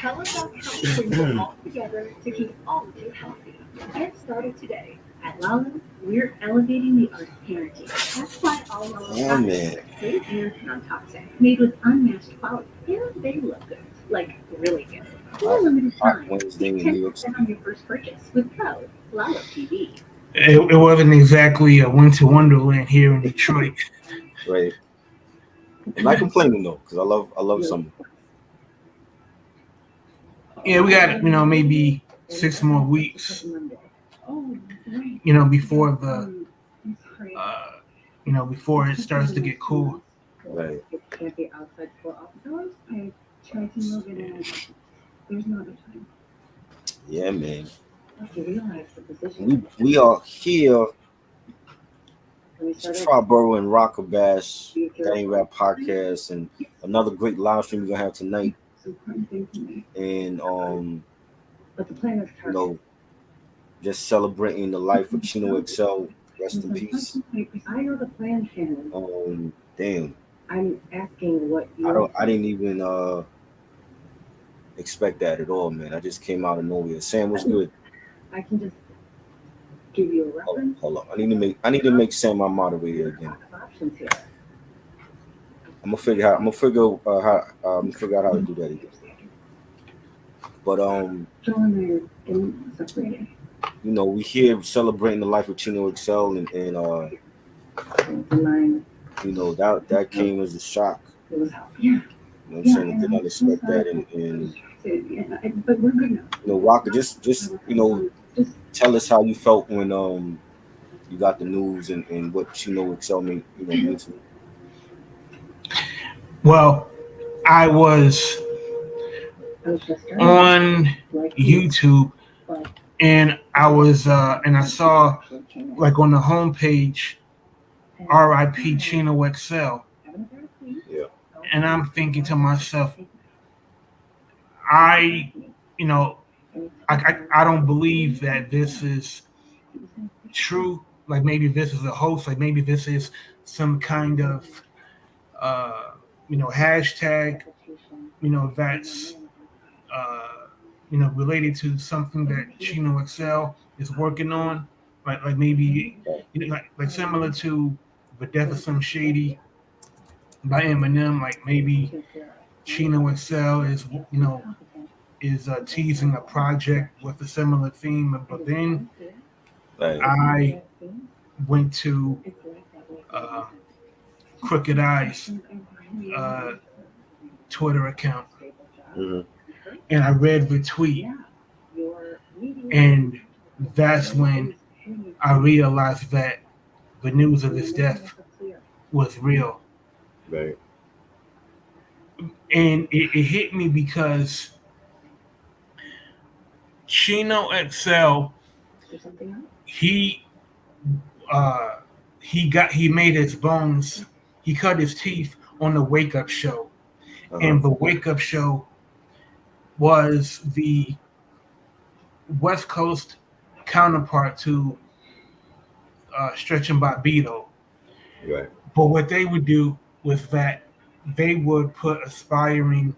Tell us how we work all together to keep all of you healthy. Get started today. At Lala, we're elevating the art of parenting. That's why all Lala products are safe and non-toxic, made with unmatched quality, and they look good, like really good. For a limited time, save 10% on your first purchase with code Lala TV. It wasn't exactly a winter wonderland here in Detroit. Right. I'm not complaining though, because I love summer. Yeah, we got maybe 6 more weeks. Before the before it starts to get cool. Right. Yeah, man. We are here. Triborough and Rocker Bash, That Ain't Rap Podcast, and another great live stream we're gonna have tonight. And just celebrating the life of Chino XL. Rest in peace. Damn. I didn't even expect that at all, man. I just came out of nowhere. Sam, what's good? Hold on. I need to make Sam my moderator again. I'm gonna figure out how to do that again. But we here celebrating the life of Chino XL, and that came as a shock. You know what I'm saying? I did not expect that, and Rocker, just tell us how you felt when you got the news and what Chino XL mean to you. Well, I was on YouTube, and I saw like on the homepage, R.I.P. Chino XL. Yeah. And I'm thinking to myself, I don't believe that this is true. Like maybe this is a hoax. Like maybe this is some kind of hashtag, that's related to something that Chino XL is working on. Like maybe like similar to the Death of Some Shady by Eminem. Like maybe Chino XL is teasing a project with a similar theme. But then I went to Crooked Eyes Twitter account, and I read the tweet, and that's when I realized that the news of his death was real. Right. And it hit me because Chino XL, he made his bones, he cut his teeth on the Wake Up Show. And the Wake Up Show was the West Coast counterpart to Stretch and Bobbito. Right. But what they would do was that they would put aspiring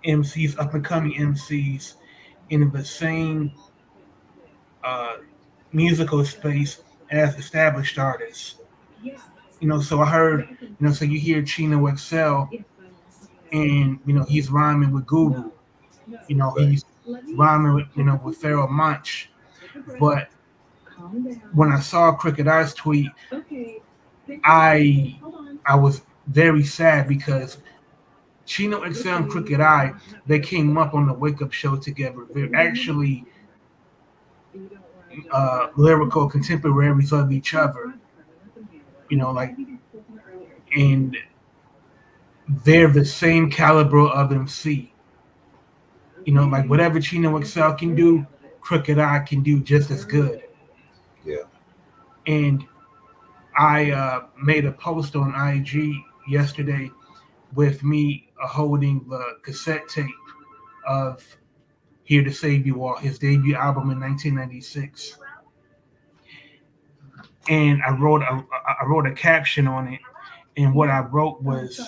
MCs, up and coming MCs, in the same musical space as established artists. So I heard, so you hear Chino XL, and he's rhyming with Guru. He's rhyming with Pharaoh Monch. But when I saw Crooked Eyes tweet, I was very sad because Chino XL and Crooked Eye, they came up on the Wake Up Show together. They're actually lyrical contemporaries of each other. And they're the same caliber of MC. Like whatever Chino XL can do, Crooked Eye can do just as good. Yeah. And I made a post on IG yesterday with me holding the cassette tape of Here to Save You All, his debut album in 1996. And I wrote a caption on it, and what I wrote was,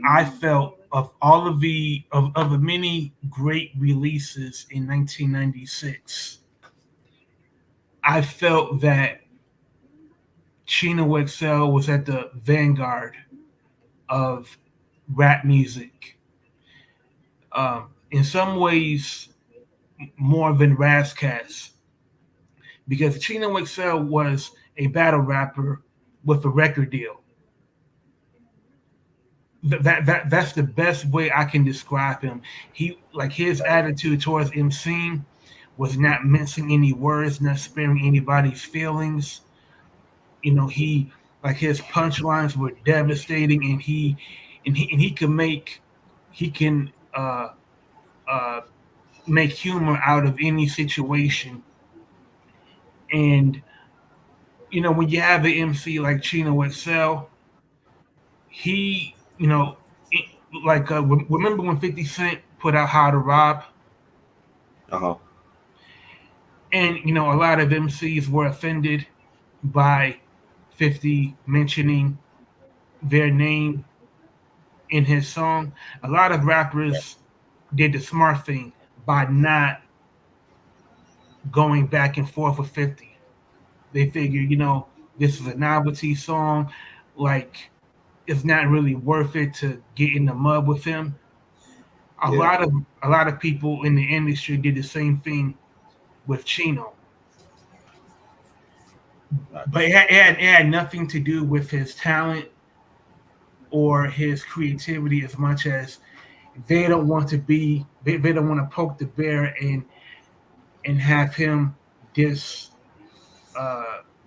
I felt of all of the many great releases in 1996, I felt that Chino XL was at the vanguard of rap music. In some ways, more than Razcast, because Chino XL was a battle rapper with a record deal. That's the best way I can describe him. He like his attitude towards MCing was not mincing any words, not sparing anybody's feelings. He like his punchlines were devastating, and he can he can uh, make humor out of any situation. And when you have an MC like Chino XL, he it, like remember when 50 Cent put out How to Rob, Uh-huh. and a lot of MCs were offended by 50 mentioning their name in his song. A lot of rappers did the smart thing by not going back and forth with 50. They figure, this is a novelty song, like it's not really worth it to get in the mud with him. A Yeah. lot of a lot of people in the industry did the same thing with Chino, but it had nothing to do with his talent or his creativity as much as they don't want to poke the bear and have him diss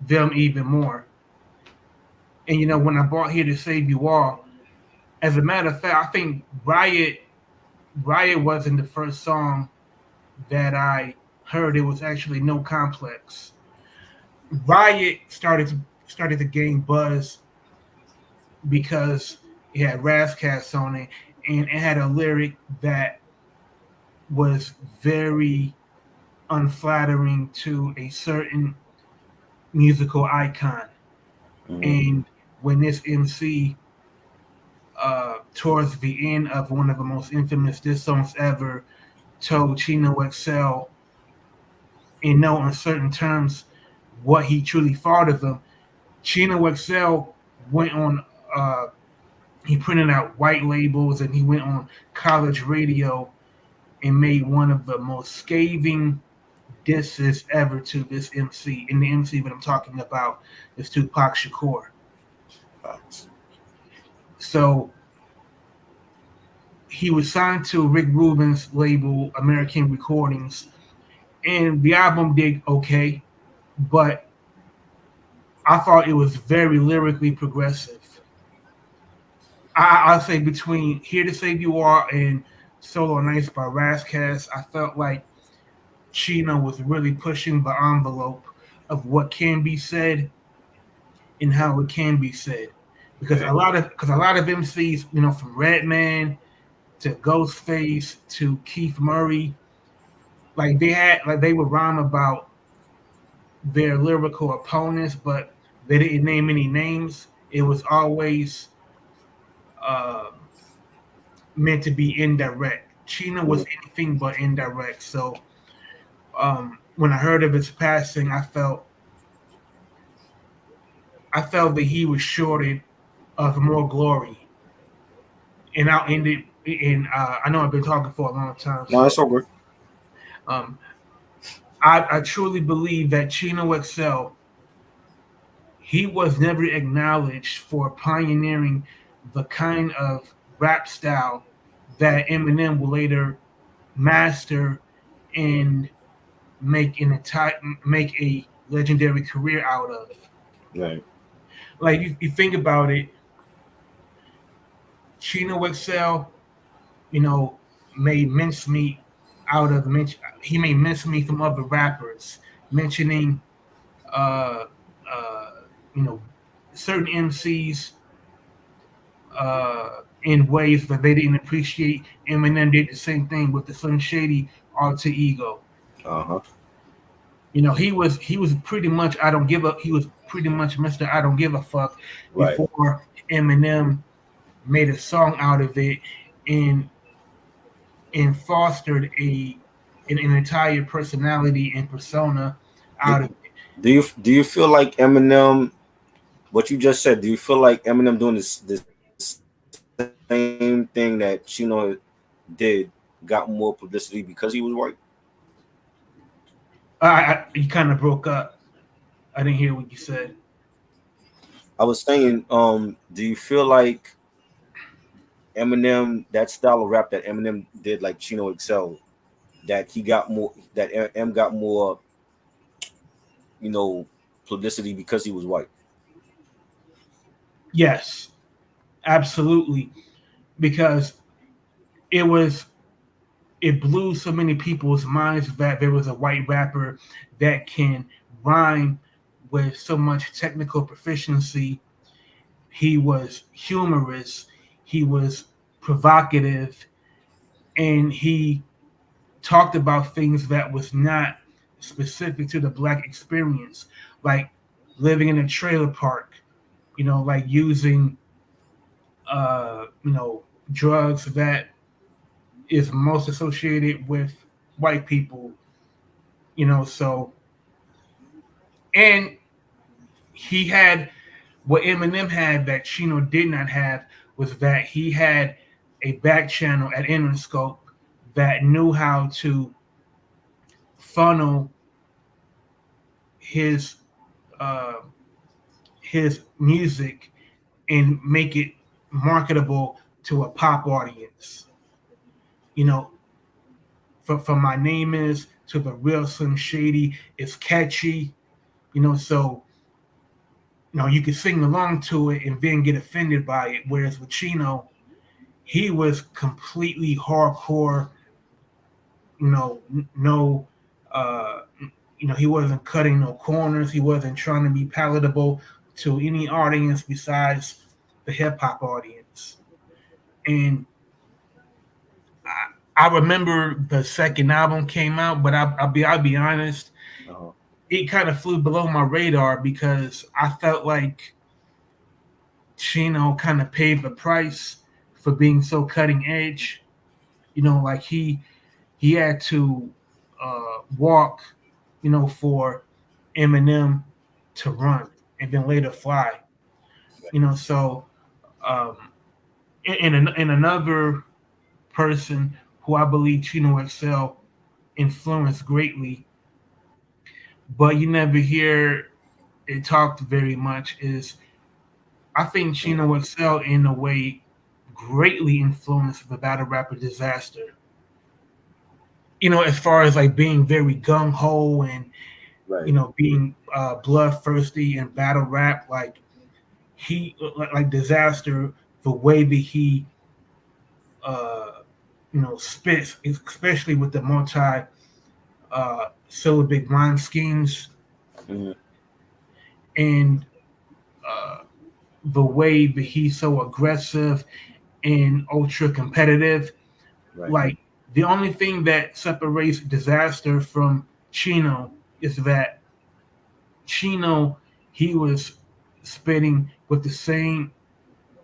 them even more. And when I brought Here to Save You All, as a matter of fact, I think Riot wasn't the first song that I heard. It was actually No Complex. Riot started to gain buzz because it had Razcast on it, and it had a lyric that was very unflattering to a certain musical icon. Mm-hmm. And when this MC, towards the end of one of the most infamous diss songs ever, told Chino XL in no uncertain terms what he truly thought of him, Chino XL went on. He printed out white labels and he went on college radio and made one of the most scathing disses ever to this MC. And the MC that I'm talking about is Tupac Shakur. Facts. So he was signed to Rick Rubin's label, American Recordings, and the album did okay, but I thought it was very lyrically progressive. I'll say between Here to Save You All and Solo Nights by Razcast, I felt like Chino was really pushing the envelope of what can be said and how it can be said. Because Okay. a lot of MCs, from Redman to Ghostface to Keith Murray, they would rhyme about their lyrical opponents, but they didn't name any names. It was always uh, meant to be indirect. Chino was anything but indirect. So when I heard of his passing, I felt that he was shorted of more glory. And I'll end it. And I know I've been talking for a long time, No, that's so over. um, I truly believe that Chino XL, he was never acknowledged for pioneering the kind of rap style that Eminem will later master and make a legendary career out of. Right. Like you think about it, Chino XL, you know, made mincemeat out of he made mincemeat from other rappers, mentioning uh uh you know certain MCs in ways that they didn't appreciate. Eminem did the same thing with the Slim Shady alter ego. Uh-huh. He was pretty much I don't give a he was pretty much Mr. I don't give a fuck Right. before Eminem made a song out of it, and and fostered an entire personality and persona Do, out of it. do you feel like Eminem? What you just said. Do you feel like Eminem doing the same thing that Chino did got more publicity because he was white? You kind of broke up. I didn't hear what you said. I was saying, do you feel like Eminem, that style of rap that Eminem did, like Chino XL, that he got more, that M got more, you know, publicity because he was white? Yes, absolutely, because it was it blew so many people's minds that there was a white rapper that can rhyme with so much technical proficiency. He was humorous, he was provocative, and he talked about things that was not specific to the black experience, like living in a trailer park, like using drugs that is most associated with white people, so and he had what Eminem had that Chino did not have was that he had a back channel at Interscope that knew how to funnel his uh, his music and make it marketable to a pop audience. You know, from My Name Is to The Real Slim Shady, it's catchy. So you can sing along to it and then get offended by it. Whereas with Chino, he was completely hardcore. No, uh, he wasn't cutting no corners. He wasn't trying to be palatable to any audience besides the hip hop audience. And I remember the second album came out, but I'll be honest, Uh-huh. it kind of flew below my radar because I felt like Chino kind of paid the price for being so cutting edge. Like he had to walk, for Eminem to run and then later fly. So um, in another person who I believe Chino XL influenced greatly, but you never hear it talked very much, is I think Chino XL in a way greatly influenced the battle rapper Disaster. As far as like being very gung ho and Right. being bloodthirsty and battle rap, like he like Disaster, the way that he uh, spits, especially with the multi syllabic rhyme schemes, Mm-hmm. and uh, the way that he's so aggressive and ultra competitive. Right. Like the only thing that separates Disaster from Chino is that Chino, he was spitting with the same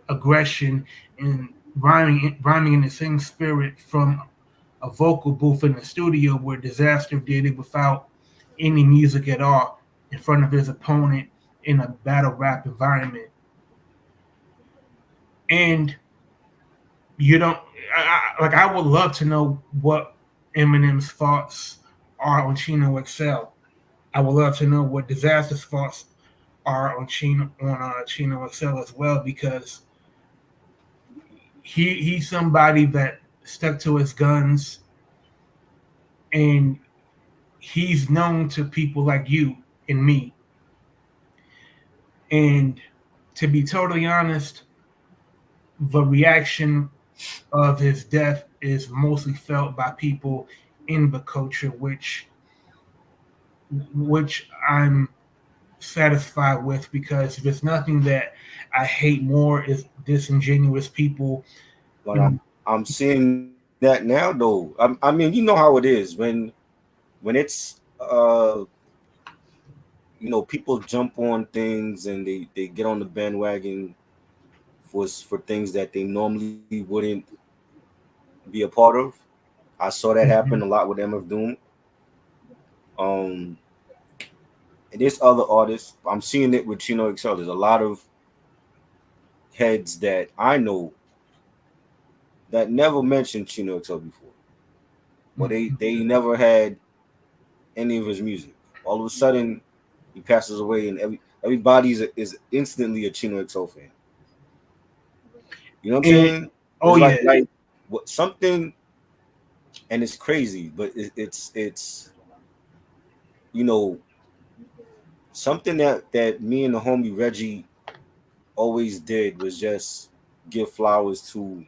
aggression and rhyming in the same spirit from a vocal booth in the studio, where Disaster did it without any music at all in front of his opponent in a battle rap environment. And you don't like I would love to know what Eminem's thoughts are on Chino XL. I would love to know what Disaster's thoughts are on Chino XL as well, because he's somebody that stuck to his guns, and he's known to people like you and me. And to be totally honest, the reaction of his death is mostly felt by people in the culture, which I'm satisfied with, because there's nothing that I hate more is disingenuous people. But You know, I'm seeing that now though. I mean, you know how it is when it's people jump on things and they get on the bandwagon for things that they normally wouldn't be a part of. I saw that happen Mhm. a lot with MF Doom. Um, and there's other artists. I'm seeing it with Chino XL. There's a lot of heads that I know that never mentioned Chino XL before. Well, they never had any of his music. All of a sudden, he passes away, and everybody is instantly a Chino XL fan. You know what I'm And saying? oh It's like yeah, what something, and it's crazy, but it's you know something that me and the homie Reggie always did was just give flowers to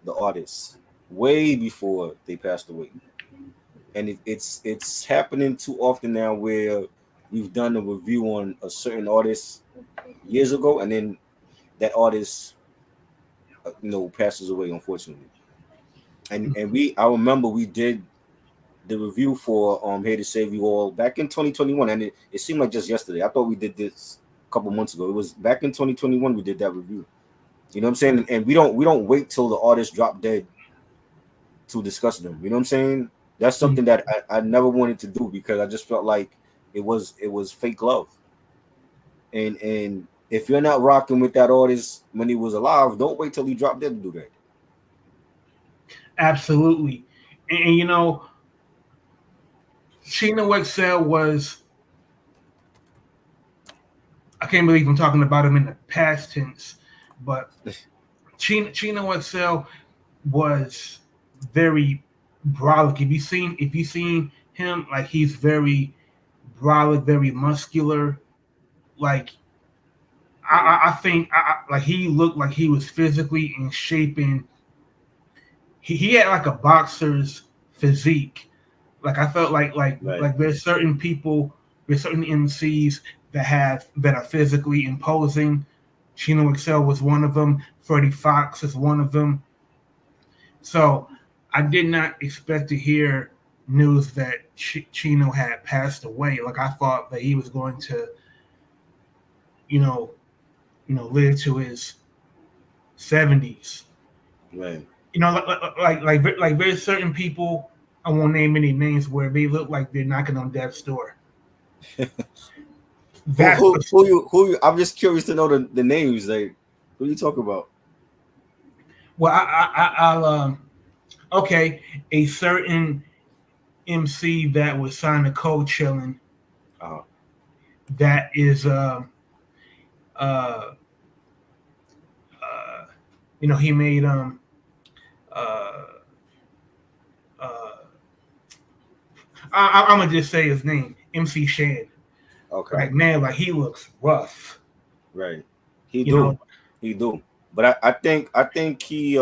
the artists way before they passed away, and it's happening too often now where we've done a review on a certain artist years ago, and then that artist passes away, unfortunately. And I remember we did the review for Here to Save You All back in 2021, and it seemed like just yesterday. I thought we did this a couple months ago. It was back in 2021 we did that review. You know what I'm saying? And we don't wait till the artist drop dead to discuss them. You know what I'm saying? That's something that I never wanted to do because I just felt like it was fake love. And if you're not rocking with that artist when he was alive, don't wait till he dropped dead to do that. absolutely. And Chino XL was, I can't believe I'm talking about him in the past tense, but Chino XL was very brolic. If you seen him, like he's very brolic, very muscular. Like I think like he looked like he was physically in shape, and he had like a boxer's physique. Like I felt Right. like there's certain MCs that are physically imposing. Chino Excel was one of them. Freddie Fox is one of them. So I did not expect to hear news that Chino had passed away. Like I thought that he was going to, you know, live to his 70s. Right. Like there's certain people, I won't name any names, where they look like they're knocking on death's door. Who That's who who you who you, I'm just curious to know the names. Like, who you talk about? well, I'll okay, a certain MC that was signed to Cold Chillin', Uh, that is uh uh he made uh uh I'm gonna just say his name, MC Shan. okay. Like man, like he looks rough. Right. He You do. know, He do. But I think he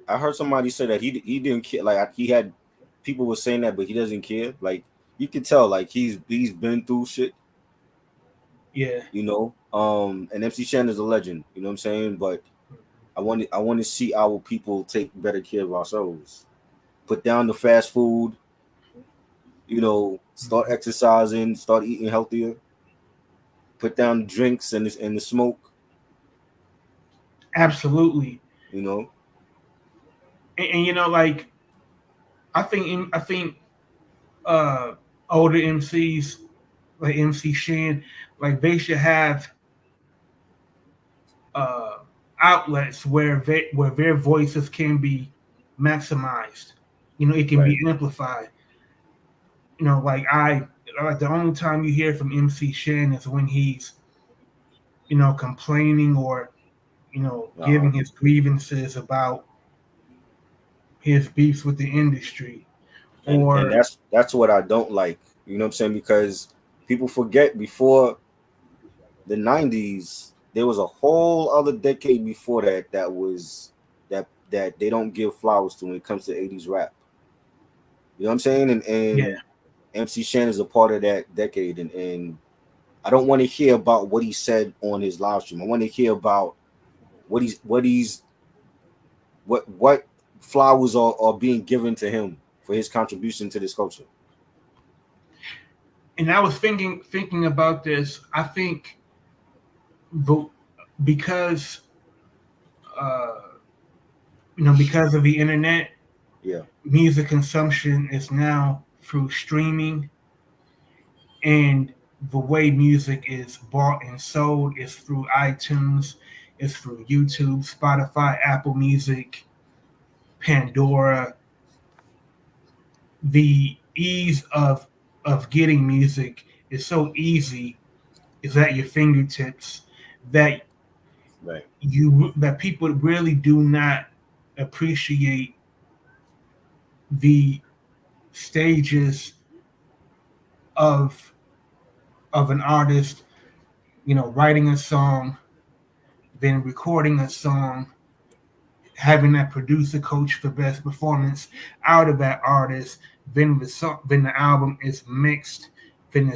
I heard somebody say that he didn't care. Like he had people were saying that, but he doesn't care. Like you can tell, like he's been through shit. yeah, And MC Shan is a legend. You know what I'm saying? But I want to see our people take better care of ourselves. Put down the fast food. Start exercising. Start eating healthier. Put down the drinks and the smoke. absolutely. You know. And like I think uh older MCs like MC Shan, like they should have uh outlets where their voices can be maximized. It can Right. be amplified. Like the only time you hear from MC Shan is when he's complaining or Uh huh. giving his grievances about his beefs with the industry. And Or that's what I don't like. You know what I'm saying? Because people forget before the '90s, there was a whole other decade before that they don't give flowers to when it comes to '80s rap. You know what I'm saying? yeah, And MC Shan is a part of that decade, and I don't want to hear about what he said on his live stream. I want to hear about what flowers are being given to him for his contribution to this culture. and I was thinking about this. I think the because uh, because of the internet, Yeah. music consumption is now through streaming, and the way music is bought and sold is through iTunes, is through YouTube, Spotify, Apple Music, Pandora. The ease of getting music is so easy, is at your fingertips, that Right. that people really do not appreciate the stages of an artist, writing a song, then recording a song, having that producer coach the best performance out of that artist, then the album is mixed, then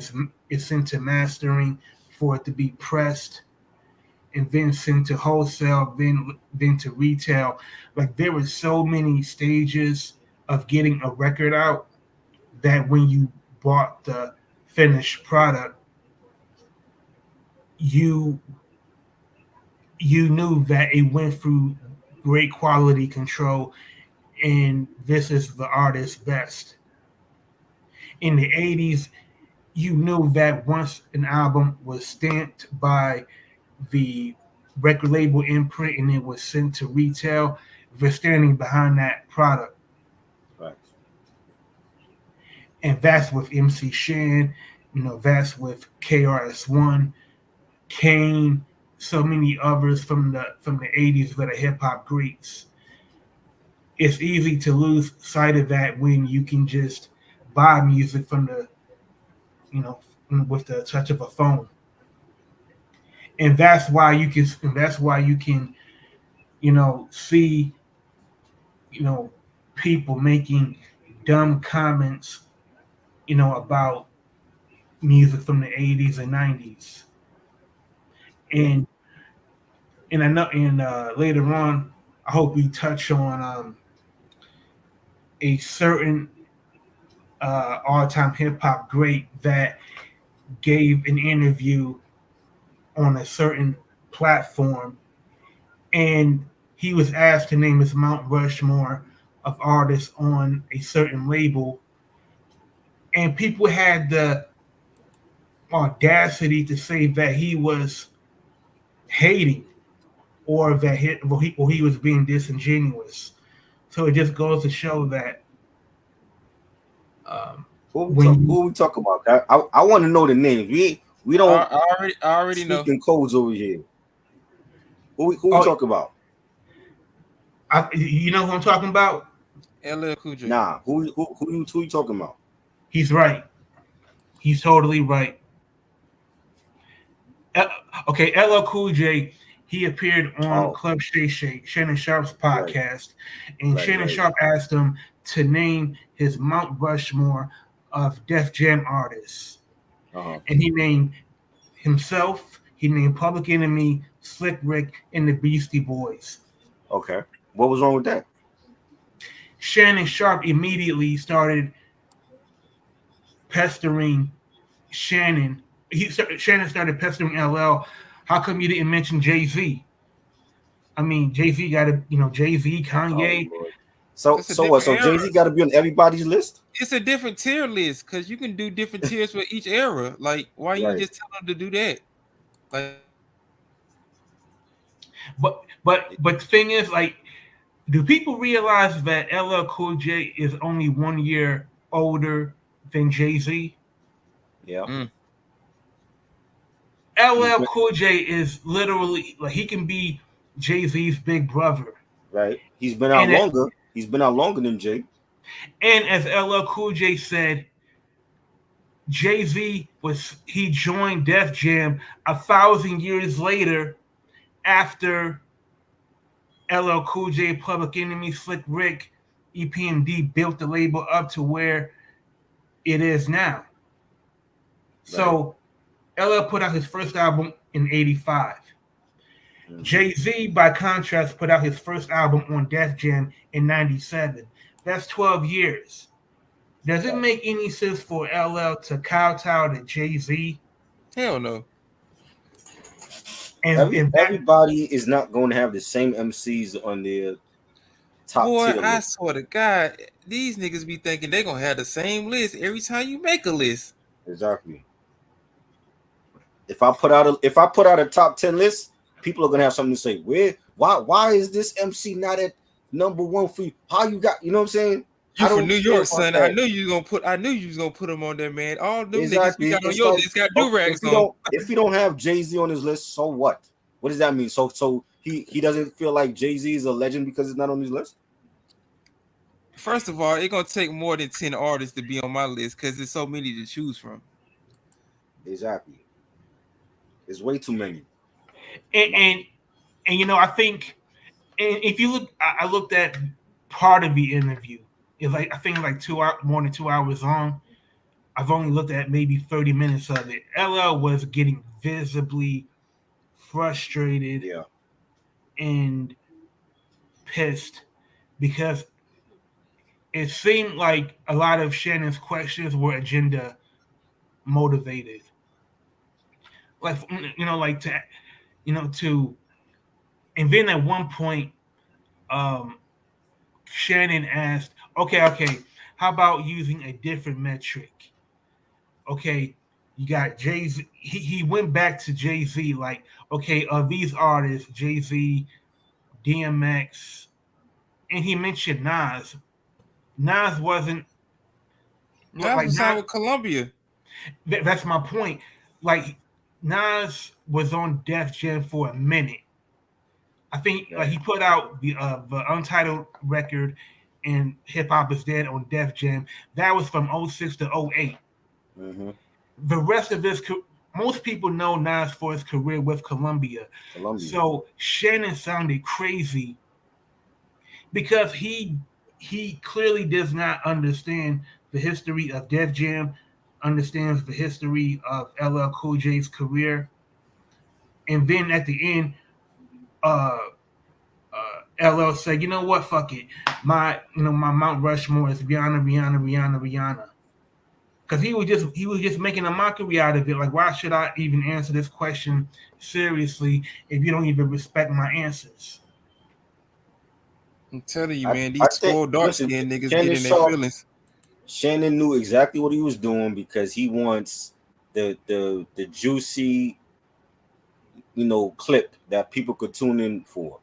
it's sent to mastering for it to be pressed, and then sent to wholesale, then to retail. Like, there were so many stages of getting a record out that when you bought the finished product, you you knew that it went through great quality control, and this is the artist's best. In the 80s, you knew that once an album was stamped by the record label imprint and it was sent to retail, they're standing behind that product. Right. And that's with MC Shan, that's with KRS-One, Kane, so many others from the 80s that are hip hop greats. It's easy to lose sight of that when you can just buy music from you know with the touch of a phone. And that's why you can see you know people making dumb comments about music from the 80s and 90s. Yeah. And and I know, and later on I hope we touch on a certain all-time hip-hop great that gave an interview on a certain platform, and he was asked to name his Mount Rushmore of artists on a certain label, and people had the audacity to say that he was hating, or that he was being disingenuous. So it just goes to show that um, when you, Who we talk about? I want to know the names. We don't I already speak know. in codes over here. Who we oh, talk about? you know who I'm talking about? LL Cool J. Nah. Who you talking about? He's right. He's totally right. L- okay, LL Cool J, he appeared on Oh, Club Shay Shay, Shannon Sharp's right, podcast, and right, Shannon right. Sharp asked him to name his Mount Rushmore of Def Jam artists. Uh-huh. And he named himself, he named Public Enemy, Slick Rick, and the Beastie Boys. Okay. What was wrong with that? Shannon Sharp immediately started pestering Shannon. Shannon started pestering LL. How come you didn't mention Jay-Z? I mean, Jay Z got to, Jay Z, Oh Kanye. Lord. So It's a so what? different So era. Jay-Z got to be on everybody's list? It's a different tier list because you can do different tiers for each era. Like, why you Right. just tell them to do that? Like, But the thing is, like, do people realize that LL Cool J is only 1 year older than Jay Z? Yeah. mm, He's LL been Cool J is literally, like, he can be Jay Z's big brother. right. He's been out And it, longer. He's been out longer than Jay. and as LL Cool J said, Jay Z he joined Def Jam 1,000 years later, after LL Cool J, Public Enemy, Slick Rick, EPMD built the label up to where it is now. Right. So LL put out his first album in '85. Hmm. Jay Z, by contrast, put out his first album on Def Jam in '97. That's 12 years. Does it Right. make any sense for LL to kowtow to Jay Z? hell no. And that, Everybody is not going to have the same MCs on their top Boy, tier I list. swear to God, these niggas be thinking they gonna have the same list every time you make a list. Exactly. If I put out a top 10 list, people are gonna have something to say. Why is this MC not at number one for you? How you got, you know what I'm saying? You I from don't New care York, about son. I that. knew you was gonna put. I knew you was gonna put them on there, man. All them niggas we Exactly. got on It's your like, list got oh, do if rags you on. don't if you don't have Jay-Z on his list, so what? What does that mean? So he doesn't feel like Jay-Z is a legend because it's not on his list? First of all, it's gonna take more than 10 artists to be on my list because there's so many to choose from. Exactly. It's way too many. and and, and I think, and if you look, I looked at part of the interview. It's like I think it's like more than 2 hours long. I've only looked at maybe 30 minutes of it. LL was getting visibly frustrated Yeah. and pissed because it seemed like a lot of Shannon's questions were agenda motivated. Like like to, and then at one point, um, Shannon asked, okay, how about using a different metric? Okay, you got Jay Z. He went back to Jay Z, like, okay, these artists, Jay Z, DMX, and he mentioned Nas. Nas wasn't Nas like was signed Nas. with Columbia. That's my point. Like Nas was on Def Jam for a minute. I think like Right. he put out the untitled record and Hip Hop Is Dead on Def Jam. That was from '06 to '08. Mm-hmm. The rest of his, most people know Nas for his career with Columbia. Columbia. So Shannon sounded crazy because he clearly does not understand the history of Def Jam, understands the history of LL Cool J's career, and then at the end, uh, LL said, "You know what? Fuck it. My Mount Rushmore is Rihanna." Because he was just making a mockery out of it. Like, why should I even answer this question seriously if you don't even respect my answers? I'm telling you, I, man, I these think spoiled dark listen, skinned niggas get Shannon in their saw feelings. Shannon knew exactly what he was doing because he wants the juicy, clip that people could tune in for.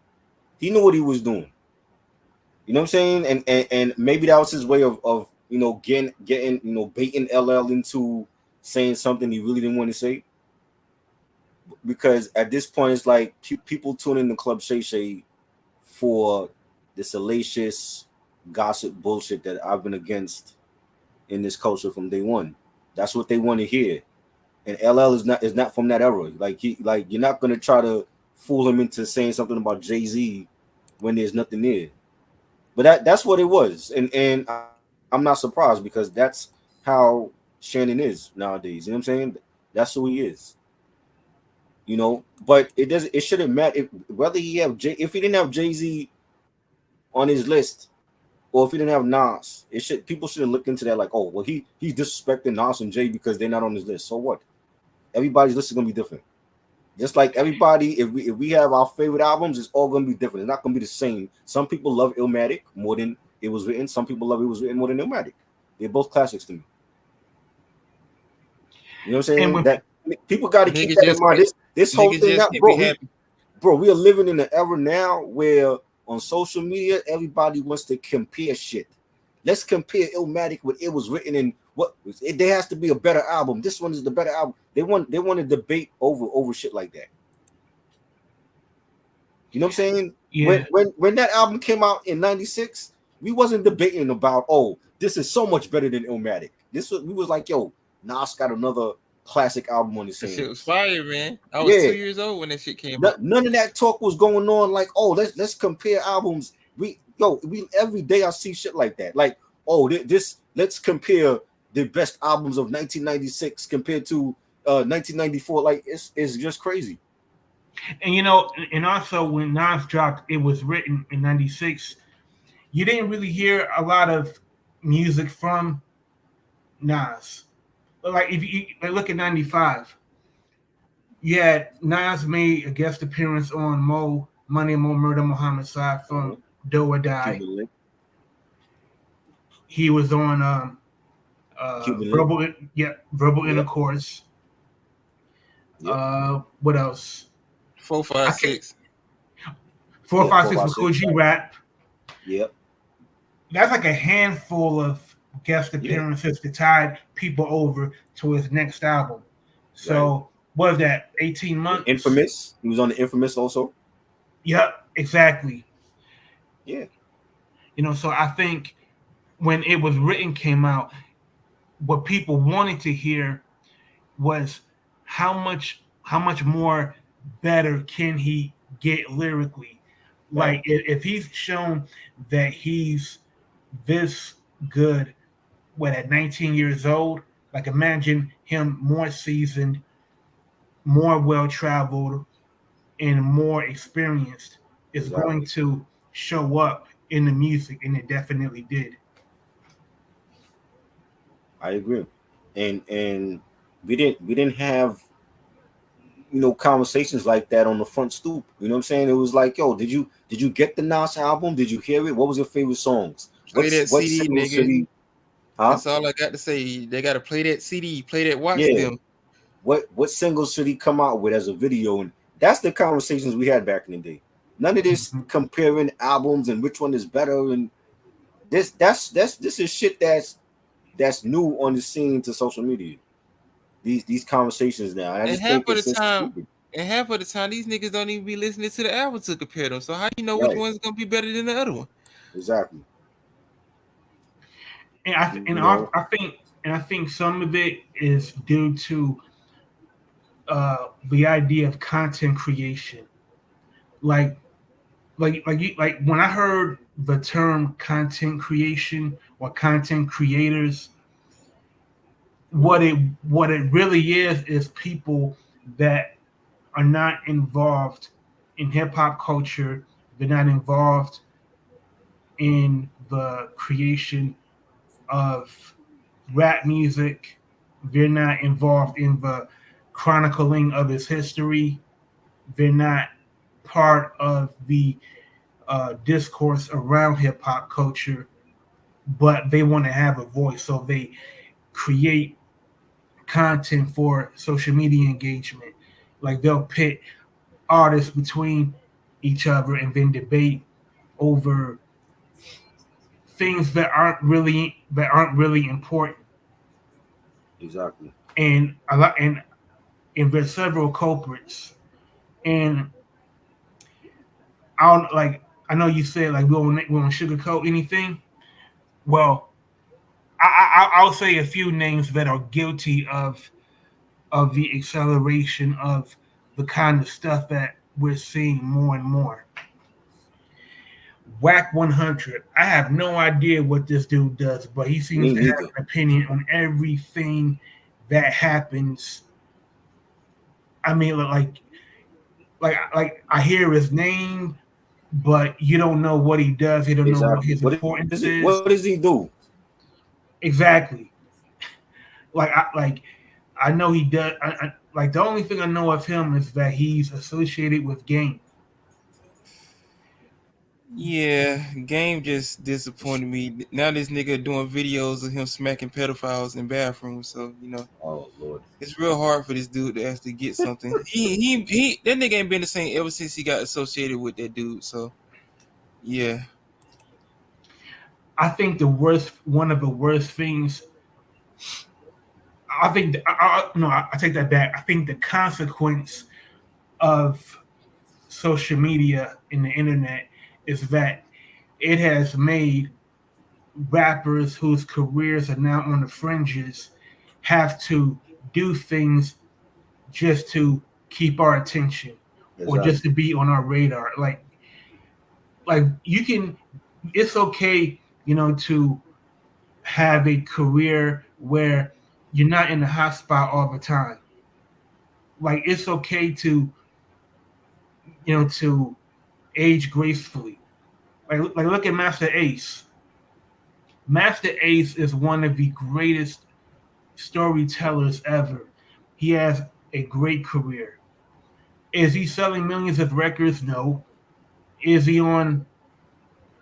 He knew what he was doing. You know what I'm saying? And maybe that was his way of getting baiting LL into saying something he really didn't want to say. Because at this point it's like people tune in to Club Shay Shay for the salacious gossip bullshit that I've been against in this culture from day one. That's what they want to hear. And LL is not from that era. Like you're not gonna try to fool him into saying something about Jay-Z when there's nothing there. But that's what it was. And I'm not surprised because that's how Shannon is nowadays. You know what I'm saying? That's who he is. But it shouldn't matter whether if he didn't have Jay-Z on his list or if he didn't have Nas. People shouldn't look into that like, oh, well, he's disrespecting Nas and Jay because they're not on his list. So what? Everybody's list is gonna be different. Just like everybody, if we have our favorite albums, it's all gonna be different. It's not gonna be the same. Some people love Illmatic more than It Was Written. Some people love It Was Written more than Illmatic. They're both classics to me. You know what I'm And saying? when That people got to keep Niggas that in just mind. can't, This whole niggas thing just now, can't bro. be We happy. bro, we are living in an era now where on social media everybody wants to compare shit. Let's compare Illmatic with It Was Written and there has to be a better album. This one is the better album. They want to debate over shit like that. You know what I'm saying? When yeah, when that album came out in '96, we wasn't debating about, oh, this is so much better than Illmatic. We was like, yo, Nas got another classic album on his That shit was hands. fire, man. I was Yeah, 2 years old when that shit came out. none of that talk was going on. Like, oh, let's compare albums. We every day I see shit like that. Like, oh, this let's compare the best albums of 1996 compared to 1994. Like, it's just crazy. and also when Nas dropped, it was written in '96. You didn't really hear a lot of music from Nas. Like if you like, look at '95, You had Nas made a guest appearance on Money, Mo Murder, Muhammad Side from Do or Die. Cuban Link. He was on Cuban Link. Verbal Yep. Intercourse. Yep. What else? 456. 456 with 456. Coogee Rap. Yep. That's like a handful of guest appearances to tide people over to his next album. So what is that? 18 months. Infamous. He was on the Infamous also. Yep, exactly. Yeah. So I think when It Was Written came out, what people wanted to hear was how much more better can he get lyrically. Like if he's shown that he's this good at 19 years old, like imagine him more seasoned, more well traveled, and more experienced is going to show up in the music, and it definitely did. I agree. And we didn't have conversations like that on the front stoop. You know what I'm saying? It was like, yo, did you get the Nas album? Did you hear it? What was your favorite songs? Play that What CD, single nigga. city? Huh? That's all I got to say. They got to play that CD, play that, watch them. What single should he come out with as a video? And that's the conversations we had back in the day. None of this comparing albums and which one is better. And this is shit that's new on the scene to social media. These conversations now. And I just think it's stupid. And half of the time, these niggas don't even be listening to the album to compare them. So how you know which one's gonna be better than the other one? Exactly. And I think some of it is due to the idea of content creation. Like when I heard the term content creation or content creators, what it really is people that are not involved in hip hop culture. They're not involved in the creation of rap music. They're not involved in the chronicling of its history. They're not part of the discourse around hip hop culture, but they want to have a voice. So they create content for social media engagement. Like they'll pit artists between each other and then debate over things that aren't really important. Exactly. And there's several culprits. And I know you said like we won't sugarcoat anything. Well, I'll say a few names that are guilty of the acceleration of the kind of stuff that we're seeing more and more. Whack 100. I have no idea what this dude does, but he seems to have an opinion on everything that happens. I mean, like I hear his name, but you don't know what he does. You don't know what his importance is. What does he do? Exactly. I know he does. Like the only thing I know of him is that he's associated with Game. Yeah, Game just disappointed me. Now this nigga doing videos of him smacking pedophiles in bathrooms. So oh Lord, it's real hard for this dude to actually get something. he that nigga ain't been the same ever since he got associated with that dude. So yeah, I think one of the worst things. I think I take that back. I think the consequence of social media and the internet is that it has made rappers whose careers are now on the fringes have to do things just to keep our attention or just to be on our radar. Like you can, it's okay, to have a career where you're not in the hot spot all the time. Like it's okay to, to age gracefully. Like look at Master Ace. Master Ace is one of the greatest storytellers ever. He has a great career. Is he selling millions of records? No. Is he on?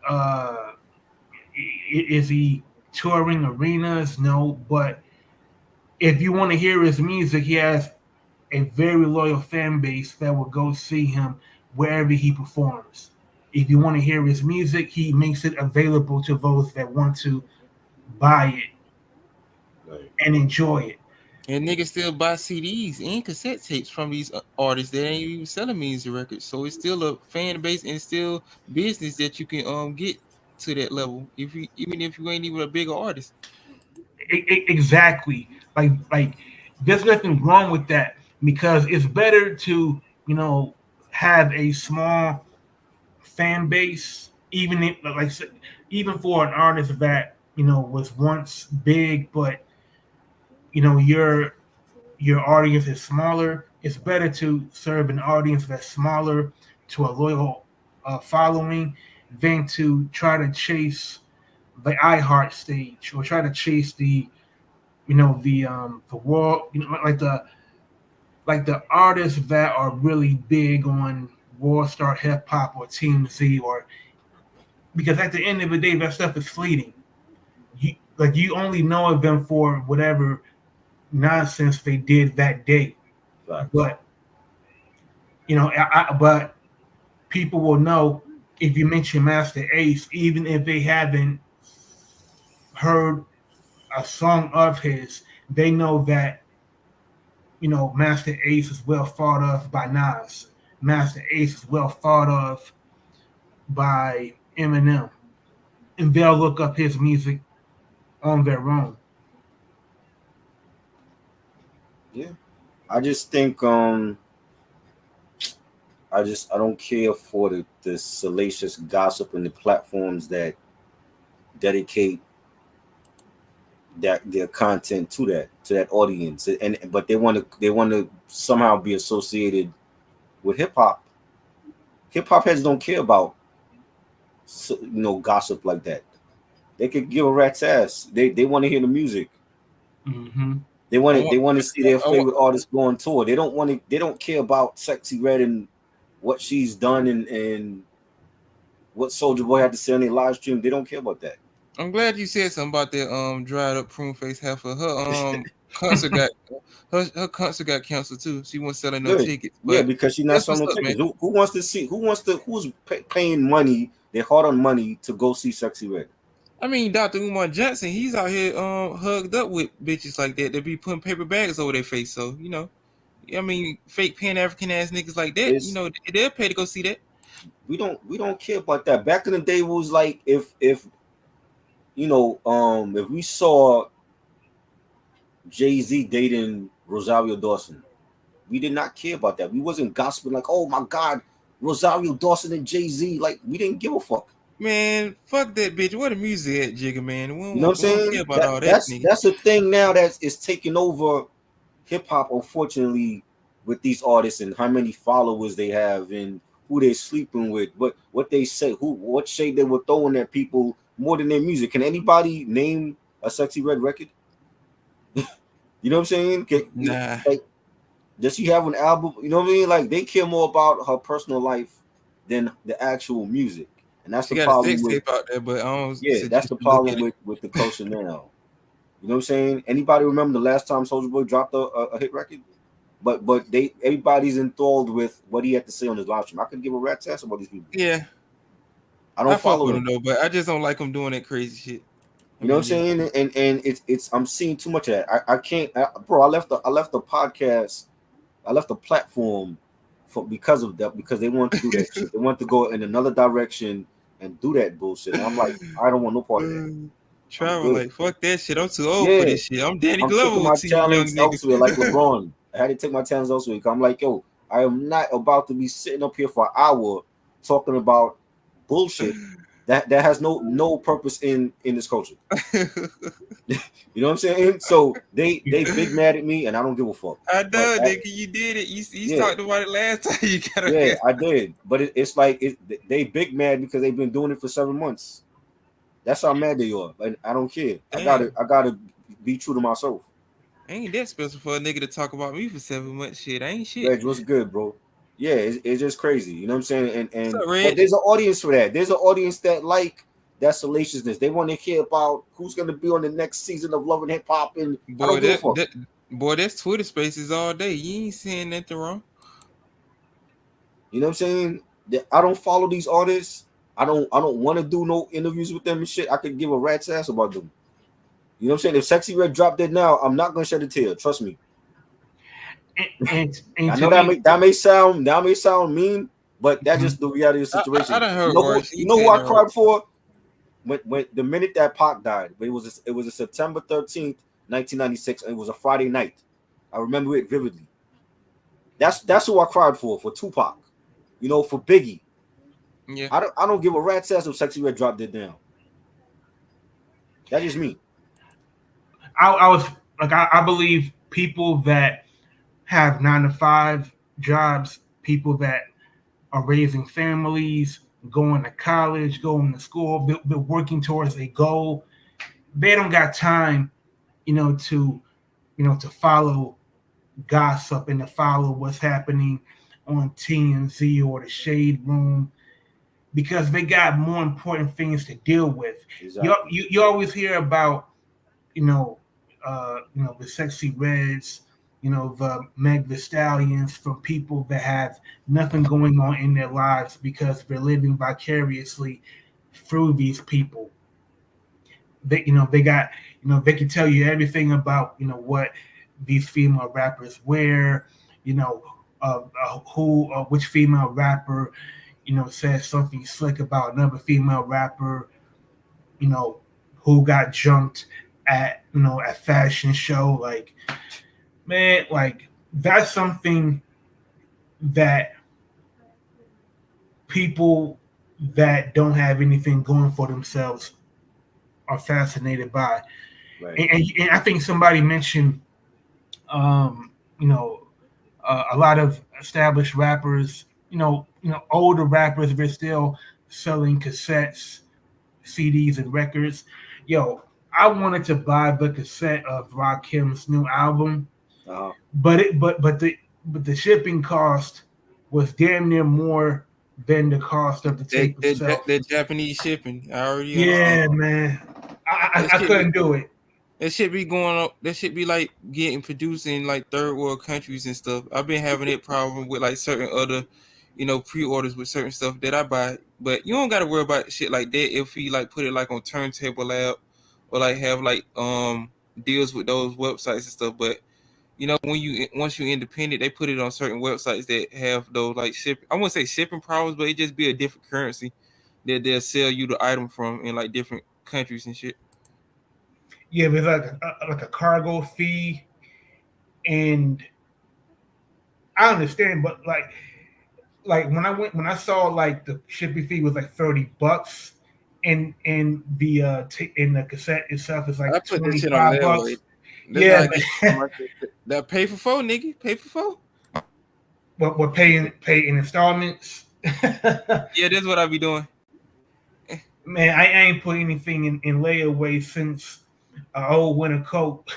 Uh, is he touring arenas? No. But if you want to hear his music, he has a very loyal fan base that will go see him wherever he performs. If you want to hear his music, he makes it available to those that want to buy it Right. and enjoy it. And niggas still buy CDs and cassette tapes from these artists that ain't even selling music records. So it's still a fan base and it's still business that you can get to that level if you even if you ain't even a bigger artist. Exactly. Like there's nothing wrong with that because it's better to have a small fan base, even if even for an artist that was once big, but your audience is smaller. It's better to serve an audience that's smaller to a loyal following than to try to chase the iHeart stage or try to chase the world, like the artists that are really big on World Star Hip Hop or Team Z, or because at the end of the day that stuff is fleeting. You only know of them for whatever nonsense they did that day. Facts. But but people will know if you mention Master Ace, even if they haven't heard a song of his, they know that Master Ace is well thought of by Nas. Master Ace is well thought of by Eminem, and they'll look up his music on their own. Yeah. I just think I don't care for the salacious gossip and the platforms that dedicate their content to that audience, and but they want to somehow be associated with hip hop. Hip hop heads don't care about gossip like that. They could give a rat's ass. They want to hear the music. Mm-hmm. They I want to want, they want to see their I want, favorite artist go on tour. They don't care about Sexy Red and what she's done and what Soldier Boy had to say on their live stream. They don't care about that. I'm glad you said something about that dried up prune face heifer. Her concert got her concert got canceled too. She wasn't selling no Good. tickets. Yeah, But because she's not that's selling what's no up, man. tickets. Who wants to see? Who's paying money? They're hard on money to go see Sexy Red. I mean, Dr. Umar Johnson, he's out here hugged up with bitches like that. They be putting paper bags over their face. So, I mean, fake Pan African ass niggas like that, It's they'll pay to go see that. we don't care about that. Back in the day, it was like if we saw Jay-Z dating Rosario Dawson, we did not care about that. We wasn't gossiping like, oh my God, Rosario Dawson and Jay-Z. Like, we didn't give a fuck. Man, fuck that bitch. Where the music at, Jigga, man? You know what I'm We don't care saying? about That all that, that's nigga. that's the thing now that is taking over hip hop, unfortunately, with these artists and how many followers they have and who they're sleeping with, what they say, what shade they were throwing at people more than their music. Can anybody name a Sexy Red record? You know what I'm saying? Nah. Like, does she have an album? You know what I mean? Like, they care more about her personal life than the actual music, and that's She the got a problem sex with tape out there, but I don't that's suggest the you look problem at it. with the culture now. You know what I'm saying? Anybody remember the last time Soulja Boy dropped a hit record? But everybody's enthralled with what he had to say on his live stream. I could give a rat's ass about these people. Yeah, I I don't fuck follow with him them. though, but I just don't like him doing that crazy shit. I You know what I'm mean, yeah. saying? And it's I'm seeing too much of that. I can't, bro. I left the podcast. I left the platform because of that, because they want to do that shit. They want to go in another direction and do that bullshit. And I'm like, I don't want no part of that. I'm Travel good. like fuck that shit. I'm too old for Yeah, this shit. I'm Danny I'm taking Glover my to you young talents elsewhere, like niggas. LeBron. I had to take my talents elsewhere. I'm like, yo, I am not about to be sitting up here for an hour talking about bullshit that has no purpose in this culture. You know what I'm saying? So they big mad at me, and I don't give a fuck. I But know, nigga, you did it. You yeah, talked about it last time. You yeah, gotta. I did. But it's like they big mad because they've been doing it for 7 months. That's how mad they are. And I don't care. Damn, I gotta be true to myself. ain't that special for a nigga to talk about me for 7 months? Shit, I ain't shit. Reg, what's good, bro? Yeah, it's just crazy. You know what I'm saying? What's up, But Reg? there's an audience for that. There's an audience that like that salaciousness. They want to hear about who's going to be on the next season of Love and Hip Hop, and I Boy, don't give a fuck. that's Twitter Spaces all day. You ain't saying nothing wrong. You know what I'm saying? I don't follow these artists. I don't want to do no interviews with them and shit. I could give a rat's ass about them. You know what I'm saying? If Sexy Red dropped it now, I'm not gonna shed a tear. Trust me. And I to know me, that may sound mean, but that's just the reality of the I situation. done You heard know who worse. you know who I cried for when the minute that Pac died. But it was a September 13th, 1996, and it was a Friday night. I remember it vividly. That's who I cried for Tupac. You know, for Biggie. Yeah. I don't give a rat's ass if Sexy Red dropped it down. That's just me. I was like, I believe people that have 9 to 5 jobs, people that are raising families, going to college, going to school, they're working towards a goal. They don't got time, to to follow gossip and to follow what's happening on TMZ or the Shade Room because they got more important things to deal with. Exactly. You always hear about the Sexy Reds, the Meg the Stallions from people that have nothing going on in their lives because they're living vicariously through these people. They got, they can tell you everything about, what these female rappers wear, which female rapper, says something slick about another female rapper, you know, who got jumped at fashion show. Like, man, like that's something that people that don't have anything going for themselves are fascinated by. Right. And I think somebody mentioned, um, you know, a lot of established rappers, older rappers, they're still selling cassettes, CDs, and records. Yo, I wanted to buy the cassette of Rakim's new album, Uh-huh. but the shipping cost was damn near more than the cost of the tape itself. That Japanese shipping. I already understand. Yeah, man, That I shit be couldn't do it. that shit be going up. That shit be like getting produced in like third world countries and stuff. I've been having that problem with like certain other, pre-orders with certain stuff that I buy. But you don't gotta worry about shit like that if we like put it like on Turntable Lab or like have like deals with those websites and stuff. But once you're independent, they put it on certain websites that have those like ship. I wouldn't say shipping problems, but it just be a different currency that they'll sell you the item from in like different countries and shit. Yeah, there's like a cargo fee, and I understand, but like when I saw like the shipping fee was like $30, and the cassette itself is I like put this twenty shit on five level. bucks. That's how Yeah, I get my shit. That pay for four, nigga. Pay for four. but we're pay in installments. Yeah, that's what I be doing. Man, I ain't put anything in layaway since old winter coat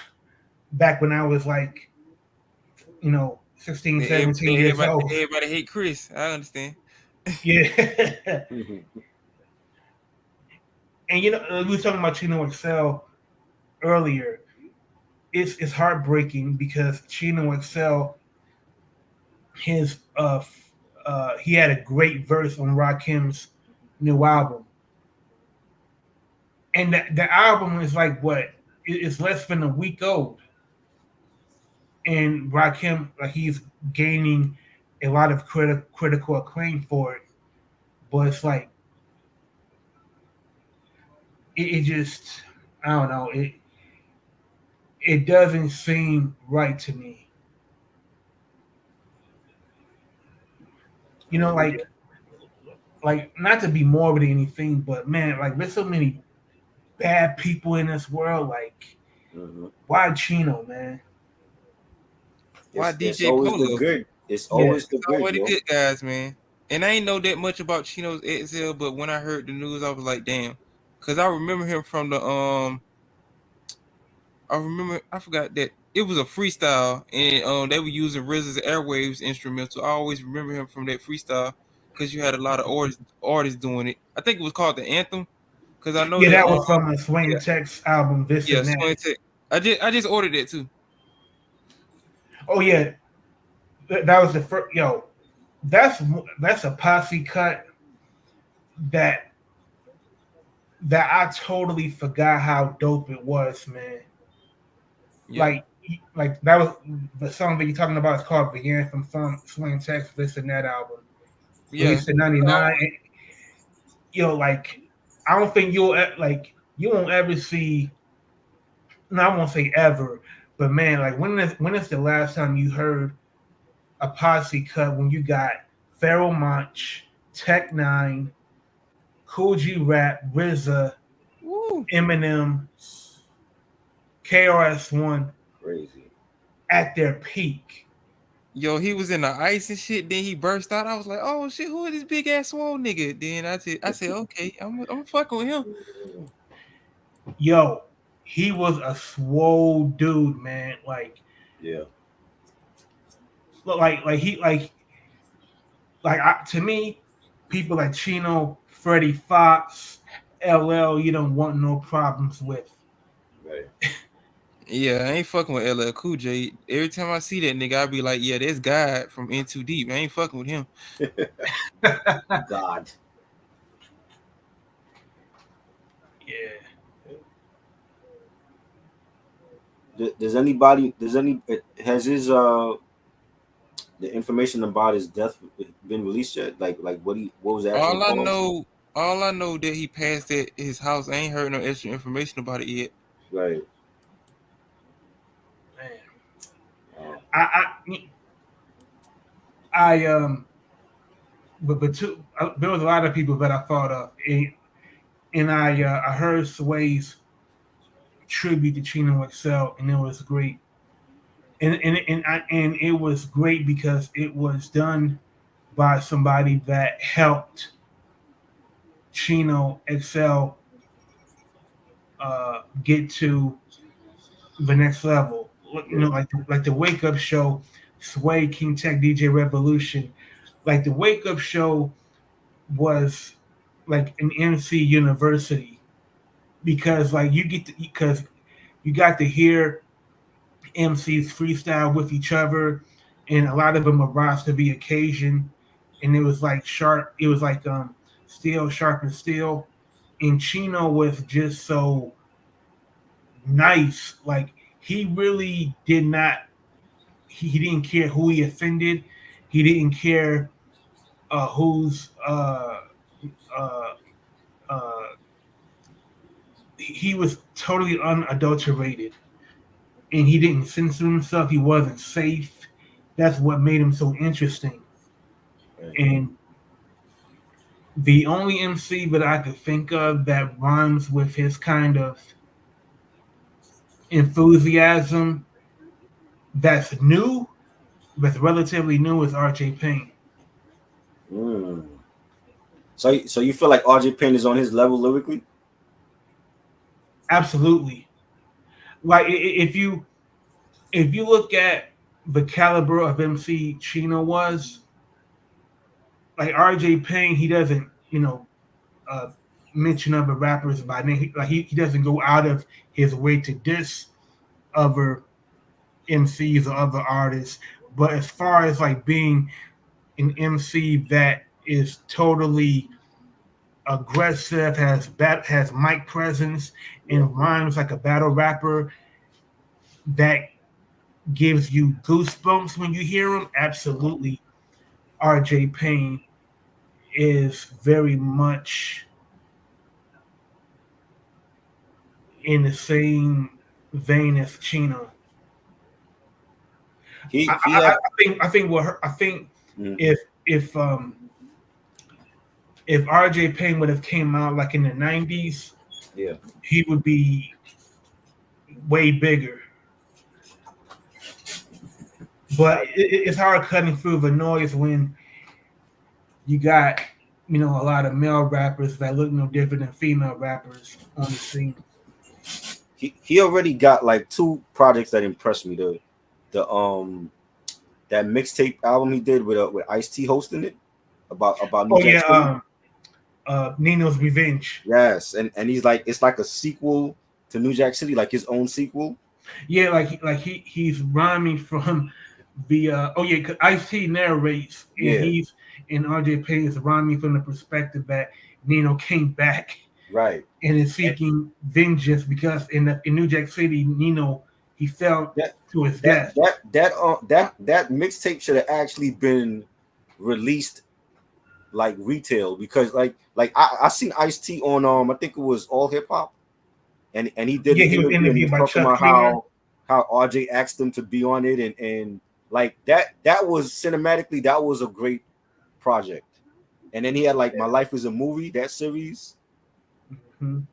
back when I was like 16, 17 years old. Everybody hate Chris. I understand. Yeah. Mhm. And we were talking about Chino XL earlier. It's heartbreaking because Chino XL, his he had a great verse on Rakim's new album, and the album is like what, it's less than a week old, and Rakim, like, he's gaining a lot of critical acclaim for it, but it's like it just, I don't know, it doesn't seem right to me. Yeah. Like not to be morbid or anything, but man, like there's so many bad people in this world. Like, Mhm. why Chino, man? Why It's DJ always the Polo? good. It's Yeah, always the It's good, always the yo. good guys, man. And I ain't know that much about Chino's XL, but when I heard the news, I was like, damn. Cause I remember him from the I forgot that it was a freestyle, and they were using RZA's Airwaves instrumental. I always remember him from that freestyle because you had a lot of artists doing it. I think it was called the Anthem because I know Yeah, that. that was from the Yeah, Swing Tex album, This yeah, and That. Swing Tech. I just ordered it too. Oh yeah, that was the first. Yo, that's a posse cut that I totally forgot how dope it was, man. Yeah, Like that was the song that you're talking about is called the Anthem from Swing Tex, This and That album, yeah. released in '99. And like I don't think you won't ever see. No, I won't say ever, but man, like when is the last time you heard a posse cut when you got Pharoah Monch, Tech Nine, Cool G Rap, RZA, Woo. Eminem, KRS-One Crazy. at their peak? Yo, he was in the ice and shit. Then he burst out. I was like, "Oh shit, who is this big ass swole nigga?" Then I said, "Okay, I'm fucking with him." Yo, he was a swole dude, man. Yeah. To me, people like Chino, Freddie Fox, LL, you don't want no problems with. Right. Yeah, I ain't fucking with LL Cool J. Every time I see that nigga, I be like, "Yeah, that's God from In Too Deep." I ain't fucking with him. God. Yeah. Has his the information about his death been released yet? Like what was the actual All I cause? know, all I know that he passed at his house. I ain't heard no extra information about it yet. Right. Man. Wow. I there was a lot of people that I thought of, and I heard Sway's tribute to Chino XL, and it was great, and it was great because it was done by somebody that helped Chino XL get to the next level. Like the Wake Up Show, Sway, King Tech, DJ Revolution. Like the Wake Up Show was like an MC university because you got to hear MCs freestyle with each other, and a lot of them would rise to the occasion. And it was like sharp. It was like steel, sharp and steel. And Chino was just so nice. Like he really did not. He didn't care who he offended. He didn't care who's uh, uh, he was totally unadulterated, and he didn't censor himself. He wasn't safe. That's what made him so interesting. Right. And the only MC that I could think of that rhymes with his kind of enthusiasm that's new, that's relatively new, is RJ Payne. Mm. So you feel like RJ Payne is on his level lyrically? Absolutely. Like if you look at the caliber of MC Chino was, like RJ Payne, he doesn't uh, mention other rappers by name. Like he doesn't go out of his way to diss other MCs or other artists. But as far as like being an MC that is totally aggressive, has mic presence, and rhymes like a battle rapper that gives you goosebumps when you hear him, absolutely. RJ Payne is very much in the same vein as Chino. He had. I think Mm. if if RJ Payne would have came out like in the '90s, Yeah. he would be way bigger. But it's hard cutting through the noise when you got a lot of male rappers that look no different than female rappers on the scene. he already got like 2 projects that impressed me. The that mixtape album he did with Ice-T hosting it about New Oh Jack yeah, City. Nino's Revenge. Yes, and he's like it's like a sequel to New Jack City, like his own sequel. Yeah, he's rhyming from the oh yeah, 'cause Ice-T narrates and Yeah, he's and RJ Payne is rhyming from the perspective that Nino came back right. and is And seeking vengeance because in New Jack City, Nino he fell that to his that death. that mixtape should have actually been released like retail because I seen Ice-T on I think it was All Hip Hop and he did Yeah, an he was interview and he interviewed was by talking Chuck about Creamer. how RJ asked him to be on it and like that was cinematically that was a great project. And then he had like My Life is a Movie, that series, Mhm.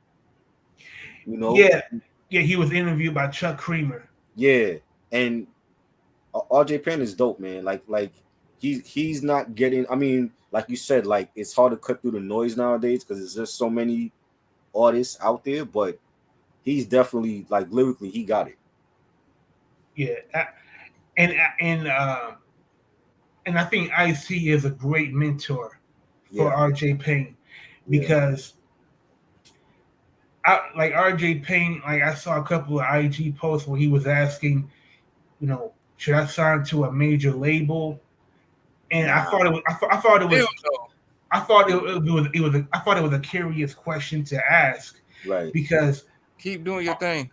you know. Yeah, yeah, he was interviewed by Chuck Creamer. Yeah. And RJ Penn is dope, man. Like he's not getting. I mean, like you said, like it's hard to cut through the noise nowadays because there's just so many artists out there. But he's definitely like lyrically, he got it. Yeah, and and uh, and I think Ice-T is a great mentor for Yeah, RJ Payne yeah, because like RJ Payne, like I saw a couple of IG posts where he was asking, should I sign to a major label? And I nah, thought it was, I thought it Hell was, no. I thought I thought it was a curious question to ask right, because Keep doing your thing.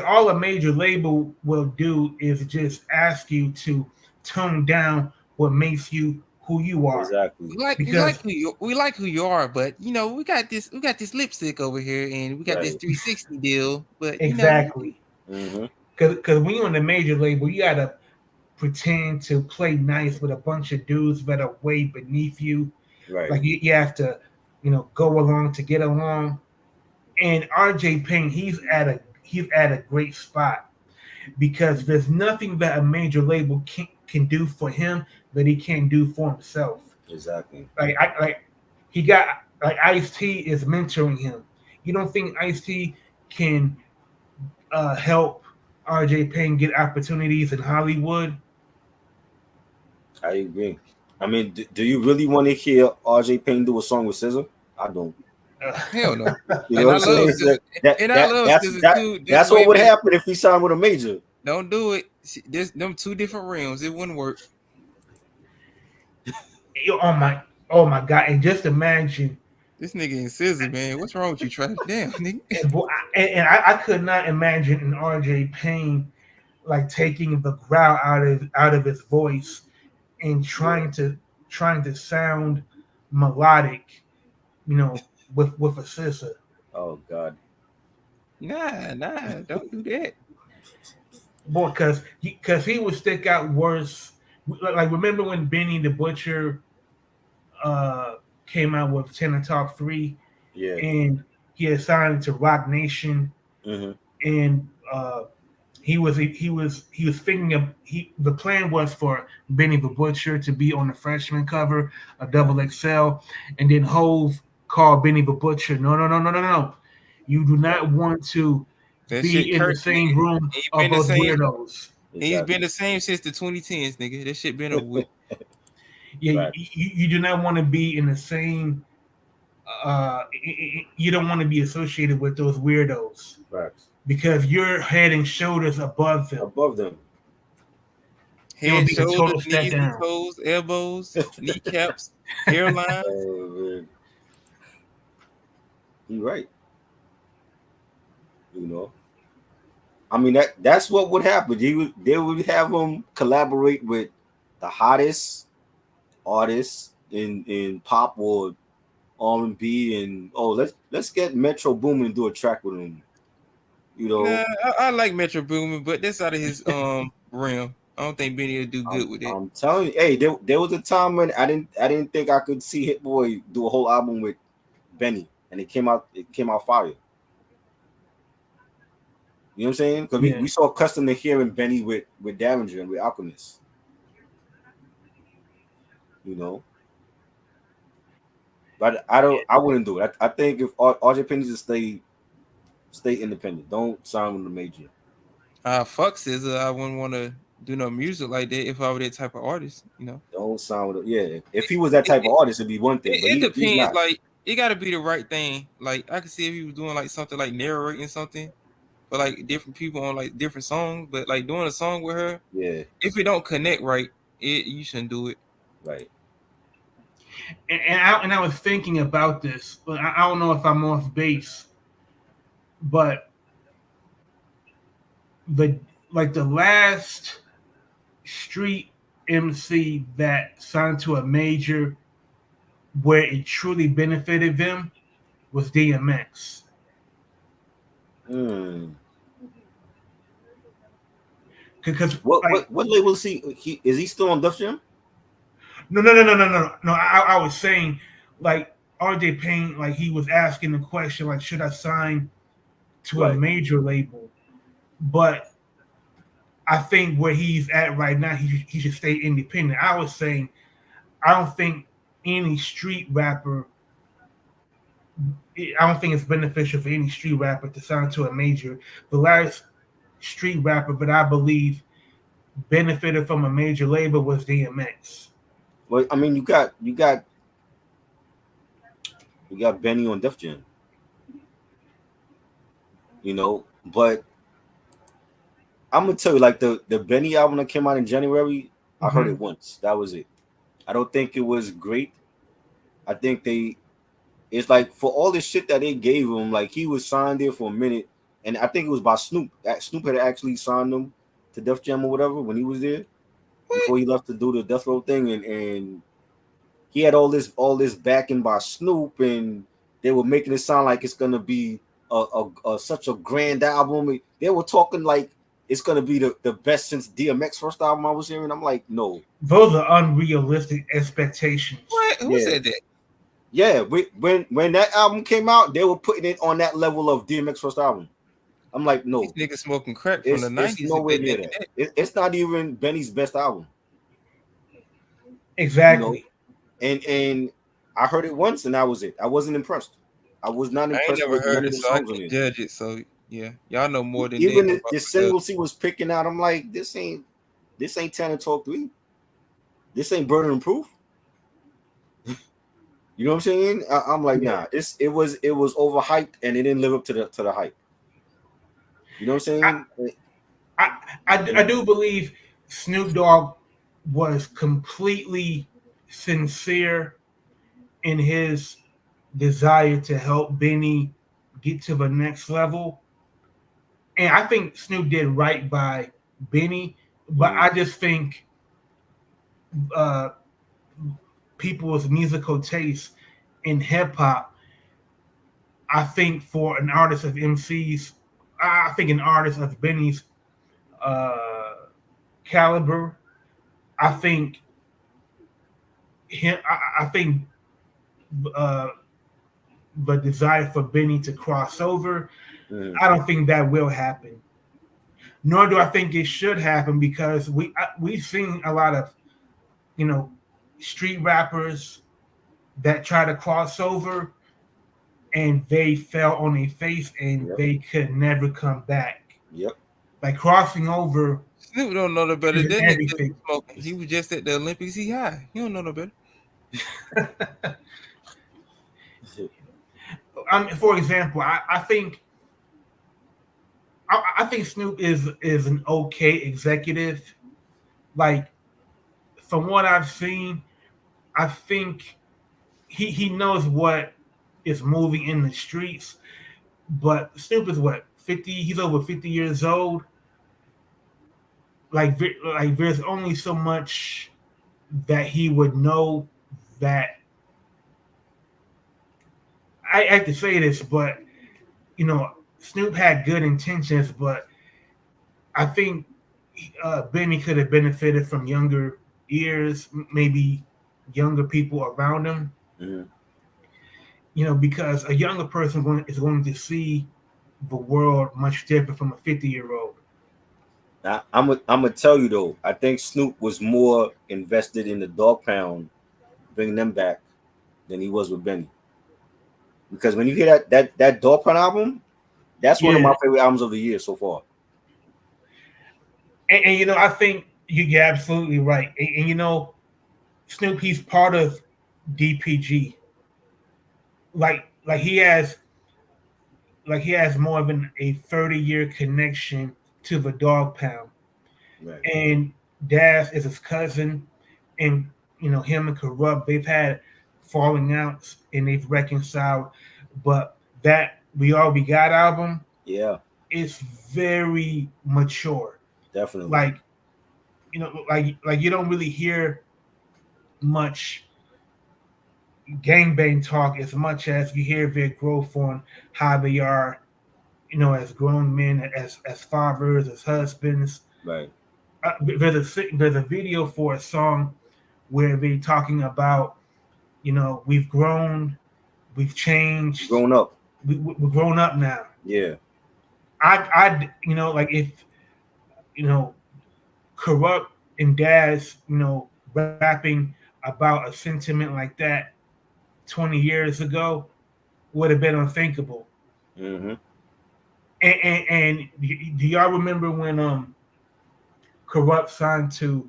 all a major label will do is just ask you to tone down what makes you who you are. exactly, Because We like who you are, but we got this lipstick over here, and we got this right, 360 deal. But exactly, mm-hmm, because when you're on the major label, you gotta pretend to play nice with a bunch of dudes that are way beneath you. right, Like you have to, go along to get along. And RJ Payne, he's at a great spot because there's nothing that a major label can do for him that he can't do for himself. exactly. Like he got like Ice T is mentoring him. You don't think Ice T can help RJ Payne get opportunities in Hollywood? I agree. I mean, do you really want to hear RJ Payne do a song with SZA? I don't. hell no. You know And what I I'm love saying? Scissor. That And I that love that's Scissor that too. There's that's what way would better. happen if he signed with a major. Don't do it. There's them 2 different realms. It wouldn't work. oh my, oh my God! And just imagine, This nigga in Scissor, man. What's wrong with you, Trash? Damn, nigga. I could not imagine an RJ Payne like taking the growl out of his voice and Yeah. trying to sound melodic, with a scissor. Oh God. Nah, don't do that. Boy, because he would stick out worse. Like remember when Benny the Butcher uh came out with Tenor Talk 3 Yeah. and he had signed to Rock Nation Mm-hmm. and he was thinking of the plan was for Benny the Butcher to be on the freshman cover of Double XL, and then Hove called Benny the Butcher. No. You do Right. not want to That shit be in the cursed, same nigga. room He of been the those same. weirdos. He's been Exactly. the same since the 2010s, nigga. That shit been over with. Yeah, Facts. you do not want to be in the same. You don't want to be associated with those weirdos Facts. because you're head and shoulders above them. Above them. It would Head, be a shoulders, total step knees and down. toes, elbows, kneecaps, hairlines. Man. He right. You know. I mean that's what would happen. They would have him collaborate with the hottest artists in pop or R&B and let's get Metro Boomin and do a track with him. You know, Nah, I like Metro Boomin, but that's out of his realm. I don't think Benny will do good with it. I'm telling you, hey, there was a time when I didn't think I could see Hit Boy do a whole album with Benny, and it came out fire. You know what I'm saying? Because we, Yeah. we saw Custom to hearing Benny with Davinger and with Alchemist. You know, but I wouldn't do it. I think if RJ Penny just stay Stay independent. Don't sign with a major. Fuck says I wouldn't want to do no music like that if I were that type of artist. You know, Don't sign with a, yeah. If he was that it, type of it, artist, it'd be one thing, but it he's depends. not. Like it got to be the right thing. Like I could see if he was doing like something like narrating something for like different people on like different songs, but like doing a song with her, Yeah, if it don't connect right, you shouldn't do it. right. And I was thinking about this, but I don't know if I'm off base, but the the last street MC that signed to a major where it truly benefited them was DMX. Hmm. Because What label is he? Is he still on Def Jam? no. I was saying like RJ Payne, like he was asking the question like, should I sign to a Right. major label? But I think where he's at right now, he should stay independent. I was saying I don't think any street rapper. I don't think it's beneficial for any street rapper to sign to a major. The last street rapper that I believe benefited from a major label was DMX. Well, I mean, you got Benny on Def Jam, but I'm gonna tell you, like the Benny album that came out in January, I heard it once. That was it. I don't think it was great. I think it's like for all the shit that they gave him, like he was signed there for a minute, and I think it was by Snoop. Snoop had actually signed him to Def Jam or whatever when he was there What? before he left to do the Death Row thing, and he had all this backing by Snoop, and they were making it sound like it's gonna be such a grand album. They were talking like it's gonna be the best since DMX first album I was hearing. I'm like, no. Those are unrealistic expectations. What? Who Yeah. said that? Yeah, when that album came out, they were putting it on that level of DMX first album. I'm like, no, These niggas smoking crack from the it's 90s. nowhere near that. It's not even Benny's best album, Exactly. And I heard it once, and that was it. I wasn't impressed. I was not I ain't impressed never with heard none of it, the so I songs on can't it. judge it. So yeah, y'all know more than Even that. the singles he was picking out, I'm like, this ain't Tanner Talk 3. This ain't Burden and Proof. You know what I'm saying? I'm like, nah. It was overhyped, and it didn't live up to the hype. You know what I'm saying? I do believe Snoop Dogg was completely sincere in his desire to help Benny get to the next level. And I think Snoop did right by Benny, but I just think uh, people's musical taste in hip hop, I think for an artist of MCs, I think an artist of Benny's uh, caliber, I think him. I think uh, the desire for Benny to cross over, I don't think that will happen. Nor do I think it should happen because we've seen a lot of street rappers that try to cross over and they fell on their face and they could never come back. Yep. Like crossing over. Snoop don't know no better. is That nigga everything. was smoking. He was just at the Olympics. He high. He don't know no better. For example, I think Snoop is an okay executive. Like from what I've seen, I think he knows what is moving in the streets. But Snoop is what 50? He's over 50 years old. Like there's only so much that he would know that. I hate to say this, but Snoop had good intentions, but I think Benny could have benefited from younger ears, maybe younger people around him. Because a younger person is going to see the world much different from a 50-year-old. Now, I'm gonna tell you though, I think Snoop was more invested in the Dog Pound, bringing them back, than he was with Benny. Because when you hear that Dog Pound album, That's one of Yeah. my favorite albums of the year so far. And you know, I think you're absolutely right. And you know, Snoopy's part of DPG. Like he has more of a 30-year connection to the Dog Pound. Right. And Daz is his cousin, and you know him and Corrupt, they've had falling outs and they've reconciled. But that We All We Got album Yeah, is very mature. definitely. Like like you don't really hear much gangbang talk as much as you hear their growth on how they are, you know, as grown men, as fathers, as husbands. Right. There's a video for a song where they're talking about, you know, we've grown, we've changed, Grown up. we're grown up now. Yeah. You know, like if you know, Corrupt and Daz, you know, rapping about a sentiment like that 20 years ago would have been unthinkable. Mm-hmm. And do y'all remember when Corrupt signed to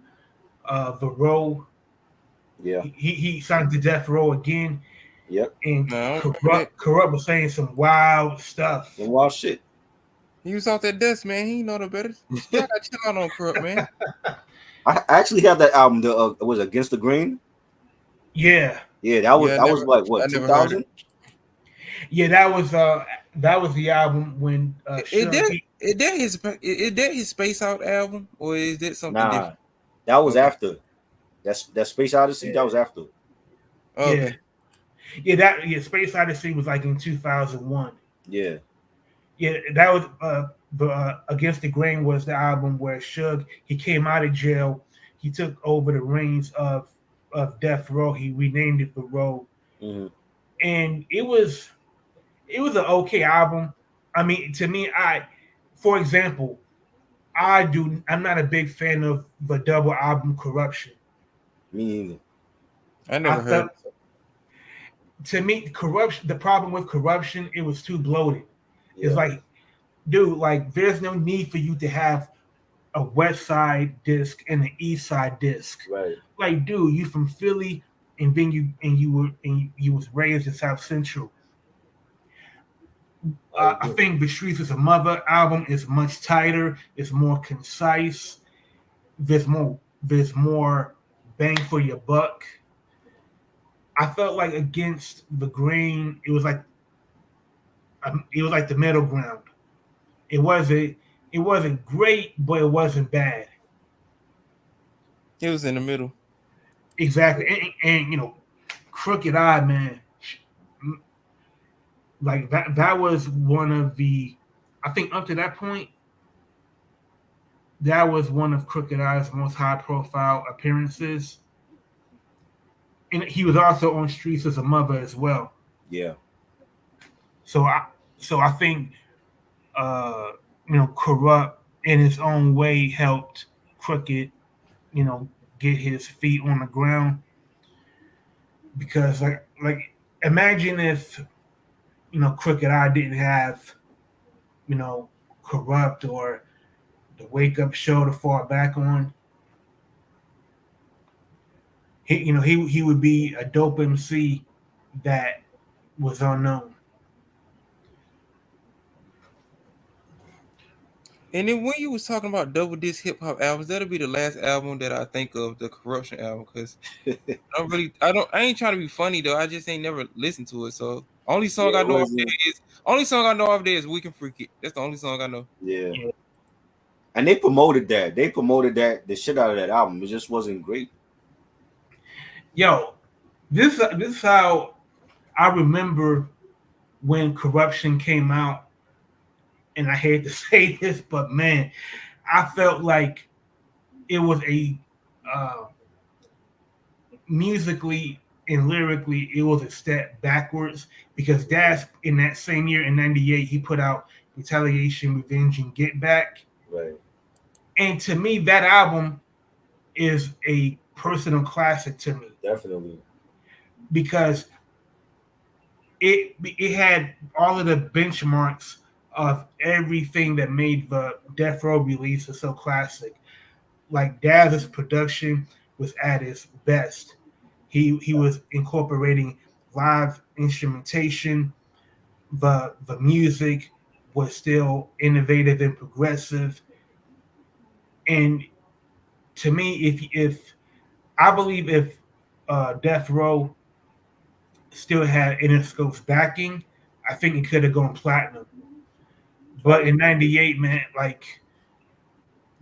the Row? Yeah. He signed to Death Row again, Yep. and No, I don't remember that. Corrupt was saying some wild stuff. And wild shit. He was off that desk, man. He know the better. Yeah, I chill out on Corrupt, man. I actually have that album. The was Against the Grain. Yeah, Yeah, that was Yeah, that was like I what never heard 2000. yeah, that was the album when Is Suge, that his Space Out album, or is that something Nah, different? that was Okay. after. That Space Odyssey. That was after. yeah, Okay. Space Odyssey was like in 2001. Yeah. Yeah, that was the Against the Grain was the album where Suge, he came out of jail, he took over the reins of Death Row. He renamed it the Row, Mm-hmm. and it was an okay album. I mean, to me, for example, I'm not a big fan of the double album Corruption. Me neither. I I never heard. felt To me, Corruption, the problem with Corruption, it was too bloated. It's Yeah. like, dude, like there's no need for you to have a West Side disc and an East Side disc. Right. Like, dude, you from Philly, and then you was raised in South Central. I think The Streets is a Mother album is much tighter. It's more concise. There's more bang for your buck. I felt like Against the Grain, it was like the middle ground. It wasn't great, but it wasn't bad. It was in the middle. Exactly, and you know, Crooked Eye, man, like that was one of the, I think up to that point, that was one of Crooked Eye's most high profile appearances. And he was also on Streets as a Mother as well. Yeah. So I think uh, you know, Corrupt in his own way helped Crooked, you know, get his feet on the ground. Because like imagine if, you know, Crooked Eye didn't have, you know, Corrupt or the Wake Up Show to fall back on. He would be a dope MC that was unknown. And then when you was talking about double disc hip hop albums, that'll be the last album that I think of, the Corruption album, because I ain't trying to be funny though. I just ain't never listened to it. So only song Yeah, I it know of wasn't. there is only song I know of there is "We Can Freak It." That's the only song I know. Yeah. Yeah. And they promoted that. They promoted that the shit out of that album. It just wasn't great. Yo, this is how I remember when Corruption came out, and I hate to say this, but man, I felt like it was a musically and lyrically, it was a step backwards because Dash in that same year in '98 he put out Retaliation, Revenge, and Get Back, Right. and to me that album is a personal classic to me Definitely. because it had all of the benchmarks of everything that made the Death Row release so classic. Like Daz's production was at its best. He was incorporating live instrumentation. The music was still innovative and progressive. And to me, if I believe if Death Row still had Interscope's backing, I think it could have gone platinum. But in '98, man, like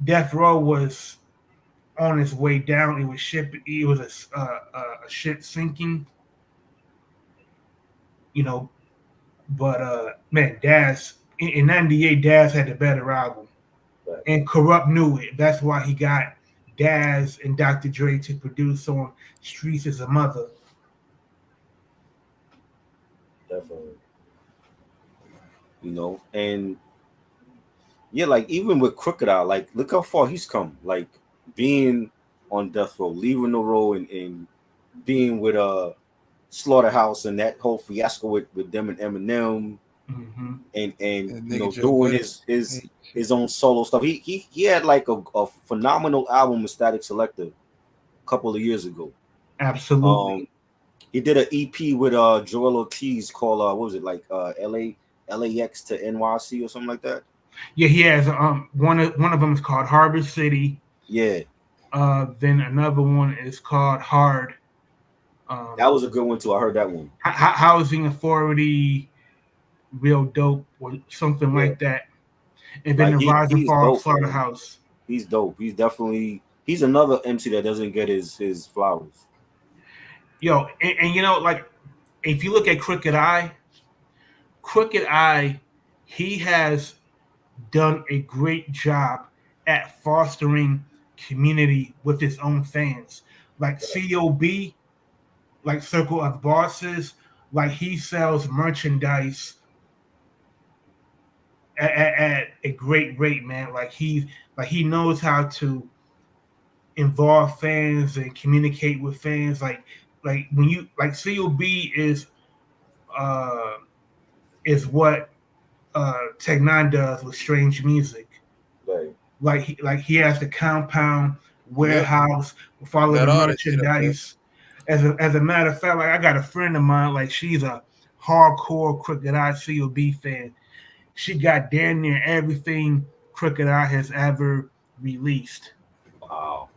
Death Row was on its way down. It was ship. It was a ship sinking. You know, but man, Daz in '98, Daz had the better album, Right. and Corrupt knew it. That's why he got Daz and Dr. Dre to produce on Streets as a Mother. Definitely. And yeah, like even with Crooked Eye, like look how far he's come. Like being on Death Row, leaving the row, and being with Slaughterhouse and that whole fiasco with them and Eminem, Mm-hmm. and That nigga Joe doing Budden. his own solo stuff. He had like a phenomenal album with Static Selector a couple of years ago. Absolutely. He did an EP with Joel Ortiz called what was it, like LAX to NYC or something like that. Yeah, he has one of them is called Harbor City. Yeah, Then another one is called Hard. that was a good one too. I heard that one. Housing Authority, Real Dope, or something Yeah, like that. And then like the Rise and he's Fall of dope, man. Slaughterhouse. He's dope. He's another MC that doesn't get his flowers. Yo, and like if you look at Crooked Eye, he has done a great job at fostering community with his own fans. Like COB, like Circle of Bosses, like he sells merchandise at a great rate, man. He knows how to involve fans and communicate with fans. Like when you like COB uh is what Tech Nine does with Strange Music. Right. Like he has the compound Yep. warehouse with all of Got the all that shit up there. merchandise. As a matter of fact, like I got a friend of mine, like she's a hardcore Crooked Eye COB fan. She got damn near everything Crooked Eye has ever released. Wow.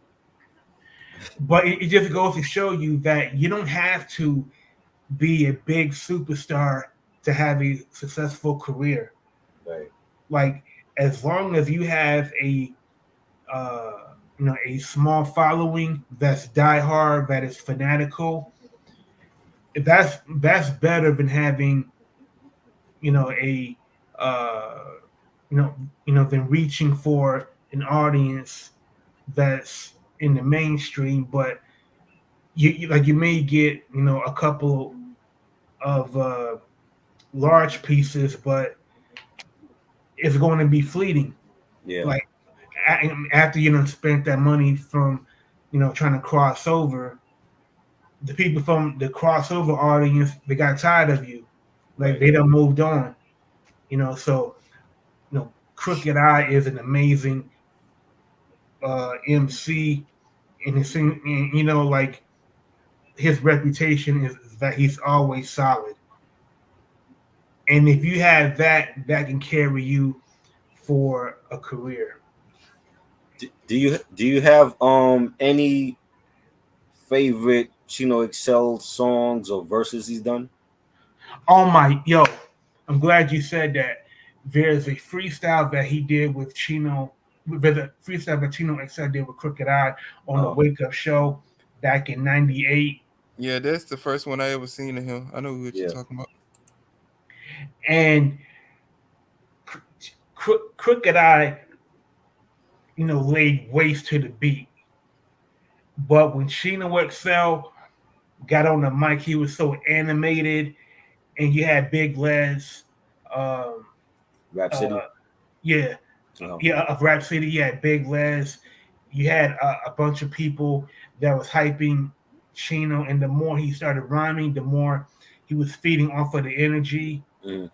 But it just goes to show you that you don't have to be a big superstar to have a successful career. Right. Like as long as you have a small following that's diehard, that is fanatical, that's better than having a uh, than reaching for an audience that's in the mainstream, but you may get a couple of large pieces, but it's going to be fleeting. Yeah. Like after spent that money from trying to cross over, the people from the crossover audience, they got tired of you. Like Right. they done moved on. So Crooked Eye is an amazing MC, and like his reputation is that he's always solid. And if you have that, that can carry you for a career. Do you have any favorite Chino XL songs or verses he's done? Oh my, yo, I'm glad you said that. There's a freestyle that he did with Chino. There's a freestyle that Chino XL did with Crooked Eye on the Oh, Wake Up Show back in '98. Yeah, that's the first one I ever seen of him. I know what you're yeah. talking about. And Crooked Eye, laid waste to the beat. But when Chino XL got on the mic, he was so animated, and you had Big Les, um, Rap uh, City. yeah, Oh, of Rap City. You had Big Les. You had a bunch of people that was hyping Chino, and the more he started rhyming, the more he was feeding off of the energy. mm,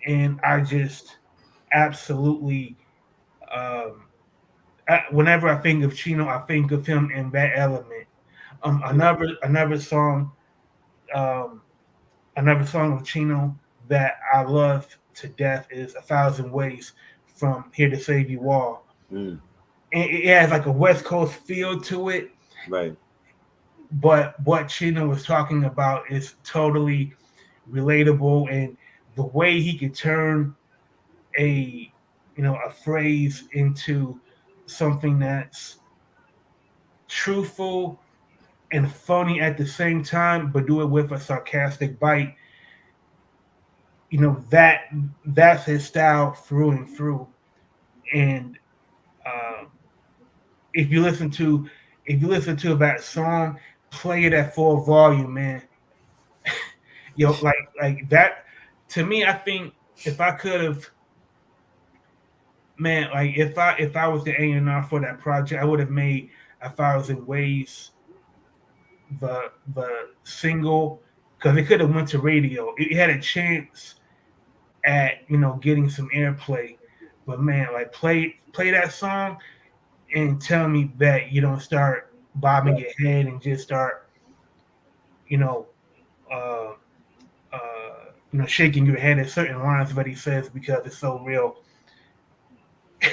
and I just absolutely whenever I think of Chino, I think of him in that element. Another song, um, another song of Chino that I love to death is "A Thousand Ways" from "Here to Save You All." Mm, And it has like a West Coast feel to it, right. but what Chino was talking about is totally relatable, and the way he could turn a a phrase into something that's truthful and funny at the same time, but do it with a sarcastic bite. That's his style through and through. And uh, if you listen to that song, play it at full volume, man. Like that. To me, I think if I could have, man, like if I was the A&R for that project, I would have made A Thousand Ways the single because it could have went to radio. It had a chance at getting some airplay, but man, like play that song and tell me that you don't start bobbing your head and just start you know uh, shaking your head at certain lines that he says because it's so real.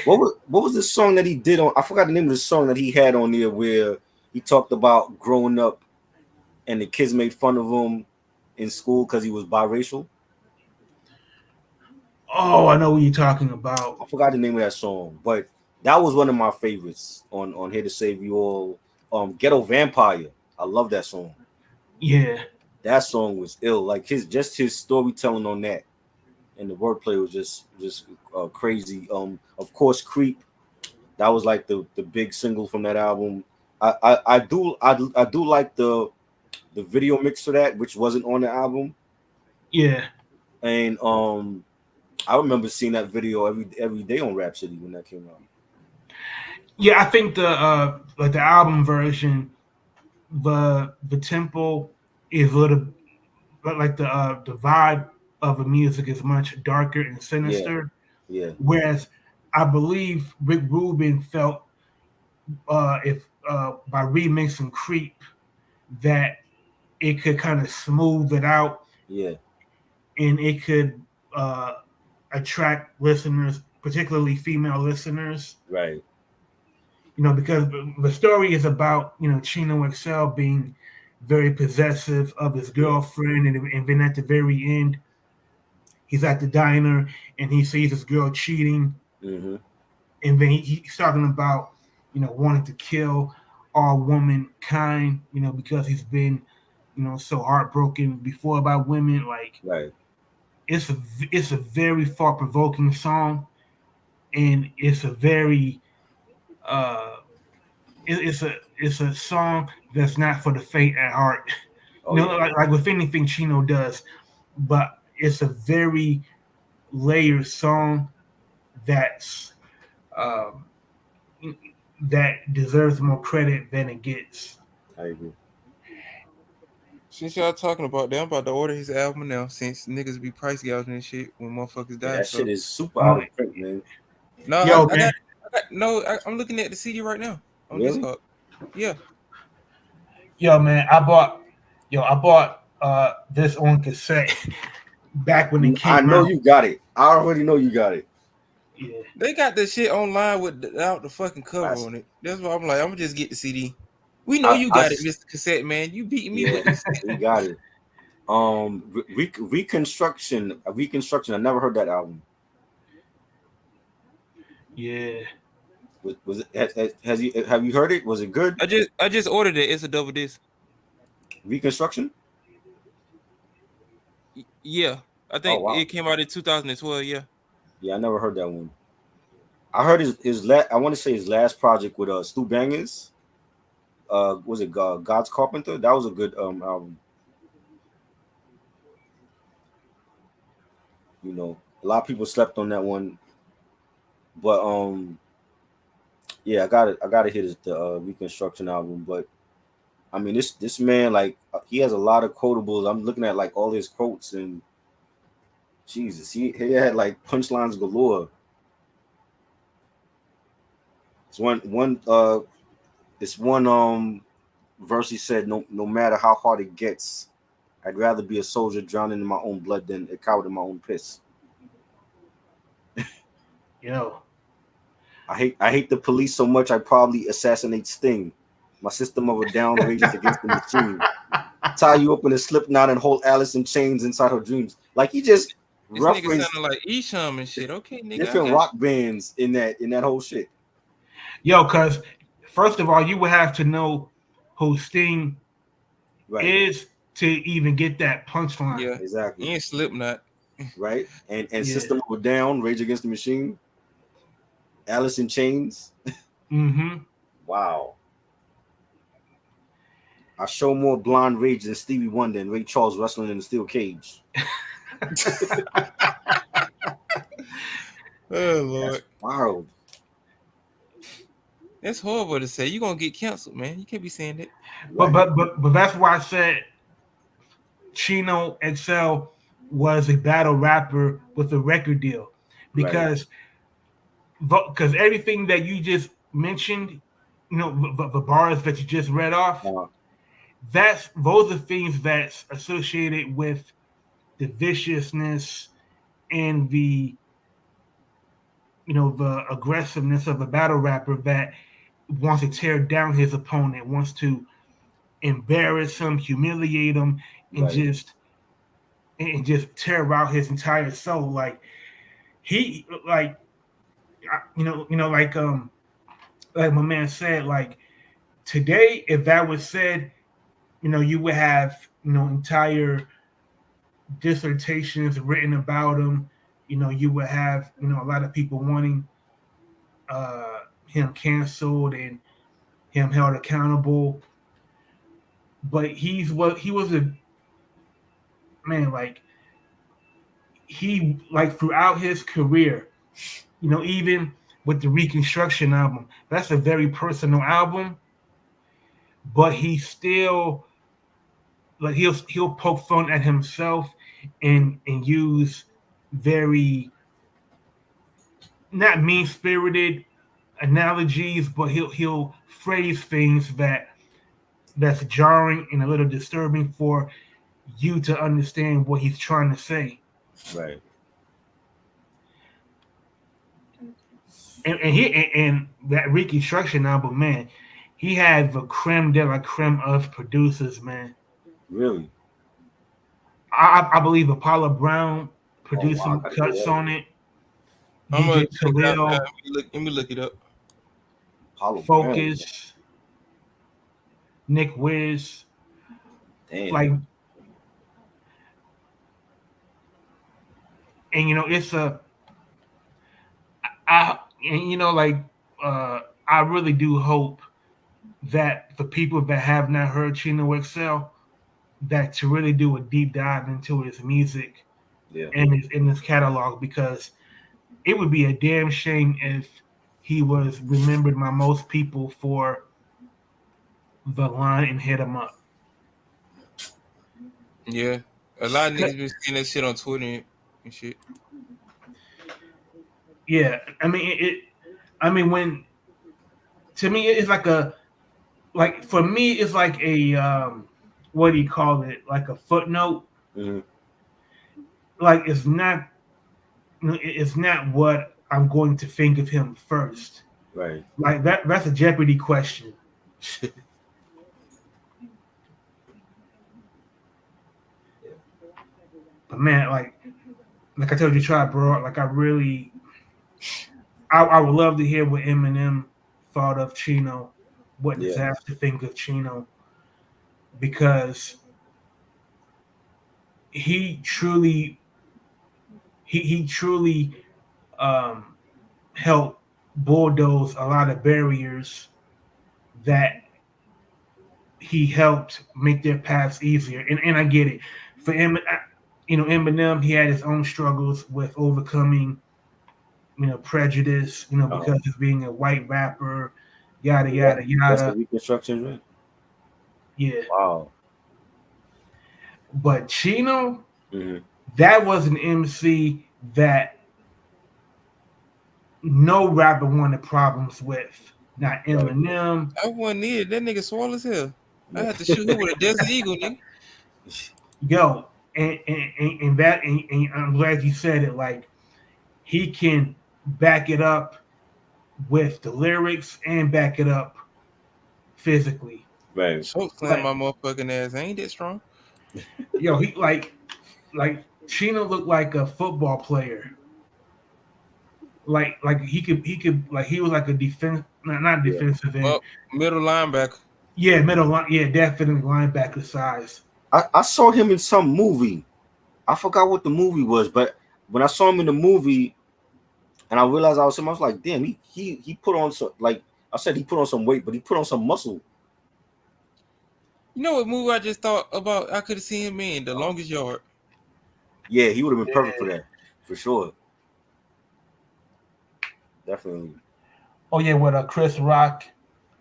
What was the song that he did on? I forgot the name of the song that he had on there where he talked about growing up and the kids made fun of him in school because he was biracial. Oh, I know what you're talking about. I forgot the name of that song, but that was one of my favorites on Here to Save You All. Ghetto Vampire. I love that song. Yeah, That song was ill. Like his storytelling on that and the wordplay was just crazy. Of course, Creep. That was like the big single from that album. I do like the video mix for that, which wasn't on the album. yeah, And I remember seeing that video every day on Rhapsody when that came out. yeah. I think the album version, the tempo is a little, but like the vibe of the music is much darker and Yeah, sinister. yeah, Whereas I believe Rick Rubin felt if by remixing Creep that it could kind of smooth it out yeah. and it could uh, attract listeners, particularly female listeners. Right. Because the story is about Chino XL being very possessive of his Yeah. girlfriend, and then at the very end, he's at the diner and he sees his girl cheating, Mm-hmm. and then he's talking about wanting to kill all womankind, because he's been so heartbroken before about women. Like Right. it's a it's a very thought provoking song, and it's a very uh it's a song that's not for the faint at heart. Oh yeah. Like with anything Chino does, but it's a very layered song that's um, that deserves more credit than it gets. I agree. Since y'all talking about that, I'm about to order his album now. Since niggas be price gouging and shit when motherfuckers Yeah, die. that So shit is super out Oh, of print, man. no, yo, I man, got, no. I'm looking at the CD right now on Really? Discog. Yeah, man, I bought this on cassette back when it I came know out. you got it. I already know you got it. Yeah, they got this shit online without the fucking cover That's, on it. That's why I'm like, I'm gonna just get the CD. We know I, you I, got it, Mr. Cassette Man. You beating me yeah, with this. he got it. Reconstruction. I never heard that album. yeah. Was it? Have you heard it? Was it good? I just ordered it. It's a double disc. Reconstruction. Yeah, I Oh think wow. it came out in 2012. Yeah. Yeah, I never heard that one. I heard I want to say his last project with Stu Bangers. Was it God's Carpenter? That was a good album. A lot of people slept on that one, but yeah, I gotta hit the Reconstruction album. But I mean, this man, like, he has a lot of quotables. I'm looking at like all his quotes, and Jesus, he had like punchlines galore. It's one verse he said, no matter how hard it gets, I'd rather be a soldier drowning in my own blood than a coward in my own piss. Yo. I hate the police so much I probably assassinate Sting. My system of a down rages against the machine. Tie you up in a slip knot and hold Alice in chains inside her dreams. Like he just This nigga referenced sounded like Esham and shit. Okay, nigga, I different got rock bands in that whole shit. Yo, because first of all, you would have to know who Sting Right. is to even get that punchline. Yeah, Exactly. and Slipknot. Right. And Yeah. System of a Down, Rage Against the Machine, Alice in Chains. Mm-hmm. Wow. I show more blind rage than Stevie Wonder and Ray Charles wrestling in a steel cage. Oh Lord, That's wild. that's horrible to say. You gonna get canceled, man. You can't be saying that. Right. But that's why I said Chino XL was a battle rapper with a record deal, because everything that you just mentioned, you know, the bars that you just read off, those are things that's associated with the viciousness and the, you know, the aggressiveness of a battle rapper that wants to tear down his opponent, wants to embarrass him, humiliate him, and just tear out his entire soul. Like he, like like my man said, like today, if that was said, you know, you would have, you know, entire dissertations written about him. You know, you would have, you know, a lot of people wanting him canceled and him held accountable. But he was a man, like he, like throughout his career, you know, even with the Reconstruction album, that's a very personal album. But he still, like, he'll poke fun at himself and use very not mean spirited analogies, but he'll phrase things that's jarring and a little disturbing for you to understand what he's trying to say. Right. And that Reconstruction album, man, he had the creme de la creme of producers, man. Really? I believe Apollo Brown produced wow, some cuts on it. I'm gonna DJ check it out now. Khalil, Let me look it up. Apollo Brown. Focus, Nick Wiz, Damn. like, and you know, it's and you know, like, I really do hope that the people that have not heard Chino XL, that to really do a deep dive into his music and his catalog, because it would be a damn shame if he was remembered by most people for the line and hit him up. Yeah, a lot of niggas been seeing that shit on Twitter and shit. Yeah, I mean I mean, when, to me, it's like for me it's like a what do you call it? Like a footnote. Mm-hmm. Like it's not, you know, it's not what I'm going to think of him first. Right. Like that's a Jeopardy question. But man, like I told you, try, bro. Like I would love to hear what Eminem thought of Chino, what Disaster think of Chino, because he truly um, helped bulldoze a lot of barriers that he helped make their paths easier. And I get it. For you know, Eminem, he had his own struggles with overcoming, you know, prejudice, you know, because of being a white rapper, yada yada yada. That's the Reconstruction, right? Yeah. Wow. But Chino, that was an MC that no rapper wanted problems with. Not Right. Eminem. I wasn't near that nigga swole as hell. I Yeah. had to shoot him with a Desert Eagle, nigga. Yo, and I'm glad you said it. Like he can back it up with the lyrics and back it up physically. Right. Choke slam Like my motherfucking ass. I ain't that strong. yo, he like Chino looked like a football player. Like he could like he was like a defense not Yeah. defensive end. Well, middle linebacker. Yeah, middle line. Yeah, definitely linebacker size. I saw him in some movie. I forgot what the movie was, but when I saw him in the movie and I realized I was him, I was like, damn, he put on some, like I said, he put on some weight, but he put on some muscle. You know what movie I just thought about? I could have seen him in The Longest Yard. Yeah, he would have been perfect for Yeah. that, for sure. Definitely. Oh yeah, with Chris Rock.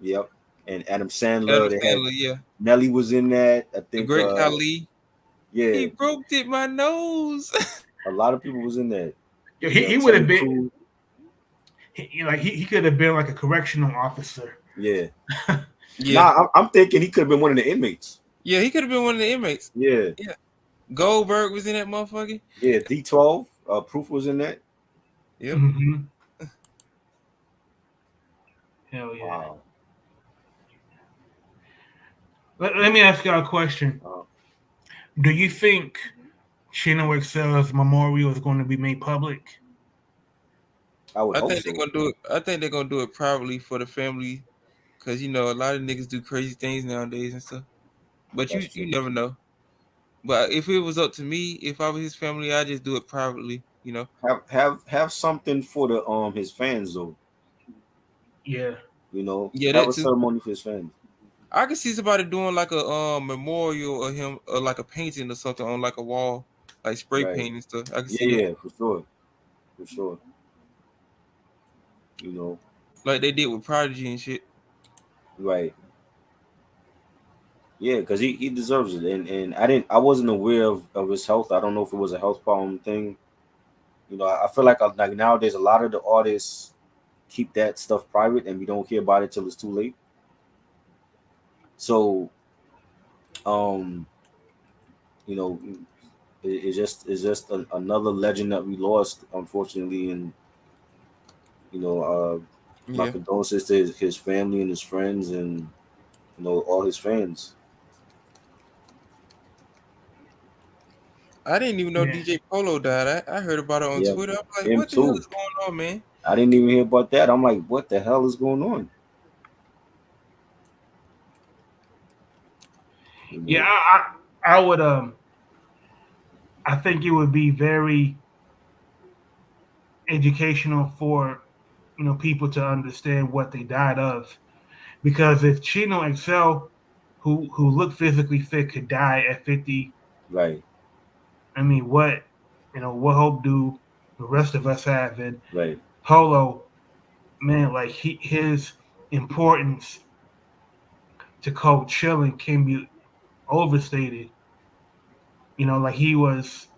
Yep. And Adam Sandler, Adam they had Sandler, yeah. Nelly was in that. I The think Great Khali. He yeah, broke it my nose. a lot of people was in that. Yo, You know, he would have Terry been Crews. he could have been like a correctional officer. Yeah. Yeah. Nah, I'm thinking he could have been one of the inmates. Yeah, he could have been one of the inmates. Yeah. Yeah. Goldberg was in that motherfucker. Yeah, D12. Proof was in that. Yep. Mm-hmm. Hell yeah. Wow. Let me ask y'all a question. Do you think Chino XL's memorial is going to be made public? I would hope think so. they're gonna do it. I think they're gonna do it privately for the family, cause you know a lot of niggas do crazy things nowadays and stuff. But That's you true. never know. But if it was up to me, if I was his family, I'd just do it privately. You know. Have something for the his fans though. Yeah. You know, Yeah, have that a too. ceremony for his fans. I could see somebody doing like a memorial of him, or like a painting or something on like a wall, like spray Right. paint and stuff. I can Yeah, see that, yeah, for sure. For sure. You know, like they did with Prodigy and shit. right. Yeah, because he deserves it. And I wasn't aware of his health. I don't know if it was a health problem thing. You know, I feel like nowadays a lot of the artists keep that stuff private and we don't hear about it till it's too late. So um, you know, it's just another legend that we lost, unfortunately, and you know, my Yeah, condolences to his family and his friends and you know all his fans. I didn't even know Yeah. DJ Polo died. I heard about it on Yeah, Twitter. I'm like, him what the hell too. is going on, man? I didn't even hear about that. I'm like, what the hell is going on? You Yeah, know, I would I think it would be very educational for people to understand what they died of. Because if Chino XL, who looked physically fit, could die at 50, right, I mean, what hope do the rest of us have? And right, Polo, man, like his importance to Cold Chilling can be overstated. Like he was,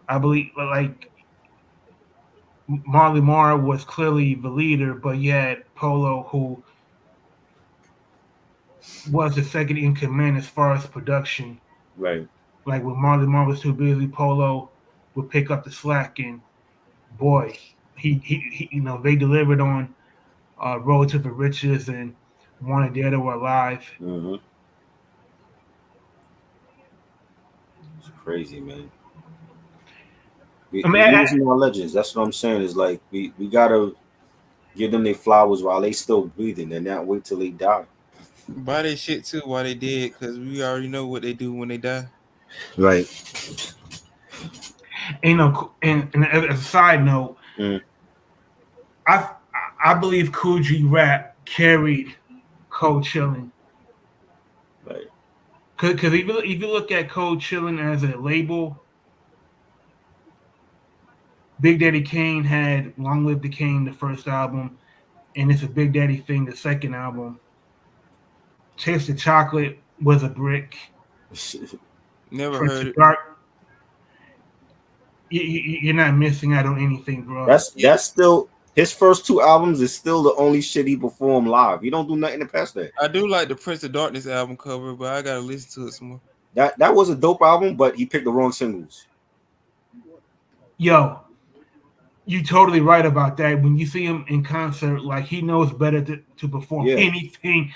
I believe, like Marley Marl was clearly the leader, but you had Polo, who was the second in command as far as production. right. Like when Marley Marl was too busy, Polo would pick up the slack, and boy, he they delivered on Road to the Riches and Wanted Dead or Alive. Mm-hmm. It's crazy, man. I mean, We losing our legends. That's what I'm saying. Is like we gotta give them their flowers while they still breathing, and not wait till they die. Buy that shit too while they dead, because we already know what they do when they die. Right. and as a side note, Mm. I I believe Coogee Rap carried Cold Chillin'. Right. Because if you look at Cold Chillin' as a label, Big Daddy Kane had Long Live the King, the first album, and it's a Big Daddy Thing, the second album. Taste of Chocolate was a brick. Never Prince heard of it. Dark you're not missing out on anything, bro. That's still his first two albums is still the only shit he performed live. He don't do nothing to pass that. I do like the Prince of Darkness album cover, but I gotta listen to it some more. That was a dope album, but he picked the wrong singles. Yo, you totally right about that. When you see him in concert, like he knows better to perform anything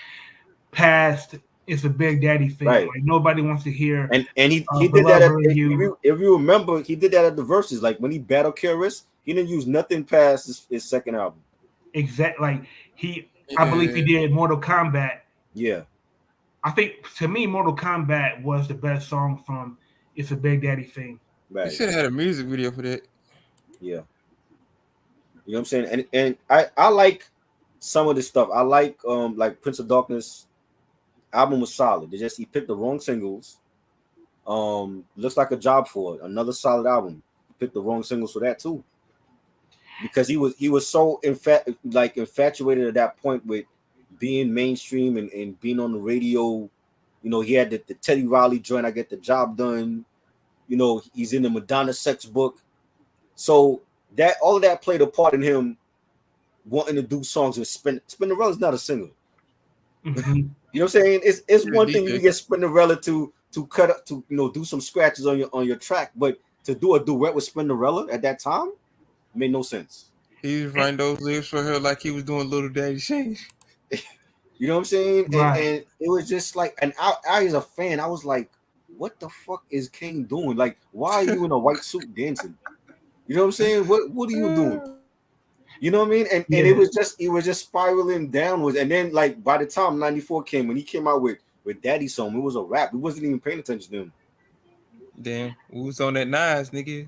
past it's a Big Daddy thing. Right. Like nobody wants to hear. And he did that at, if you remember, he did that at the Verses. Like when he battled Keras, he didn't use nothing past his second album. Exactly. Like I believe he did Mortal Kombat. Yeah. I think to me, Mortal Kombat was the best song from It's a Big Daddy thing. Right. You should have had a music video for that. Yeah. You know what I'm saying? And I like some of this stuff. I like Prince of Darkness album was solid. He picked the wrong singles. Looks like a job for it. Another solid album. He picked the wrong singles for that too. Because he was so infatuated at that point with being mainstream and being on the radio. You know, he had the Teddy Riley joint, I Get the Job Done. You know, he's in the Madonna sex book. So that all of that played a part in him wanting to do songs with Spinderella's not a singer. Mm-hmm. You know what I'm saying? It's one thing you get Spinderella to cut up to do some scratches on your track, but to do a duet with Spinderella at that time made no sense. He was writing those lyrics for her like he was doing Little Daddy Shane. You know what I'm saying? Right. And it was just like, and I as a fan, I was like, what the fuck is Kane doing? Like, why are you in a white suit dancing? You know what I'm saying? What are you doing? You know what I mean? And it was just spiraling downwards. And then like by the time 94 came, when he came out with Daddy's Song, it was a rap. We wasn't even paying attention to him. Damn, we was on that Nas, nigga.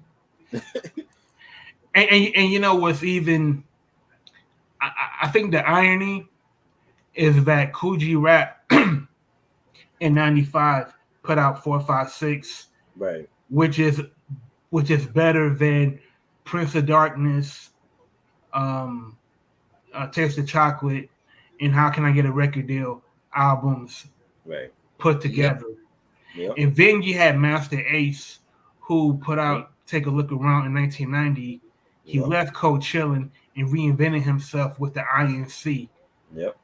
and you know what's even I think the irony is that Coogee Rap in 95 put out 456, right, which is better than Prince of Darkness, Taste of Chocolate, and How Can I Get a Record Deal albums right, put together. Yep. And then you had Master Ace, who put out Take a Look Around in 1990. He left Cold Chillin' and reinvented himself with the INC. Yep.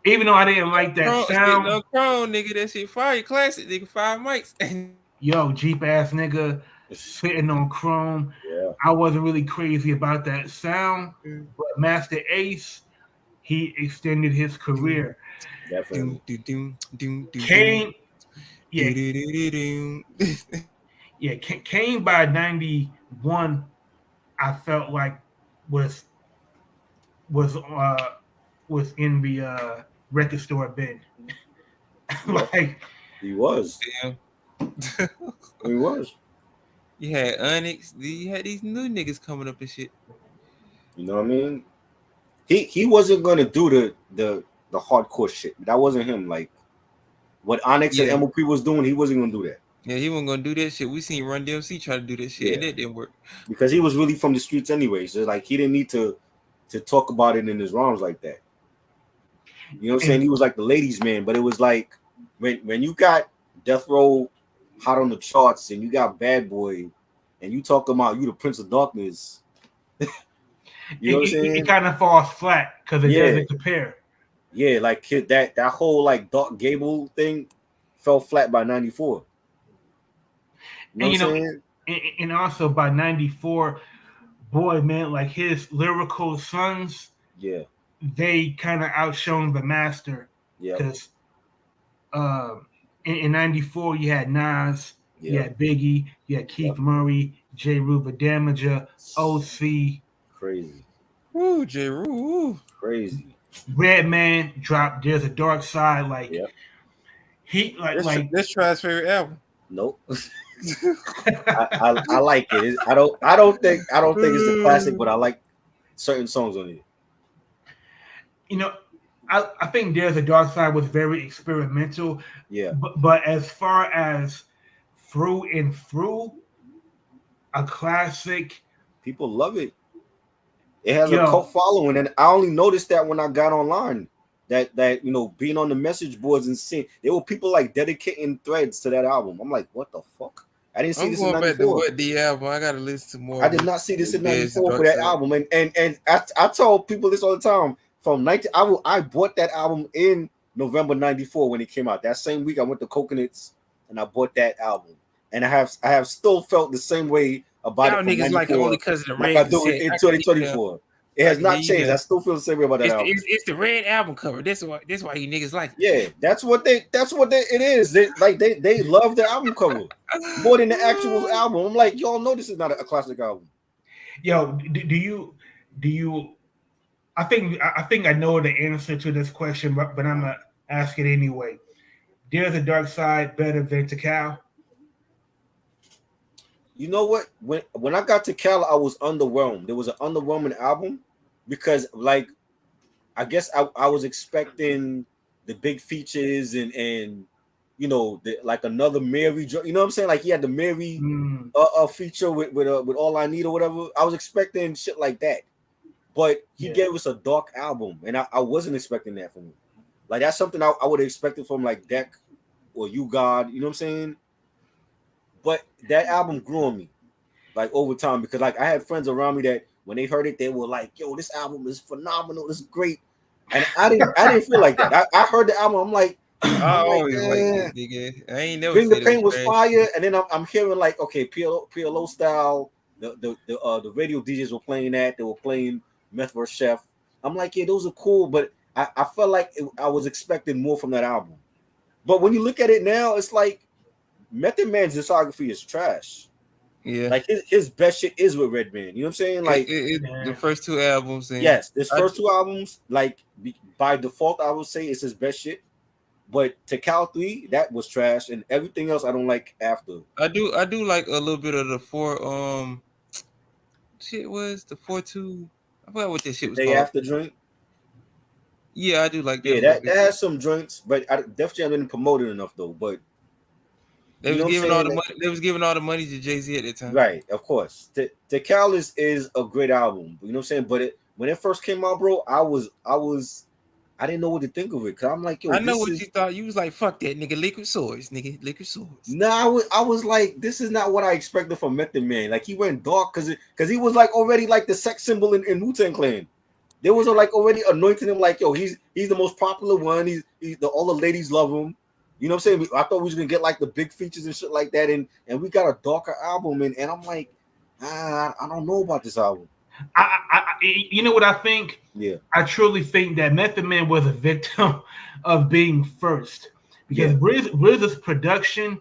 Even though I didn't like that sound. No Chrome, nigga, that shit fire. Classic, nigga, 5 mics. Yo, Jeep ass nigga sitting on Chrome. Yeah. I wasn't really crazy about that sound, but Master Ace, he extended his career. Definitely. Kane, Kane by 91, I felt like was in the record store bin. Like he was. Damn. He was. You had Onyx. You had these new niggas coming up and shit. You know what I mean? He wasn't gonna do the hardcore shit. That wasn't him. Like what Onyx and MOP was doing, he wasn't gonna do that. Yeah, he wasn't gonna do that shit. We seen Run DMC try to do that shit, and that didn't work. Because he was really from the streets anyway. So like he didn't need to talk about it in his rhymes like that. You know what I'm saying? He was like the ladies' man, but it was like when you got Death Row hot on the charts and you got Bad Boy and you talk about you the Prince of Darkness. You know what I'm saying? It kind of falls flat because it doesn't compare. Yeah, like that whole like Dark Gable thing fell flat by 94. You know what I'm saying? And also by 94, boy, man, like his lyrical sons, they kind of outshone the master. Yeah. Because in 94, you had Nas, you had Biggie, you had Keith Murray, J. Ruba Damager, OC. Crazy. Woo, J. Rue. Crazy. Redman dropped There's a Dark Side. Like he let's try his favorite album. Nope. I like it. I don't think it's a classic, but I like certain songs on it. You know, I think There's a Dark Side was very experimental. Yeah. But as far as through and through, a classic. People love it. It has a cult following, and I only noticed that when I got online. That being on the message boards and seeing there were people like dedicating threads to that album. I'm like, what the fuck? I didn't see I'm this in going back to '94. what the album. I gotta listen to more. I Of did not see this in Best '94 for that Darkside. album, and I told people this all the time. From 19, I bought that album in November '94 when it came out. That same week, I went to Coconuts and I bought that album, and I have still felt the same way about Y'all it from niggas like it only '94, because of the like red I do cassette. in I can hear you now. 2024. It I has can hear not you changed. now. I still feel the same way about that album. It's the red album cover. That's why you niggas like it. Yeah, that's what it is. They love the album cover more than the actual album. I'm like, y'all know this is not a classic album. Yo, do you? I think I know the answer to this question, but I'm gonna ask it anyway. There's a dark side better than Tical. You know what? When I got to Cal, I was underwhelmed. There was an underwhelming album because, like, I guess I was expecting the big features and you know like another Mary. You know what I'm saying? Like he had the Mary Mm, feature with All I Need or whatever. I was expecting shit like that, but he yeah, gave us a dark album, and I wasn't expecting that from him. Like that's something I would have expected from like Deck or You God. You know what I'm saying? But that album grew on me like over time because like I had friends around me that when they heard it, they were like, "Yo, this album is phenomenal. This is great." And I didn't feel like that. I heard the album. I I'm like, always like eh. that, nigga. I ain't never Bring the said it was Pain was trash. fire, and then I'm hearing like, okay, PLO style. The radio DJs were playing that. They were playing Meth vs. Chef. I'm like, yeah, those are cool, but I felt like I was expecting more from that album. But when you look at it now, it's like Method Man's discography is trash. Yeah. Like his best shit is with Redman. You know what I'm saying? Like, The yeah. first two albums and yes, this I, first two albums, like by default, I would say it's his best shit. But to Cal 3, that was trash, and everything else I don't like after. I do like a little bit of the four shit was the 4-2. I forgot what that The shit was day called. after joint. Yeah, I do like that Yeah, a little that bit. has some joints, but I definitely haven't promoted enough though. But They you was know what I'm giving all saying? the money. They was giving all the money to Jay-Z at that time. Right, of course. The Cal is a great album. You know what I'm saying? But when it first came out, bro, I didn't know what to think of it. Cause I'm like, yo, I know this what is you thought. You was like, "Fuck that, nigga, liquid swords, nigga, liquid swords." no, I was like, this is not what I expected from Method Man. Like he went dark because he was like already like the sex symbol in Wu-Tang Clan. There was like already anointing him like, yo, he's the most popular one. He's all the ladies love him. You know what I'm saying? I thought we was gonna get like the big features and shit like that, and we got a darker album, and I'm like, I don't know about this album. You know what I think? Yeah, I truly think that Method Man was a victim of being first because yeah, RZA's production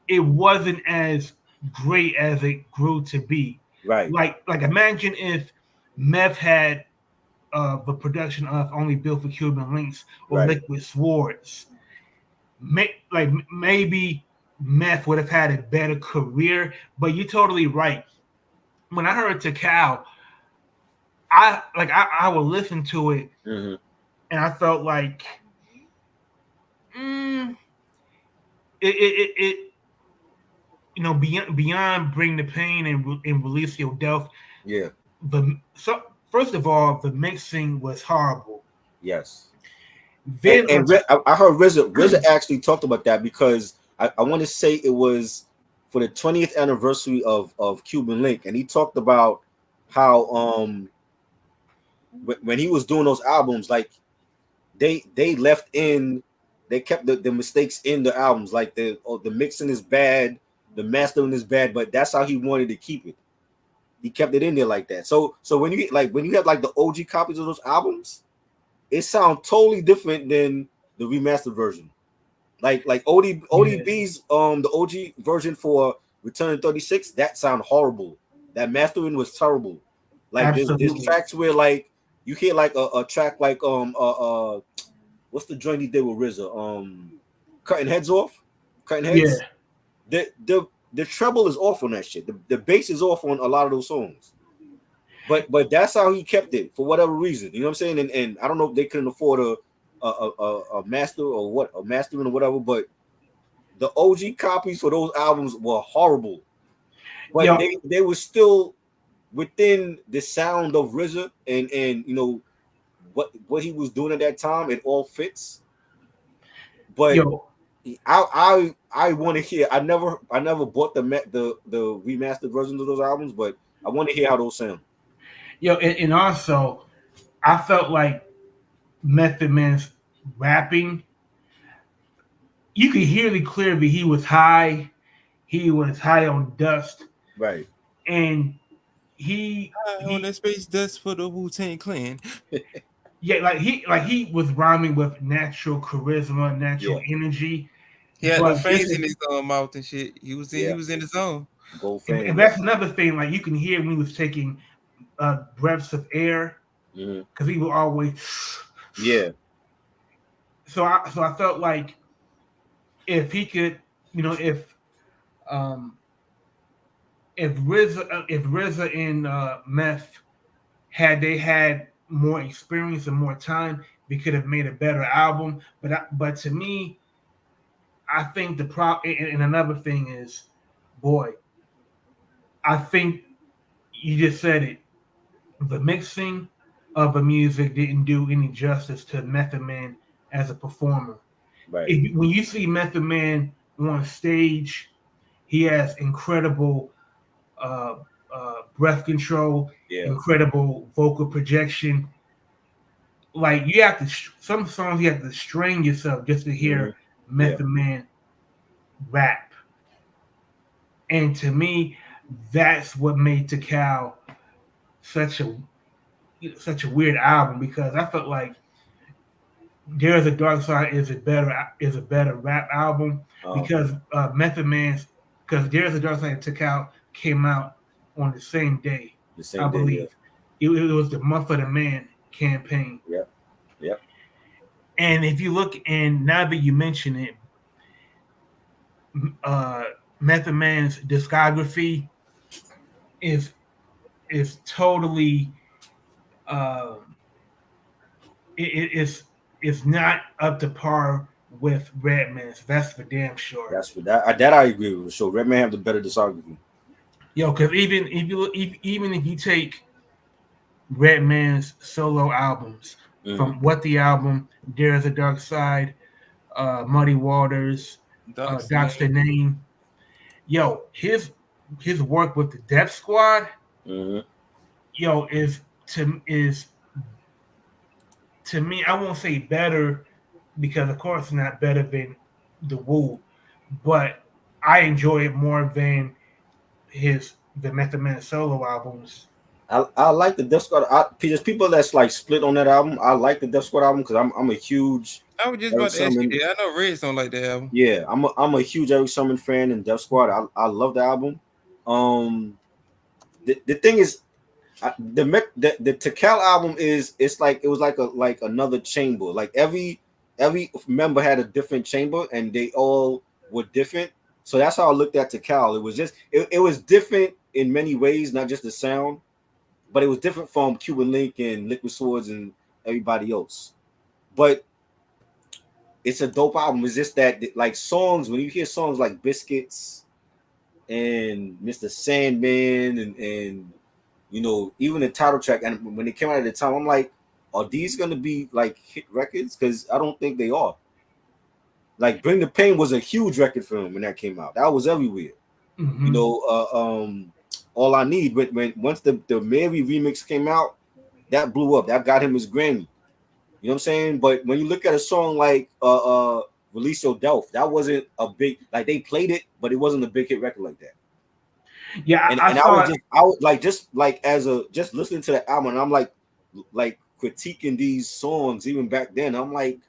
it wasn't as great as it grew to be. right, Like imagine if Meth had the production of Only Built for Cuban Links or right. Liquid Swords. Maybe Meth would have had a better career, but you're totally right. When I heard Takao, I would listen to it Mm-hmm. and I felt like mm, it beyond Bring the Pain and Release Your Death. Yeah, First of all, the mixing was horrible. yes. Then on I heard RZA actually talked about that because I want to say it was for the 20th anniversary of Cuban Link, and he talked about how when he was doing those albums, like they left in they kept the mistakes in the albums, like the mixing is bad, the mastering is bad, but that's how he wanted to keep it. He kept it in there like that. So when you have like the OG copies of those albums, it sounds totally different than the remastered version. Like yeah, ODB's the OG version for Return 36, that sound horrible. That mastering was terrible. Like there's absolutely, tracks where like you hear like a track like what's the joint he did with RZA? Cutting Heads Off, Cutting yeah, Heads. The treble is off on that shit. The bass is off on a lot of those songs. But that's how he kept it for whatever reason. You know what I'm saying? And I don't know if they couldn't afford a master or what a mastering or whatever. But the OG copies for those albums were horrible. But yo, they were still within the sound of RZA and you know what he was doing at that time. It all fits. But yo. I want to hear. I never bought the remastered versions of those albums, but I want to hear how those sound. And also I felt like Method Man's rapping, you could hear it clearly. He was high. He was high on dust, Right. and he On he that space dust for the Wu-Tang Clan. yeah, like he was rhyming with natural charisma, natural Yeah. energy. He had them But this fangs is in his mouth and shit. He Yeah. was in his zone. Gold and fan. Yep. that's another thing. Like you can hear when he was taking breaths of air Hmm. because he would always. Yeah. So I felt like if he could, you know, um if RZA and Meth had they had more experience and more time, they could have made a better album. But to me, I think the problem and another thing is, boy, I think you just said it. The mixing of the music didn't do any justice to Method Man as a performer. Right. When you see Method Man on stage, he has incredible uh, breath control, Yeah. incredible vocal projection. Like you have to, some songs you have to strain yourself just to Hmm. hear Yeah. Method Man rap. And to me, that's what made Tical such a such a weird album because I felt like There's a Dark Side is a better rap album Okay. because Method Man's because There's a Dark Side and Tical came out on the same day, The I same day. Yeah. believe. It was the Month of the Man campaign. Yep. Yep. And if you look, and now that you mention it, uh, Method Man's discography is is totally uh, it's not up to par with Redman's. That's for damn sure. That's what that I agree with. So Redman have the better discography. Yo, because even if you take Redman's solo albums Hmm. from What the Album, There's a Dark Side, Muddy Waters, Doc's the Doc's the name. Name. Yo, his work with the Death Squad, Hmm. yo, is to me, I won't say better because of course it's not better than the Wu, but I enjoy it more than the Method Man solo albums. I like the Death Squad. There's people that's like split on that album. I like the Death Squad album because I'm a huge I was just Eric about to ask you Sermon. that. I know Reds don't like that album. Yeah, I'm a huge Eric Sermon fan and Death Squad. I love the album. Um, the thing is, the Tical album is it's like it was like another chamber. Like every member had a different chamber and they all were different. So that's how I looked at Tical. It was just it was different in many ways, not just the sound, but it was different from Cuban Link and Liquid Swords and everybody else. But it's a dope album. It's just that like songs when you hear songs like Biscuits and Mr. Sandman and even the title track, and when it came out at the time, I'm like, are these gonna be like hit records? Because I don't think they are. Like Bring the Pain was a huge record for him when that came out. That was everywhere. You Mm-hmm. know, All I Need. When once the Mary remix came out, that blew up. That got him his Grammy. You know what I'm saying? But when you look at a song like Release Your Delph, that wasn't a big like they played it, but it wasn't a big hit record like that. Yeah, And I and saw it. I was like just like as a just listening to the album, and I'm like critiquing these songs even back then. I'm like,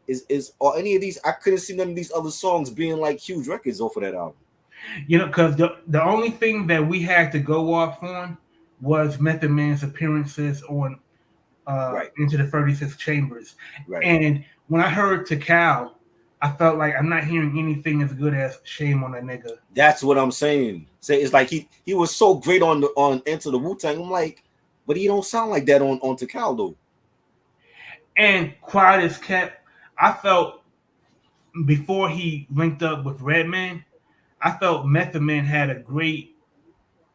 is or any of these? I couldn't see none of these other songs being like huge records off of that album. Because the only thing that we had to go off on was Method Man's appearances on Right, Into the 36 Chambers. right. And when I heard Tical, I felt like I'm not hearing anything as good as Shame on a Nigga. That's what I'm saying. Say it's like he was so great on Enter the Wu-Tang. I'm like, but he don't sound like that on Tical though. And Quiet as Kept, I felt before he linked up with Redman, I felt Method Man had a great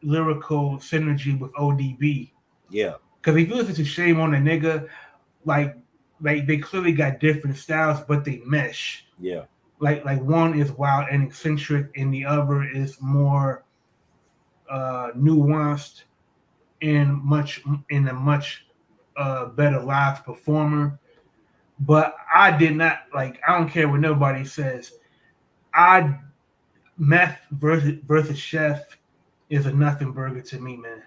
lyrical synergy with ODB. Yeah, Because if you listen to Shame on a Nigga, like they clearly got different styles, but they mesh. yeah. like one is wild and eccentric, and the other is more nuanced and a much better live performer. But I did not like. I don't care what nobody says. I Meth versus Chef is a nothing burger to me, man.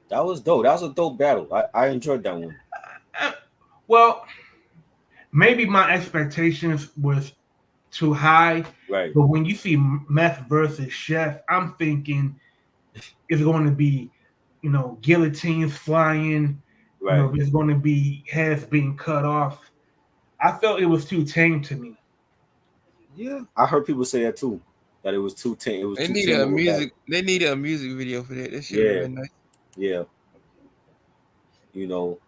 That was dope. That was a dope battle. I enjoyed that one. Well, maybe my expectations was too high, Right. but when you see Meth versus Chef, I'm thinking it's going to be, guillotines flying. Right. There's going to be heads being cut off. I felt it was too tame to me. Yeah, I heard people say that too. That it was too tame. It was They too needed tame a of a battle. music. They needed a music video for that. That shit would have Yeah, been nice. yeah. You know,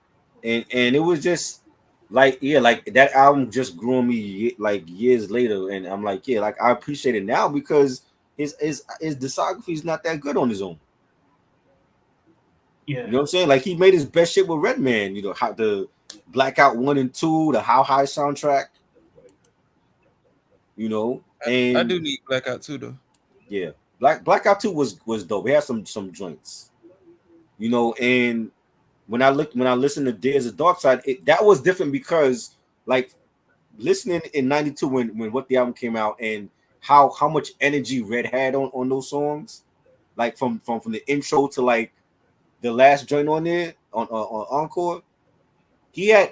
and it was just like like that album just grew on me like years later, and I'm like like I appreciate it now because his discography is not that good on his own. Yeah. You know what I'm saying? Like he made his best shit with Redman. You know how the Blackout 1 and 2, the How High soundtrack. You know, I and do need Blackout too, though. yeah, Blackout 2 was dope. It had some joints. You know, and when I listened to Days of Darkside, that was different because like listening in '92 when What the Album came out and how much energy Red had on those songs, like from the intro to like the last joint on there on Encore,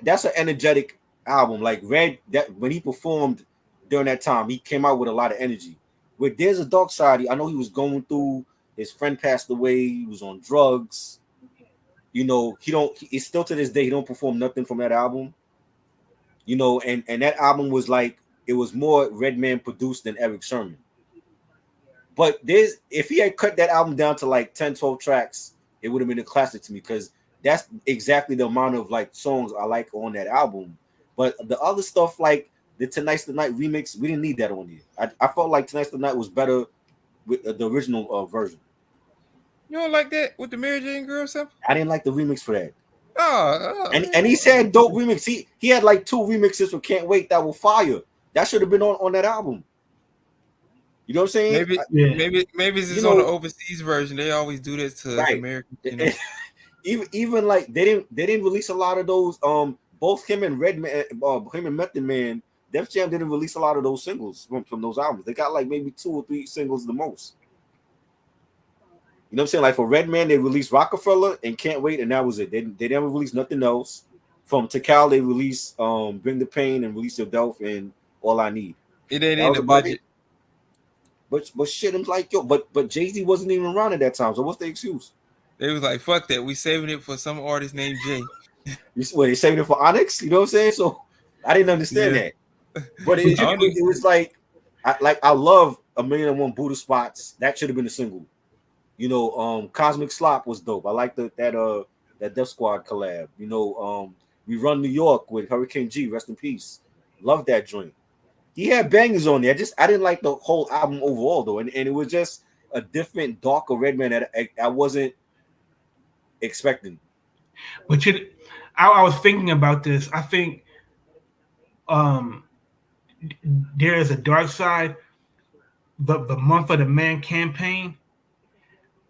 that's an energetic album. Like Red, that when he performed during that time, he came out with a lot of energy. With There's a Dark Side, I know he was going through. His friend passed away. He was on drugs. You know, it's still to this day he don't perform nothing from that album. You know, and that album was like it was more Redman produced than Eric Sherman. But if he had cut that album down to like 10, 12 tracks, it would have been a classic to me because that's exactly the amount of like songs I like on that album. But the other stuff like the Tonight's the Night remix, we didn't need that on here. I felt like Tonight's the Night was better with the original version. You don't like that with the Mary Jane Girl sample? I didn't like the remix for that. Oh, And he said dope remix. He had like 2 remixes for Can't Wait that were fire. That should have been on that album. You know what I'm saying? Maybe this is on the overseas version. They always do this to us right. Americans. You know? even like they didn't release a lot of those. Both him and Redman, him and Method Man, Def Jam didn't release a lot of those singles from those albums. They got like maybe 2 or 3 singles the most. You know what I'm saying? Like for Redman, they released Rockefeller and Can't Wait, and that was it. They never released nothing else. From Tical, they released Bring the Pain and Release Your Delph and All I Need. It ain't in the budget. But shit, I'm like, yo, but Jay-Z wasn't even around at that time. So what's the excuse? They was like, fuck that. We saving it for some artist named Jay. They saving it for Onyx? You know what I'm saying? So I didn't understand that. But it was like I love A Million and One Buddha Spots. That should have been a single. You know, Cosmic Slop was dope. I like that Def Squad collab. You know, We Run New York with Hurricane G, rest in peace. Love that joint. He had bangers on there. I didn't like the whole album overall though, and it was just a different, darker Redman that I wasn't expecting. But I was thinking about this. I think there is a dark side. The Month of the Man campaign.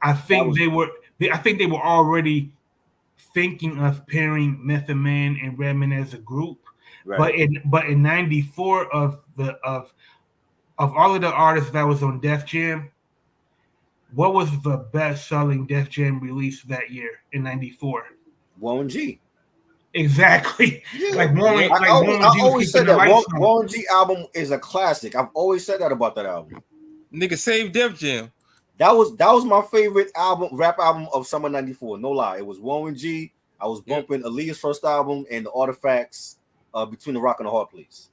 I think they were already thinking of pairing Method Man and Redman as a group. Right. But in '94 of all of the artists that was on Def Jam, what was the best selling Def Jam release that year in '94? Warren G. Exactly. Yeah. Like Warren. I always said that Warren G album is a classic. I've always said that about that album. Nigga, save Def Jam. That was my favorite rap album of summer '94. No lie, it was Warren G. I was bumping Aaliyah's first album and the Artifacts, Between the Rock and the Hard Place.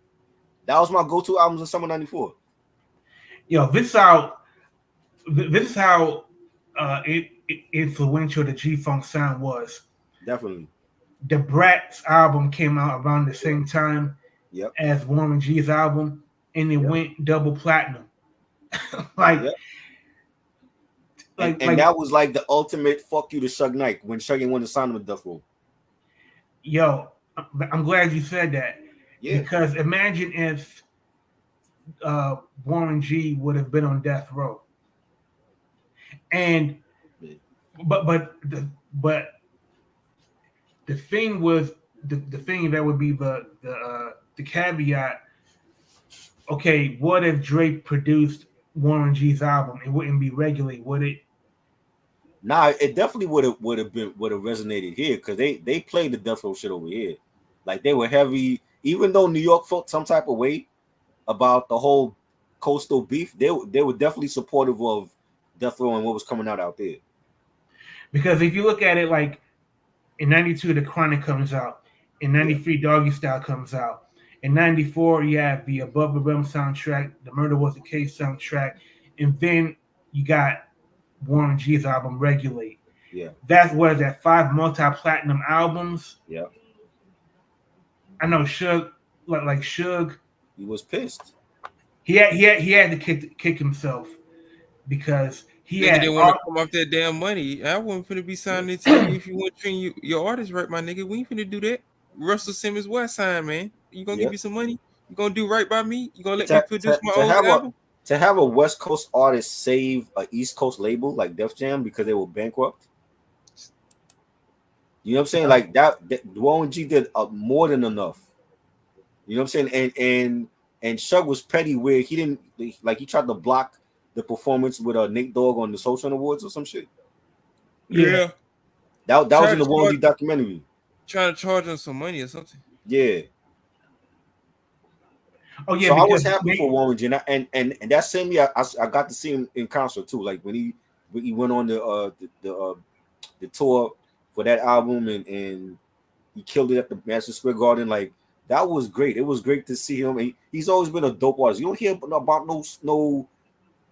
That was my go-to albums in summer '94. Yo, this is how influential the G-Funk sound was. Definitely. The Brat's album came out around the same time as Warren G's album, and it went double platinum. And that was like the ultimate fuck you to Suge Knight when Suge won the sign with Death Row. Yo, I'm glad you said that. Yeah. Because imagine if Warren G would have been on death row. And but the thing was the thing that would be the caveat. Okay, what if Drake produced Warren G's album? It wouldn't be regulated, would it? Nah, it definitely would have resonated here because they played the death row shit over here. Like they were heavy, even though New York felt some type of way about the whole coastal beef. They were definitely supportive of death row and what was coming out there. Because if you look at it, like in '92, The Chronic comes out. In '93, Doggy Style comes out. In '94, you have the Above the Rim soundtrack, the Murder Was the Case soundtrack, and then you got Warren G's album Regulate. Yeah. That's what is that 5 multi-platinum albums. Yeah. I know Suge, like Suge. He was pissed. He had to kick himself because he Nigga had didn't want to come off that damn money. I wasn't finna be signing to you if you want to treat your artist right, my nigga. We ain't finna do that. Russell Simmons West Side, man. You gonna give me some money? You gonna do right by me? You gonna let me produce my own album? To have a West Coast artist save a East Coast label like Def Jam because they were bankrupt. You know what I'm saying? Like that Warren G did more than enough. You know what I'm saying? And Shug was petty where he didn't like he tried to block the performance with Nate Dogg on the Soul Train Awards or some shit. Yeah. That was in the Warren G documentary. Trying to charge him some money or something. Yeah. Oh yeah. So I was happy for Warren G, and that same year I got to see him in concert too. Like when he went on the tour for that album and he killed it at the Madison Square Garden. Like that was great. It was great to see him. He's always been a dope artist. You don't hear about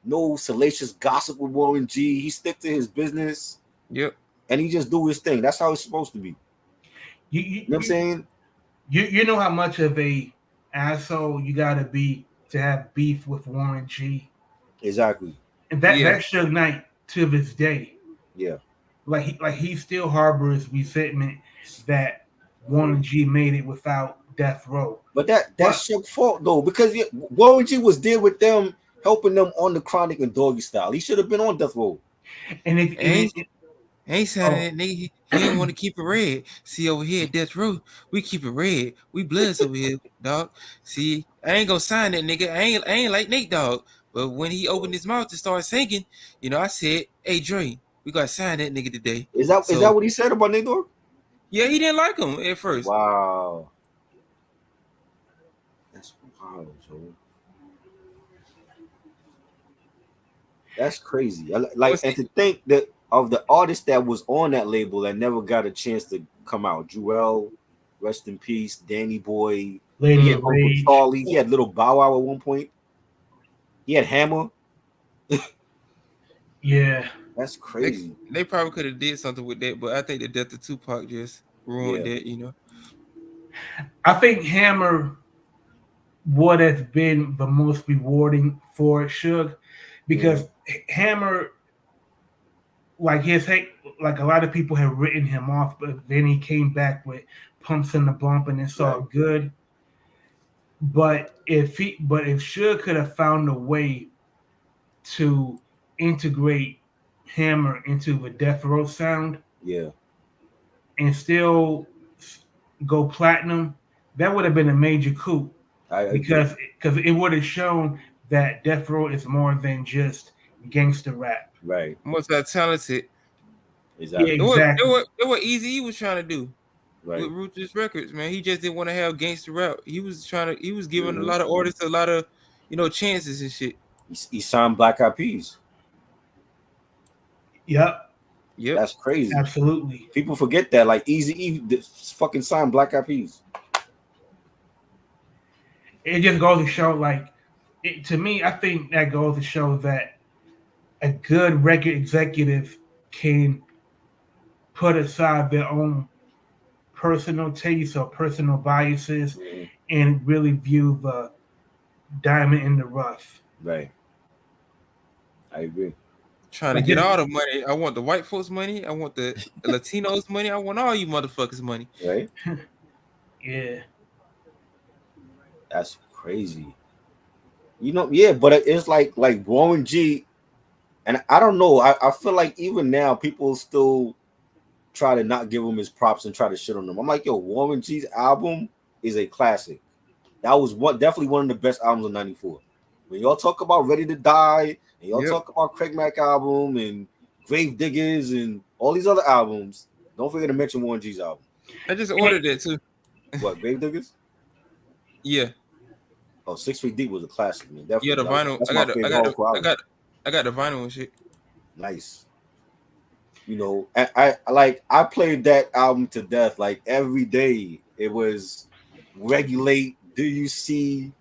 no salacious gossip with Warren G. He stick to his business. Yep. And he just do his thing. That's how it's supposed to be. You know what I'm saying? You know how much of a asshole you gotta be to have beef with Warren G. Exactly. And that Suge Knight to this day. Yeah. Like he still harbors resentment that Warren G made it without Death Row. But that's Suge's fault though, because Warren G was there with them, helping them on the Chronic and Doggy Style. He should have been on Death Row. And ain't saying that nigga. He didn't want to keep it red. See over here, Death Row, we keep it red. We bloods over here, dog. See, I ain't gonna sign that nigga. I ain't like Nate Dogg. But when he opened his mouth to start singing, I said, "Hey Dre, we gotta sign that nigga today." Is that what he said about Nate Dogg? Yeah, he didn't like him at first. Wow. That's wild, Joe. That's crazy. Like, and to think that of the artists that was on that label that never got a chance to come out. Jewel, rest in peace. Danny Boy, Lady Uncle Charlie. He had Little Bow Wow at one point. He had Hammer. Yeah, that's crazy. They probably could have did something with that, but I think the death of Tupac just ruined that. I think Hammer would have been the most rewarding for Suge because Hammer, like a lot of people have written him off, but then he came back with Pumps in the Bump and it's all good. But if Suge could have found a way to integrate Hammer into the Death Row sound, and still go platinum, that would have been a major coup. Because it would have shown that Death Row is more than just gangster rap. Right. Multi-talented. Exactly. Yeah, exactly. What Eazy-E was trying to do with Ruthless Records, man. He just didn't want to have gangster rap. He was giving a lot of artists a lot of, chances and shit. He signed Black Eyed Peas. Yep. That's crazy. Absolutely. People forget that. Like Eazy-E fucking signed Black Eyed Peas. It just goes to show, to me, I think that goes to show that a good record executive can put aside their own personal tastes or personal biases and really view the diamond in the rough. Right. I agree. Trying to get all the money. I want the white folks' money. I want the Latinos' money. I want all you motherfuckers' money. Right? Yeah. That's crazy. You know, yeah, but it's like Warren G, and I don't know. I feel like even now people still try to not give him his props and try to shit on him. I'm like, yo, Warren G's album is a classic. That was definitely one of the best albums of '94. When y'all talk about Ready to Die and y'all Yep. talk about Craig Mack album and Grave Diggers and all these other albums, don't forget to mention Warren G's album. I just ordered that too. What, Grave Diggers? Yeah. Oh, 6 Feet Deep was a classic, man. Yeah, Definitely. the vinyl. That's my favorite hardcore album. I got the vinyl and shit. Nice. You know, I played that album to death. Like every day, it was Regulate. Do you see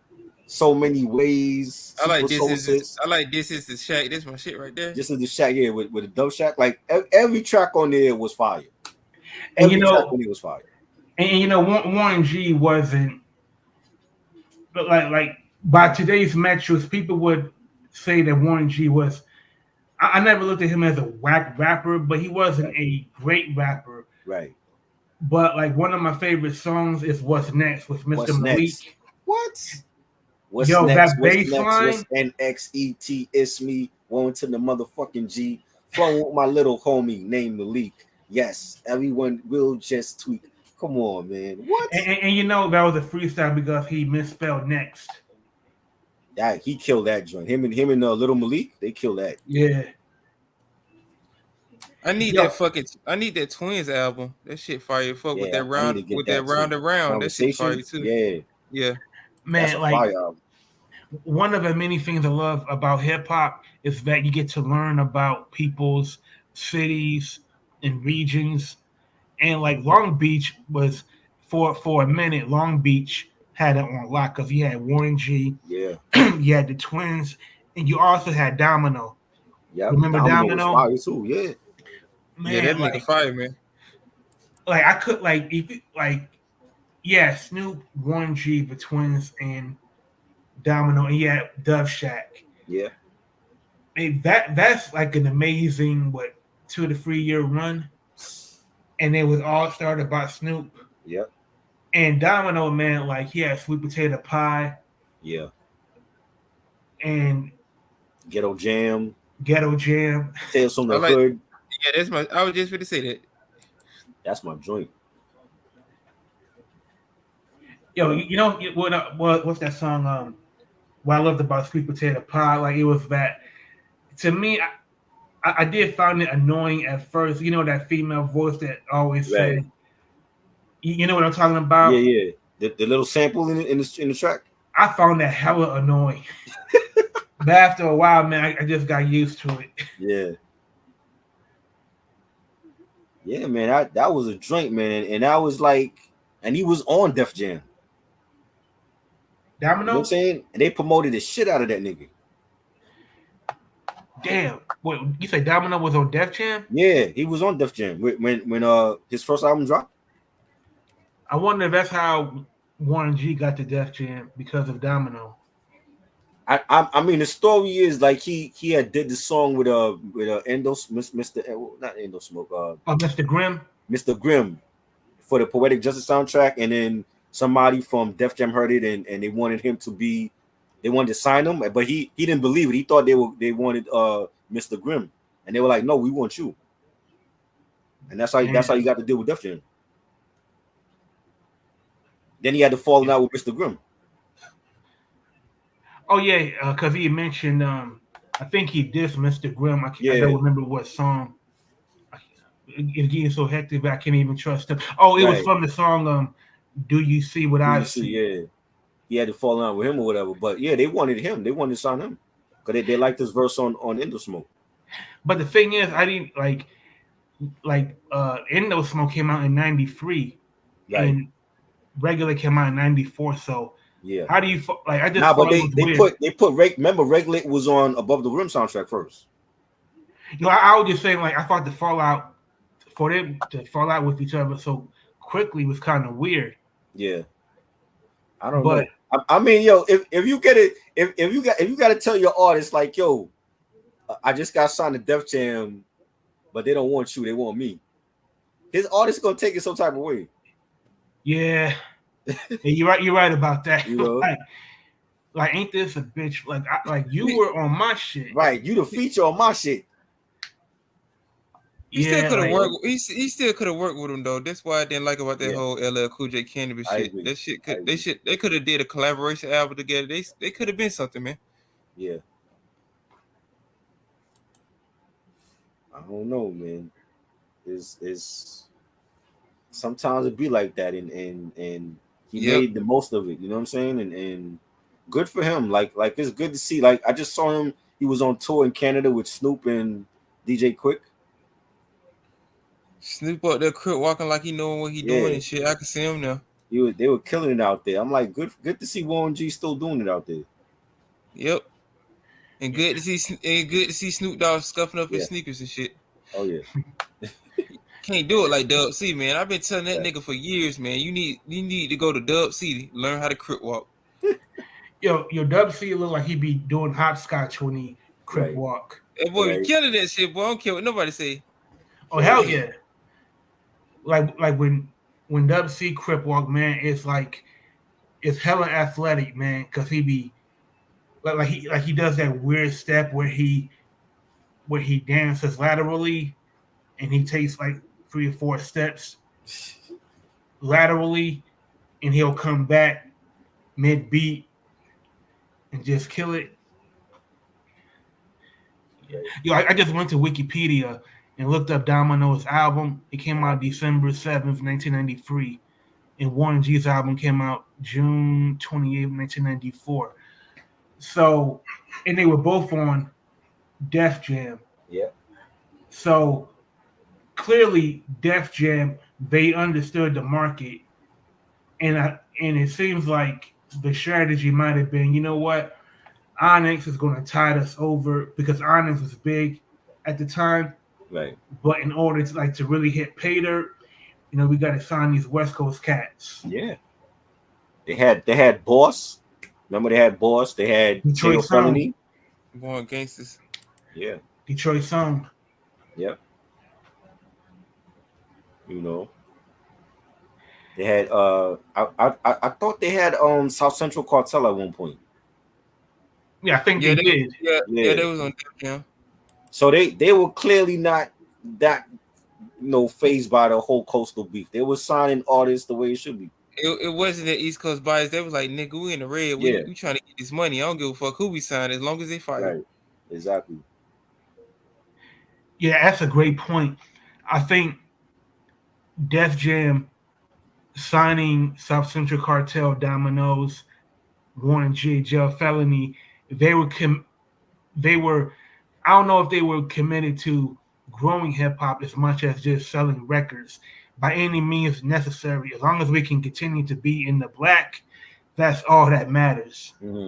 so many ways? I like Super this Soul is Sis. I like this is the shack. This my shit right there. Just in the shack, yeah, with the Dove Shack. Like every track on there was fire. And Every track on there was fire. And you know, Warren G wasn't, but like by today's metrics, people would say that Warren G was. I never looked at him as a whack rapper, but he wasn't a great rapper. Right. But like one of my favorite songs is "What's Next" with Mr. What's Malik. next? What? What's Yo, next? that What's bass next? line? What's NXET? It's me. Going to the motherfucking G. Flowing with my little homie named Malik. Yes, everyone will just tweak. Come on, man. What? And you know that was a freestyle because he misspelled next. Yeah, he killed that joint. Him and Little Malik, they killed that. Yeah. I need Yo. I need that Twins album. That shit fire. Fuck with Yeah, that round too. round around. That shit fire too. Yeah. Yeah. Man, That's a like fire album. one of the many things I love about hip hop is that you get to learn about people's cities and regions. And like Long Beach was for a minute, Long Beach had it on lock because you had Warren G, Yeah. you had the Twins, and you also had Domino. Yeah. Remember Domino? Was fire too. Yeah. Man, Yeah, that like, nigga fire, man. Like I could like if it, like yeah, Snoop, Warren G, the Twins, and Domino, and yeah, Dove Shack. Yeah. That's like an amazing 2 to 3 year run, and it was all started by Snoop. Yep. And Domino, man, like he had Sweet Potato Pie. Yeah. And Ghetto Jam. Tales from the Hood. Yeah, that's my. I was just going to say that. That's my joint. Yo, you know what's that song? What I loved about Sweet Potato Pie, like it was that. To me, I did find it annoying at first. You know that female voice that always said, "You know what I'm talking about?" Yeah. The little sample in the track. I found that hella annoying. But after a while, man, I just got used to it. Yeah. Yeah, man, that was a joint, man, and that was like, and he was on Def Jam. Domino? You know what I'm saying? And they promoted the shit out of that nigga. Damn. Wait, you say Domino was on Def Jam? Yeah, he was on Def Jam when his first album dropped. I wonder if that's how Warren G got to Def Jam because of Domino. I mean, the story is like he had did the song with Mr. not Endo Smoke. Mr. Grimm. Mr. Grimm for the Poetic Justice soundtrack, and then somebody from Def Jam heard it and they wanted him to be, they wanted to sign him, but he didn't believe it. He thought they wanted Mr. Grimm, and they were like, no, we want you. And that's how you got to deal with Def Jam. Then he had to fall out with Mr. Grimm. Oh yeah, because he mentioned I think he dissed Mr. Grimm. I don't remember what song. It's getting so hectic that I can't even trust him. Oh, it was from the song "Do You See What I See?" Yeah, he had to fall out with him or whatever. But yeah, they wanted him. They wanted to sign him because they liked his verse on Endo Smoke. But the thing is, I didn't like Endo Smoke came out in '93, and Regular came out in '94. So yeah, how do you like? I just but they put remember Regulate was on Above the Rim soundtrack first. You know, I was just saying like I thought the fallout for them to fall out with each other so quickly was kind of weird. Yeah, I don't know. I mean, yo, if you get it, if you got to tell your artist like, yo, I just got signed to Def Jam, but they don't want you, they want me. His artist is gonna take it some type of way. Yeah, you're right. You're right about that. You know? like, ain't this a bitch? Like you were on my shit. Right, you the feature on my shit. He still Yeah, could have like, worked. He still could have worked with him though. That's why I didn't like about that Yeah. whole LL Cool J Cannabis I shit. agree. That shit I could agree. they could have did a collaboration album together. They could have been something, man. Yeah. I don't know, man. Is sometimes it be like that, and he Yep. made the most of it. You know what I'm saying? And good for him. Like it's good to see. Like I just saw him. He was on tour in Canada with Snoop and DJ Quick. Snoop up there, crip walking like he knowing what he doing Yeah, and shit. I can see him now. they were killing it out there. I'm like, good to see Warren G still doing it out there. Yep. And good to see Snoop Dogg scuffing up his Yeah. sneakers and shit. Oh yeah. Can't do it like Dub C, man. I've been telling that Right. nigga for years, man. You need to go to Dub C to learn how to crip walk. your Dub C look like he be doing hopscotch when he crip Right. walk. That boy be Right. killing that shit, boy. I don't care what nobody say. Oh hell yeah! Like when Dub C crip walk, man, it's hella athletic, man, because he be like he does that weird step where he dances laterally, and he takes like 3 or 4 steps laterally, and he'll come back mid beat and just kill it. Yo, I just went to Wikipedia and looked up Domino's album. It came out December 7th, 1993. And Warren G's album came out June 28th, 1994. So, and they were both on Def Jam. Yeah. So, clearly, Def Jam, they understood the market. And it seems like the strategy might have been, you know what? Onyx is going to tide us over because Onyx was big at the time. Right. But in order to really hit pay dirt, we got to sign these West Coast cats. Yeah. They had Boss. Remember they had Boss. They had Detroit Chino Felony. Born gangsters. Yeah. Detroit Song. Yep. They had I thought they had South Central Cartel at one point. Yeah, I think they did. Yeah, they was on Def Jam. So they were clearly not that phased by the whole coastal beef. They were signing artists the way it should be. It wasn't the East Coast bias. They was like, nigga, we in the red. We trying to get this money. I don't give a fuck who we sign as long as they fight. Right. Exactly. Yeah, that's a great point. I think Def Jam signing South Central Cartel, Domino's, Warren G, Jail Felony, they were I don't know if they were committed to growing hip hop as much as just selling records by any means necessary. As long as we can continue to be in the black, that's all that matters. Mm-hmm.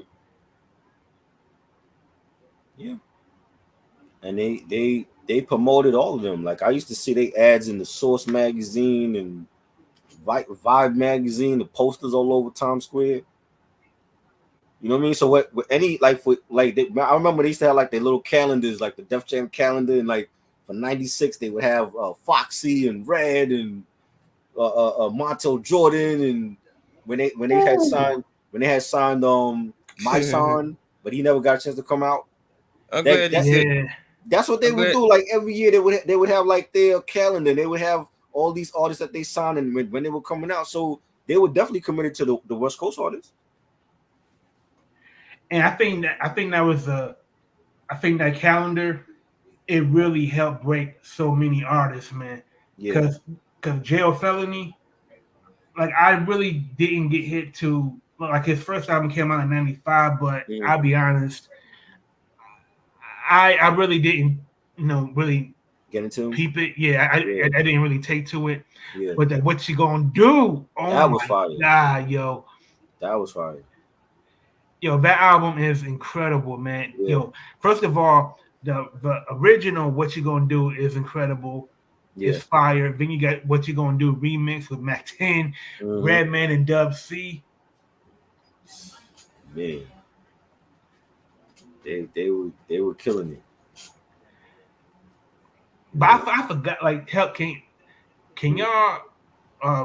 Yeah. And they promoted all of them. Like I used to see they ads in the Source magazine and Vibe magazine, the posters all over Times Square. You know what I mean? So what any I remember they used to have like their little calendars, like the Def Jam calendar, and like for '96 they would have Foxy and Red and Montel Jordan, and when they had signed My Son, but he never got a chance to come out. That's what they would do. Like every year they would have like their calendar. They would have all these artists that they signed and when they were coming out. So they were definitely committed to the West Coast artists. And I think that calendar, it really helped break so many artists, man. Yeah. Because Jail Felony, like I really didn't get hit to like his first album came out in '95, but I'll be honest, I really didn't really get into peep it. Yeah, I didn't really take to it. Yeah. But that What You Gonna Do? Oh that was fire. God, yo. That was fire. Yo, that album is incredible, man. Yeah. Yo, first of all, the original What You Gonna Do is incredible. Yeah. It's fire. Then you got What You Gonna Do remix with Mac 10, Redman, and Dub C. Man, they were killing it. But I forgot. Like, help, can y'all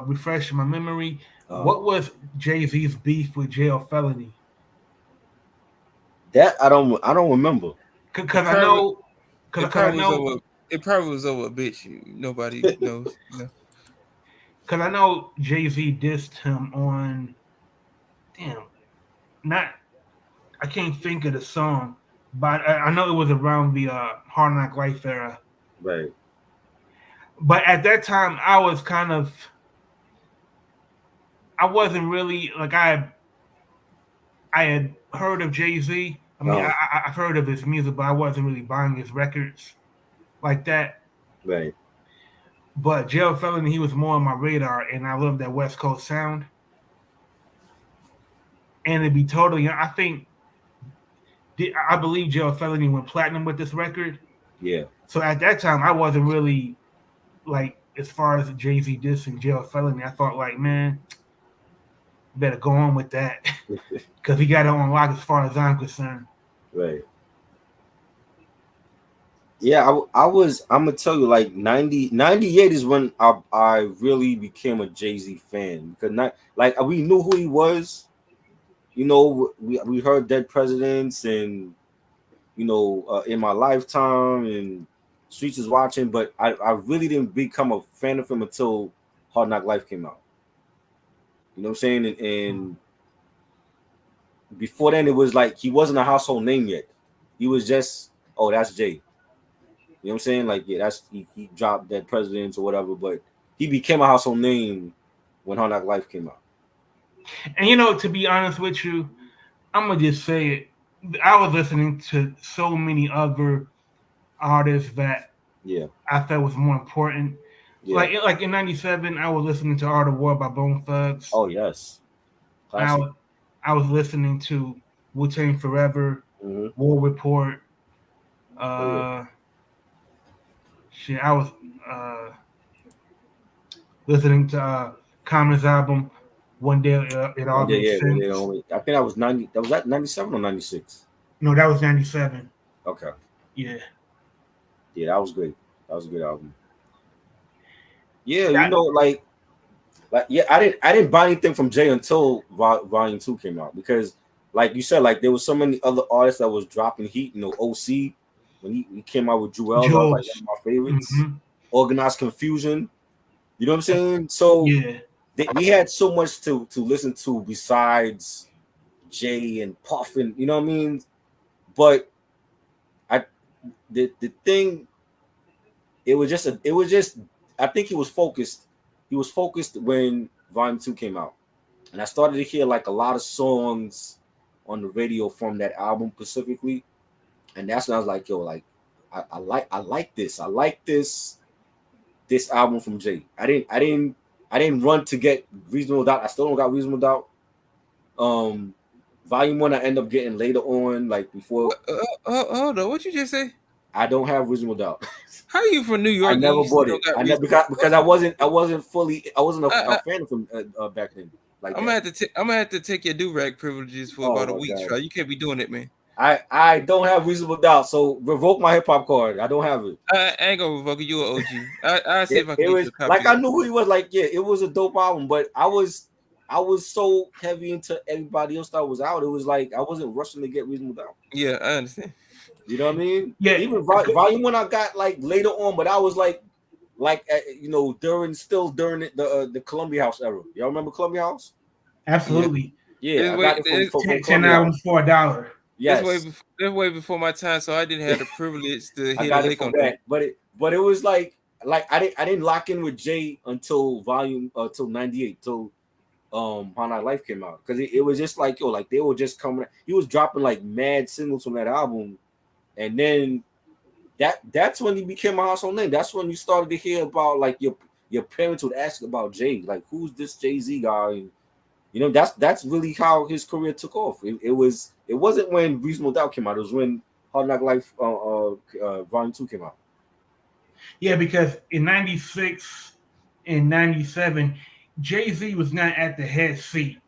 refresh my memory? What was Jay-Z's beef with Jail Felony? That I don't remember. Because I know, it because I probably was know, over. It probably was over a bitch. Nobody knows. because I know Jay-Z dissed him on. Damn, not I can't think of the song, but I know it was around the Hard Knock Life era. Right. But at that time, I wasn't really like I had heard of Jay Z. I mean, Uh-huh. I've heard of his music, but I wasn't really buying his records like that. Right. But Jail Felony, he was more on my radar, and I love that West Coast sound. And to be totally, I believe Jail Felony went platinum with this record. Yeah. So at that time, I wasn't really like as far as Jay Z dissing Jail Felony. I thought like, man, better go on with that because he got it on lock as far as I'm concerned. Right. Yeah, I'm gonna tell you, like 98 is when I really became a Jay-Z fan, because not like we knew who he was, we heard Dead Presidents and In My Lifetime and Streets is Watching, but I really didn't become a fan of him until Hard Knock Life came out. You know what I'm saying? And before then, it was like he wasn't a household name yet. He was just, oh, that's Jay. You know what I'm saying? Like, yeah, that's he dropped Dead Presidents or whatever, but he became a household name when Hard Knock Life came out. And to be honest with you, I'm gonna just say it. I was listening to so many other artists that Yeah. I felt was more important. Yeah. Like in '97, I was listening to Art of War by Bone Thugs. Oh yes. Classic. I was listening to Wu-Tang Forever, Mm-hmm. War Report. Shit, I was listening to Common's album. One day it all makes Yeah, sense. I think that was 90. That was at 97 or 96. No, that was '97. Okay. Yeah. Yeah, that was great. That was a good album. Yeah, That- like yeah, I didn't buy anything from Jay until Volume 2 came out, because, like you said, like there was so many other artists that was dropping heat. OC, when he came out with Jewels, I was like, one of my favorites. Mm-hmm. Organized Confusion. You know what I'm saying? So yeah, we had so much to listen to besides Jay and Puff, and you know what I mean. But the thing, it was just I think he was focused. He was focused when Volume 2 came out, and I started to hear like a lot of songs on the radio from that album specifically, and that's when I was like, yo, like I like this. I like this album from Jay. I didn't run to get Reasonable Doubt. I still don't got Reasonable Doubt. Volume 1 I end up getting later on, like before. Hold on, what you just say? I don't have Reasonable Doubt. How are you from New York? I never bought it. I never, because I wasn't a fan of him back then. Like I'm gonna have to take your do-rag privileges for about a week. Try. You can't be doing it, man. I don't have Reasonable Doubt, so revoke my hip hop card. I don't have it. I ain't gonna revoke it. You an OG. I see if I can get you a copy. Like, I knew who he was. Like, yeah, it was a dope album, but I was so heavy into everybody else that was out. It was like I wasn't rushing to get Reasonable Doubt. Yeah, I understand. You know what I mean? Yeah. Even Volume 1 I got like later on, but I was like during the Columbia House era. Y'all remember Columbia House? Absolutely. Yeah, I got it from 10 albums for $1. Yes. That's way before my time, so I didn't have the privilege to hit a lick on that. But it was like I didn't lock in with Jay until till 98, till How Not Life came out, because it was just like, yo, like they were just coming. He was dropping like mad singles from that album, and then that's when he became a household name. That's when you started to hear about, like, your parents would ask about Jay, like, who's this Jay-Z guy? And that's really how his career took off. It wasn't when Reasonable Doubt came out. It was when Hard Knock Life Volume 2 came out. Yeah, because in '96 and '97, Jay-Z was not at the head seat.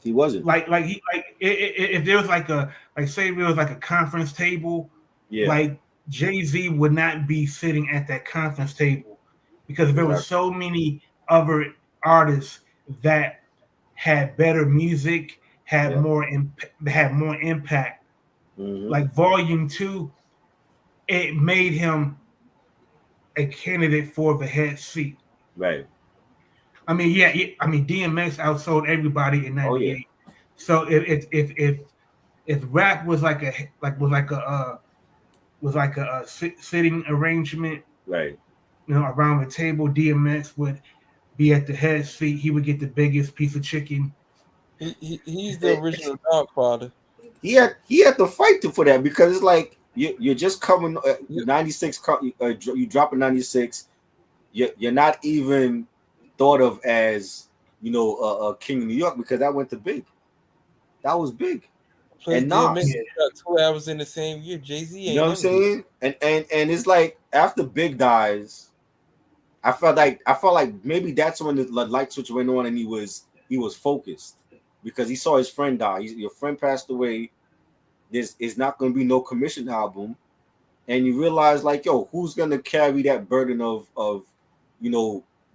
He wasn't. If there was say there was like a conference table, yeah, like Jay-Z would not be sitting at that conference table, because there were so many other artists that had better music, had more impact like Volume 2, it made him a candidate for the head seat. Right. I mean, yeah, I mean DMX outsold everybody in Oh yeah. '98. So if rap was like a sitting arrangement, Right. around the table, DMX would be at the head seat. He would get the biggest piece of chicken. He's the original Godfather. He had to fight for that because it's like you're just coming Yep. 96. You drop a 96. You're not even thought of as King of New York because that went to big. That was big. Plus, And DMX Nas, got 2 albums in the same year. Jay-Z you ain't know what I'm never do. saying? And it's like after Big dies, I felt like maybe that's when the light switch went on and he was focused because he saw his friend die. Your friend passed away. There's is not going to be no commission album, and you realize like, yo, who's going to carry that burden of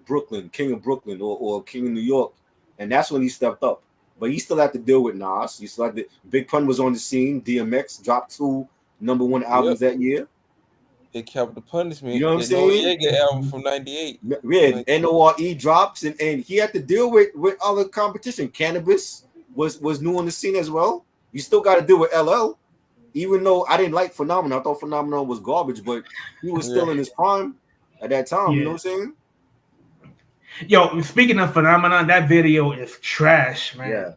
Brooklyn, King of Brooklyn, or King of New York, and that's when he stepped up. But he still had to deal with Nas. He still had to, Big Pun was on the scene. DMX dropped 2 #1 albums that year. It Capital Punishment. You know what I'm that saying? Noriega album from '98. Yeah, NORE drops, and he had to deal with other competition. Cannabis was new on the scene as well. You still got to deal with LL, even though I didn't like Phenomenon. I thought Phenomenon was garbage, but he was still in his prime at that time. You know what I'm saying? Yo, speaking of Phenomenon, that video is trash, man. Yeah.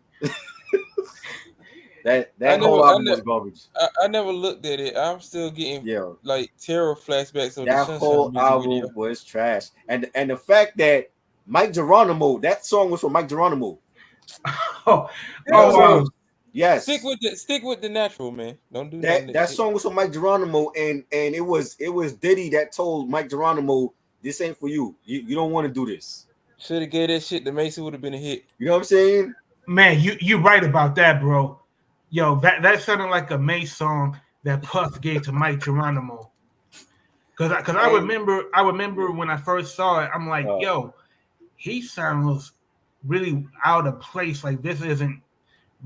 that whole album was garbage. I never looked at it. I'm still getting like terror flashbacks of that the whole album video. was trash, and the fact that Mike Geronimo, that song was from Mike Geronimo. Yes. Stick with the natural, man. Don't do that song was from Mike Geronimo, and it was Diddy that told Mike Geronimo, this ain't for you. You don't want to do this. Should have gave that shit to Mason, would have been a hit. You know what I'm saying? Man, you right about that, bro. Yo, that sounded like a Mace song that Puff gave to Mike Geronimo. Cause I remember when I first saw it, I'm like, yo, he sounds really out of place. Like this isn't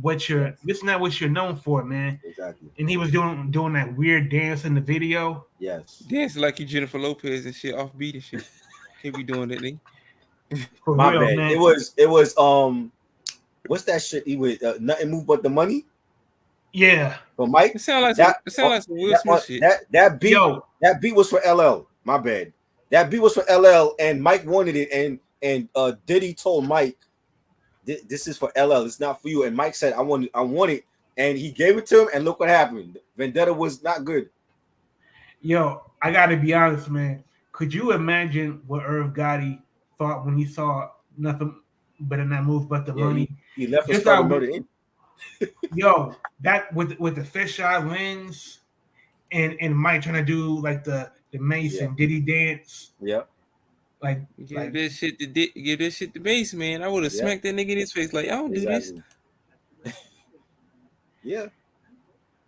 this is not what you're known for, man. Exactly. And he was doing that weird dance in the video. Yes. Dancing like you Jennifer Lopez and shit, offbeat and shit. He be doing that thing. For My real, bad. man. It was what's that shit? He was nothing move but the money. Yeah. But Mike, it sound like some Will Smith shit. That beat was for LL. My bad. That beat was for LL, and Mike wanted it, and Diddy told Mike, "This is for LL. It's not for you." And Mike said, "I want it," and he gave it to him. And look what happened. Vendetta was not good. Yo, I gotta be honest, man. Could you imagine what Irv Gotti thought when he saw nothing better than move but the money? He left and started Murder Inc. Yo, that with the fisheye lens, and Mike trying to do like the Mason Diddy dance. Yeah. Like give this shit to Mace, man. I would have smacked that nigga in his face. Like, I don't do this. Yeah.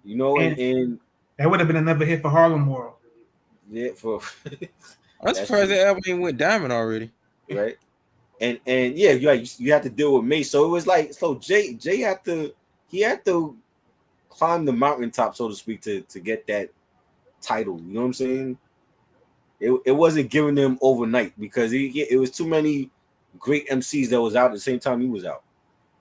You know, and that would have been another hit for Harlem World. Yeah, I'm surprised that album ain't went diamond already. Right. And yeah, you had to deal with Mace. So it was like, Jay had to climb the mountaintop, so to speak, to get that title. You know what I'm saying? It wasn't giving them overnight because it was too many great MCs that was out at the same time he was out.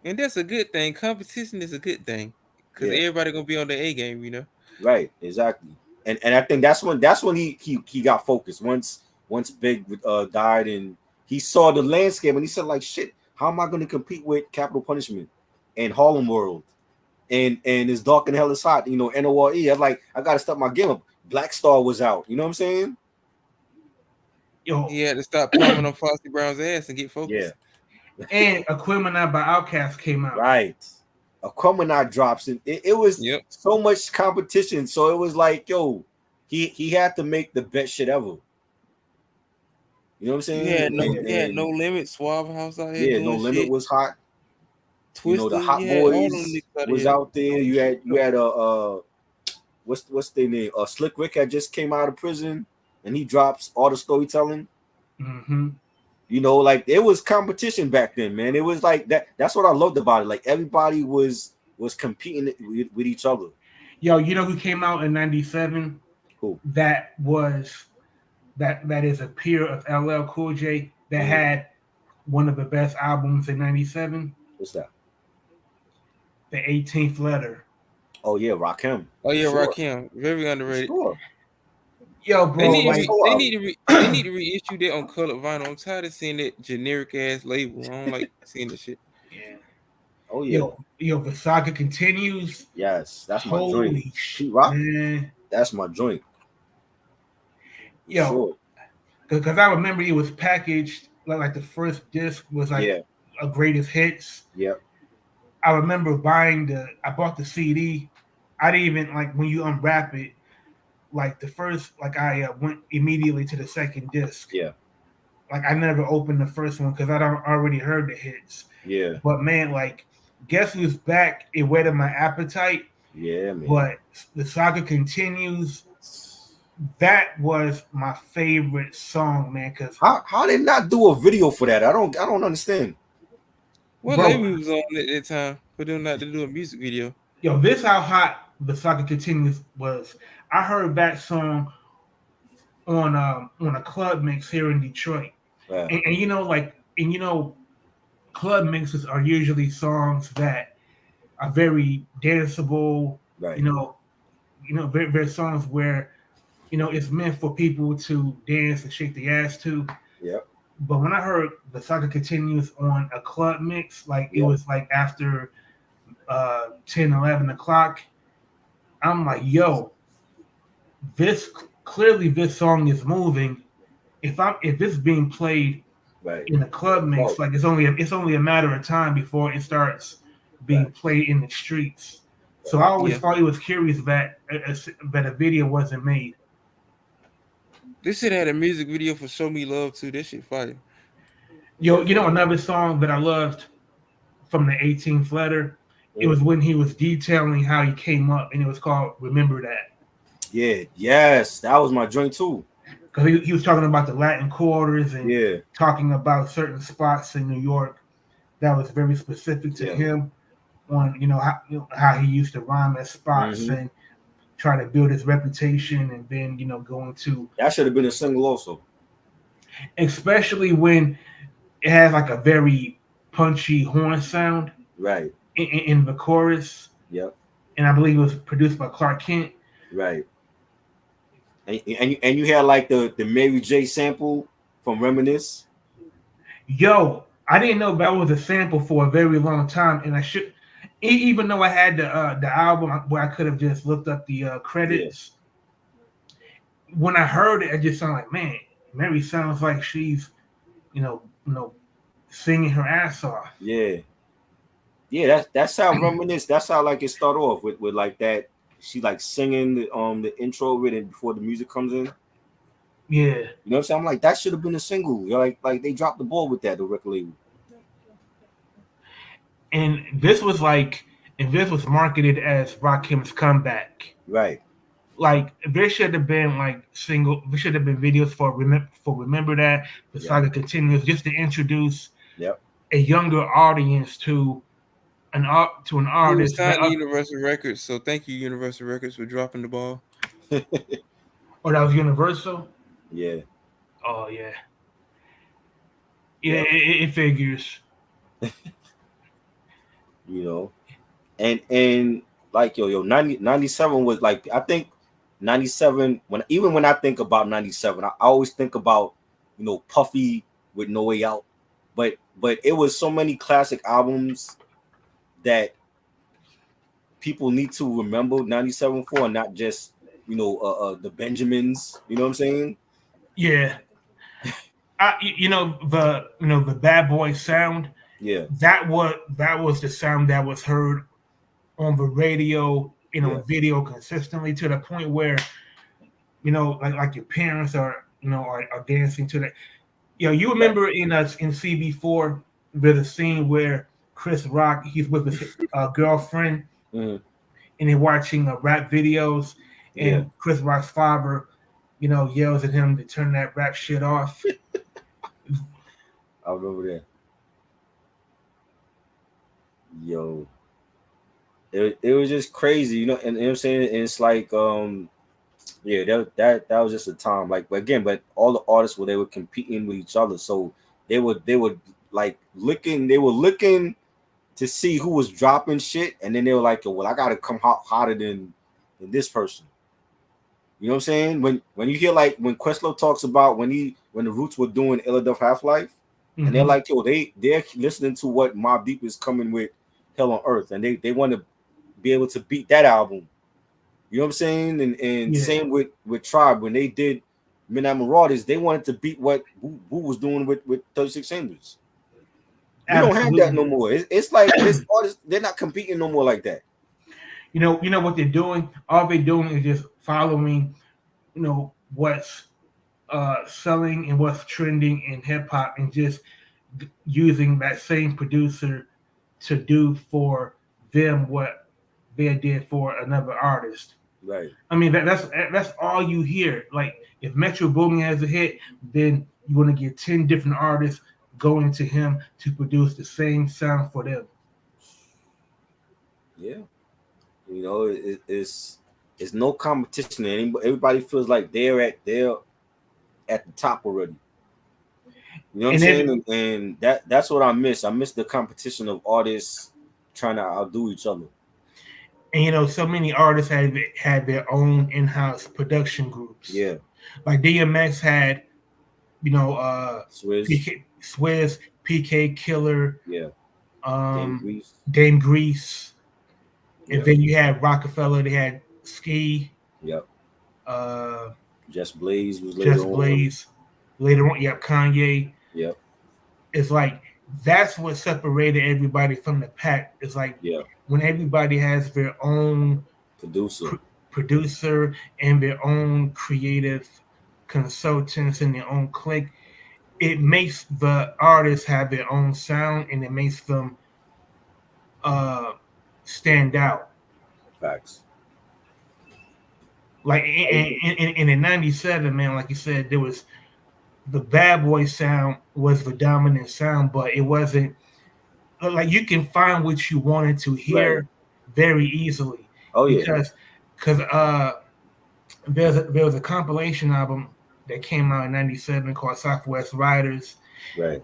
And that's a good thing. Competition is a good thing because everybody gonna be on the A game, you know. Right, exactly. And I think that's when he got focused. Once Big died and he saw the landscape and he said like, shit, how am I going to compete with Capital Punishment and Harlem World and It's Dark and Hell is Hot, you know, NORE. I'm like, I got to step my game up. Black Star was out. You know what I'm saying? Yo, he had to stop palming on Foxy Brown's ass and get focused. Yeah. And Aquemini by Outkast came out. Right. Aquemini drops, and it was so much competition. So it was like, yo, he had to make the best shit ever. You know what I'm saying? Yeah, No Limit, Suave House out here. Yeah, No Limit shit. was hot. Twisted, you know, the Hot Boys was out there. You had what's their name? Slick Rick had just came out of prison, and he drops All the Storytelling. Mm-hmm. You know, like it was competition back then, man. It was like that. That's what I loved about it. Like everybody was competing with each other. Yo, you know who came out in '97? Who? That was that is a peer of LL Cool J that Mhm. had one of the best albums in '97. What's that? The 18th Letter. Oh yeah, Rakim. Oh For yeah, sure. Rakim, very For underrated. sure. Yo, They bro, need to That's like, re, so they out. need to re, they need to reissue that on colored vinyl. I'm tired of seeing that generic ass label. I don't like seeing the shit. yeah. Oh yeah. Yo, the saga continues. Yes, that's my joint. Holy shit, Pete Rock. man. That's my joint. For Yo, sure. because I remember it was packaged like the first disc was like Yeah. a greatest hits. Yep. I remember I bought the CD. I didn't even like when you unwrap it. Like the first, like I went immediately to the second disc. Yeah. Like I never opened the first one because I don't already heard the hits. Yeah. But man, like Guess Who's Back? It whetted my appetite. Yeah, man. But the saga continues. That was my favorite song, man. Cause How they not do a video for that? I don't understand. What bro, label was on at that time for them not to do a music video? yo, this how hot the saga continues was. I heard that song on a club mix here in Detroit, Yeah. and you know, club mixes are usually songs that are very danceable. Right. You know, very, very songs where it's meant for people to dance and shake the ass to. Yep. But when I heard the saga continues on a club mix, like it Yep. was like after 10, 11 o'clock, I'm like, yo, this clearly this song is moving. If it's being played Right. in a club mix, Oh. like it's only a matter of time before it starts being Right. played in the streets. So I always Yeah. thought it was curious that a video wasn't made. This shit had a music video for "Show Me Love" too. That shit fire. Yo, Yeah, another song that I loved from the 18th Letter. It Mm. was when he was detailing how he came up, and it was called "Remember That." Yeah. Yes, that was my joint too. Because he was talking about the Latin quarters and Yeah. talking about certain spots in New York that was very specific to Yeah. him on how he used to rhyme at spots Mhm. and try to build his reputation, and then going to, That should have been a single also. especially when it has like a very punchy horn sound Right. in the chorus, Yep. and I believe it was produced by Clark Kent. Right. And you had like the Mary J sample from Reminisce. Yo, I didn't know that was a sample for a very long time, and I should, even though I had the album where I could have just looked up the credits. When I heard it, I just sounded like, man, Mary sounds like she's, singing her ass off. Yeah. Yeah, that's how Reminisce. That's how like it start off with like that. She like singing the intro of it and before the music comes in. Yeah. You know what I'm saying? I'm like, that should have been a single. You're like they dropped the ball with that, the record label. And this was marketed as Rakim's comeback. Right. Like there should have been there should have been videos for Remember That. The saga continues just to introduce a younger audience to an He was artist signed to Universal Records, so thank you, Universal Records, for dropping the ball. Oh, that was Universal? Yeah. Oh yeah. Yeah, it figures. And like 97 was like, I think 97, when I think about 97, I always think about Puffy with No Way Out, but it was so many classic albums that people need to remember 97 for, and not just the Benjamins. You know what I'm saying? Yeah. The Bad Boy sound. Yeah. That was the sound that was heard on the radio, video consistently, to the point where, like your parents are dancing to that. You remember in CB4, there's a scene where Chris Rock, he's with his girlfriend, and they're watching rap videos, and Chris Rock's father, yells at him to turn that rap shit off. I remember that. Yo. it was just crazy, you know. And you know what I'm saying, and it's like yeah, that was just a time like, but again, but all the artists were they were competing with each other, so they were like looking to see who was dropping shit, and then they were like, well, I gotta come hotter than this person. You know what I'm saying? When you hear like when Questlove talks about when the Roots were doing Illaduff Half Life, and they're like, yo, they're listening to what Mobb Deep is coming with Hell on Earth, and they want to be able to beat that album. You know what I'm saying? And same with Tribe when they did Midnight Marauders, they wanted to beat what Wu was doing with 36 Chambers. We don't have that no more. It's like it's artists, they're not competing no more like that. You know what they're doing. All they're doing is just following, what's selling and what's trending in hip hop, and just using that same producer to do for them what they did for another artist. Right. I mean that's all you hear. Like if Metro Boomin has a hit, then you're gonna get 10 different artists going to him to produce the same sound for them. Yeah. You know, it's no competition. Everybody feels like they're at the top already. You know what I'm saying? And that's what I miss. I miss the competition of artists trying to outdo each other. And so many artists had their own in-house production groups. Yeah. Like DMX had, Swizz, PK Killer, yeah, Dame Grease. Yep. And then you had Rockefeller, they had Ski. Yep. Just Blaze was later on, yep, Kanye. Yep. It's like that's what separated everybody from the pack. It's like when everybody has their own producer and their own creative consultants and their own clique, it makes the artists have their own sound, and it makes them stand out. Facts. Like in '97, man, like you said, there was the Bad Boy sound was the dominant sound, but it wasn't like you can find what you wanted to hear very easily. Oh yeah, because there was a compilation album that came out in '97 called Southwest Riders. Right.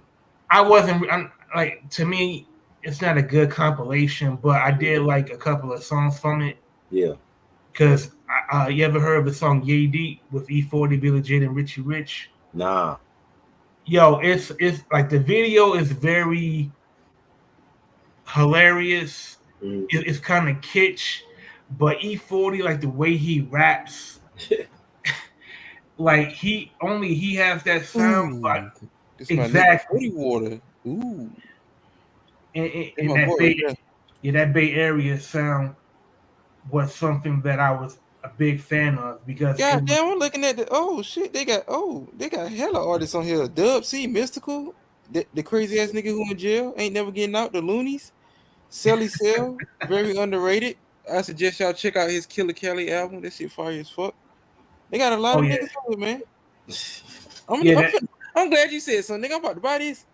To me, it's not a good compilation, but I did like a couple of songs from it. Yeah. Because you ever heard of the song Yay Deep with E40, Billy J, and Richie Rich? Nah. Yo, it's like the video is very hilarious. It's kind of kitsch, but E40, like the way he raps, like he has that sound. But exactly. Water. Ooh. And that Bay Area sound was something that I was a big fan of because damn, I'm looking at they got hella artists on here. Dub C, Mystical, the crazy ass nigga who in jail ain't never getting out, the Loonies, Sally Cell, very underrated. I suggest y'all check out his Killer Kelly album. That shit fire as fuck. They got a lot of niggas on it, man. I'm glad you said so, nigga. I'm about to buy this.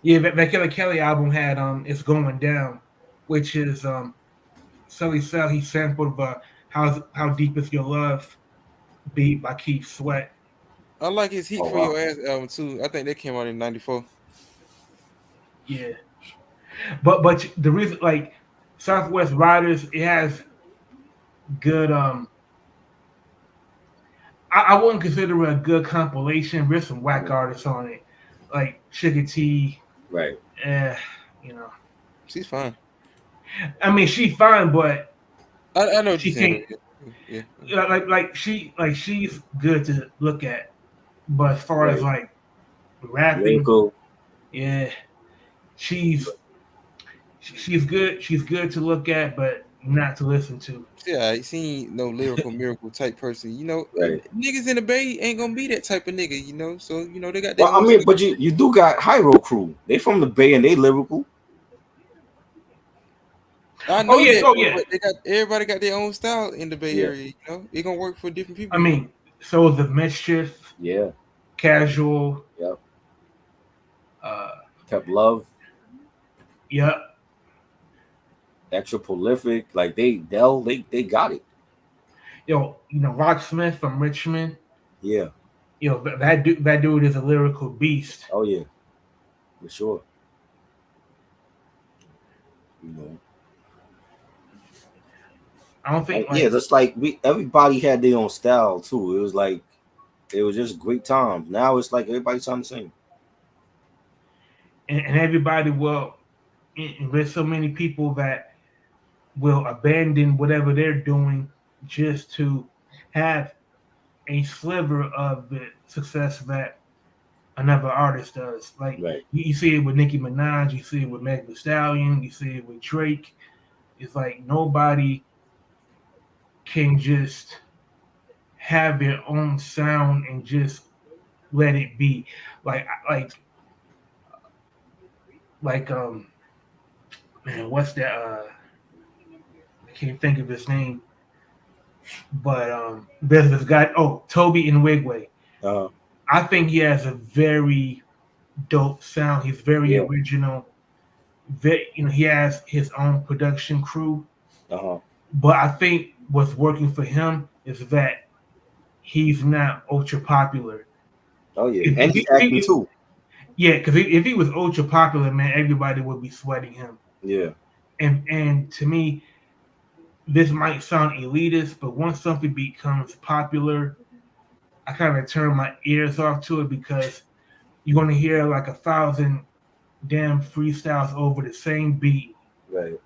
Yeah, that Killer Kelly album had It's Going Down, which is Sully Cell, he sampled How Deep Is Your Love beat by Keith Sweat. I like his Heat for Your Ass album too. I think that came out in '94. Yeah. But the reason, like Southwest Riders, it has good I wouldn't consider it a good compilation. There's some whack artists on it. Like Sugar T. Right. She's fine. I mean, she's fine, but I know what you're saying. Yeah. She's good to look at, but as far as like rapping, yeah, she's good. She's good to look at, but not to listen to. Yeah, she ain't no lyrical miracle type person. Niggas in the Bay ain't gonna be that type of nigga. So they got. Well, I mean, but you do got Hyro Crew. They from the Bay and they lyrical. I know that, but everybody got their own style in the Bay Area. It gonna work for different people. I mean, so the Mischief, Casual, yep, Kept Love, yep. extra prolific. Like they got it. Rocksmith from Richmond. Yeah. That dude is a lyrical beast. Oh yeah, for sure. You know. I don't think Yeah, like, just like we everybody had their own style too. It was like it was just great times. Now it's like everybody sound the same. and everybody will. And there's so many people that will abandon whatever they're doing just to have a sliver of the success that another artist does. Like Right. you see it with Nicki Minaj, you see it with Meg Thee Stallion, you see it with Drake. It's like nobody can just have their own sound and just let it be. Like like man, what's that? I can't think of his name, but there's this guy. Oh, Toby in Wigway. Uh I think he has a very dope sound. He's very yeah. original. He has his own production crew, Uh-huh. but I think what's working for him is that he's not ultra popular. Oh yeah. If, And if, he's he- if acting he, too. yeah, because if he was ultra popular, man, everybody would be sweating him. Yeah. And to me, this might sound elitist, but once something becomes popular, I kind of turn my ears off to it because you're going to hear like 1,000 damn freestyles over the same beat, Right.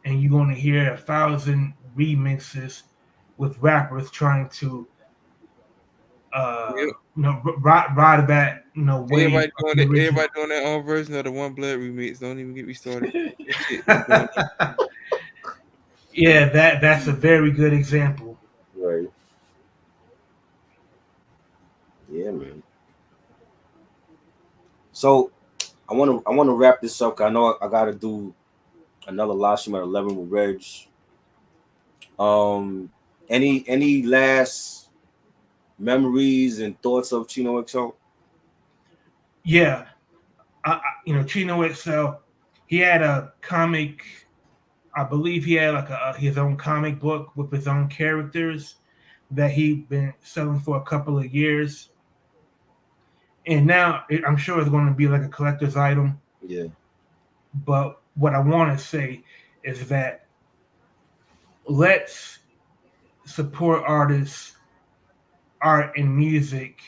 and you're going to hear 1,000 remixes with rappers trying to, Yep. ride that, wave Everybody of doing the it. original. Everybody doing their own version of the One Blood remix. Don't even get me started. That shit is going on. Yeah, that's a very good example. Right. Yeah, man. So I wanna wrap this up. 'Cause I know I gotta do another live stream at 11 with Reg. Um, any last memories and thoughts of Chino XL? Yeah, Chino XL, he had a comic. I believe he had like his own comic book with his own characters that he'd been selling for a couple of years, and now I'm sure it's going to be like a collector's item. Yeah. But what I want to say is that let's support artists, art, and music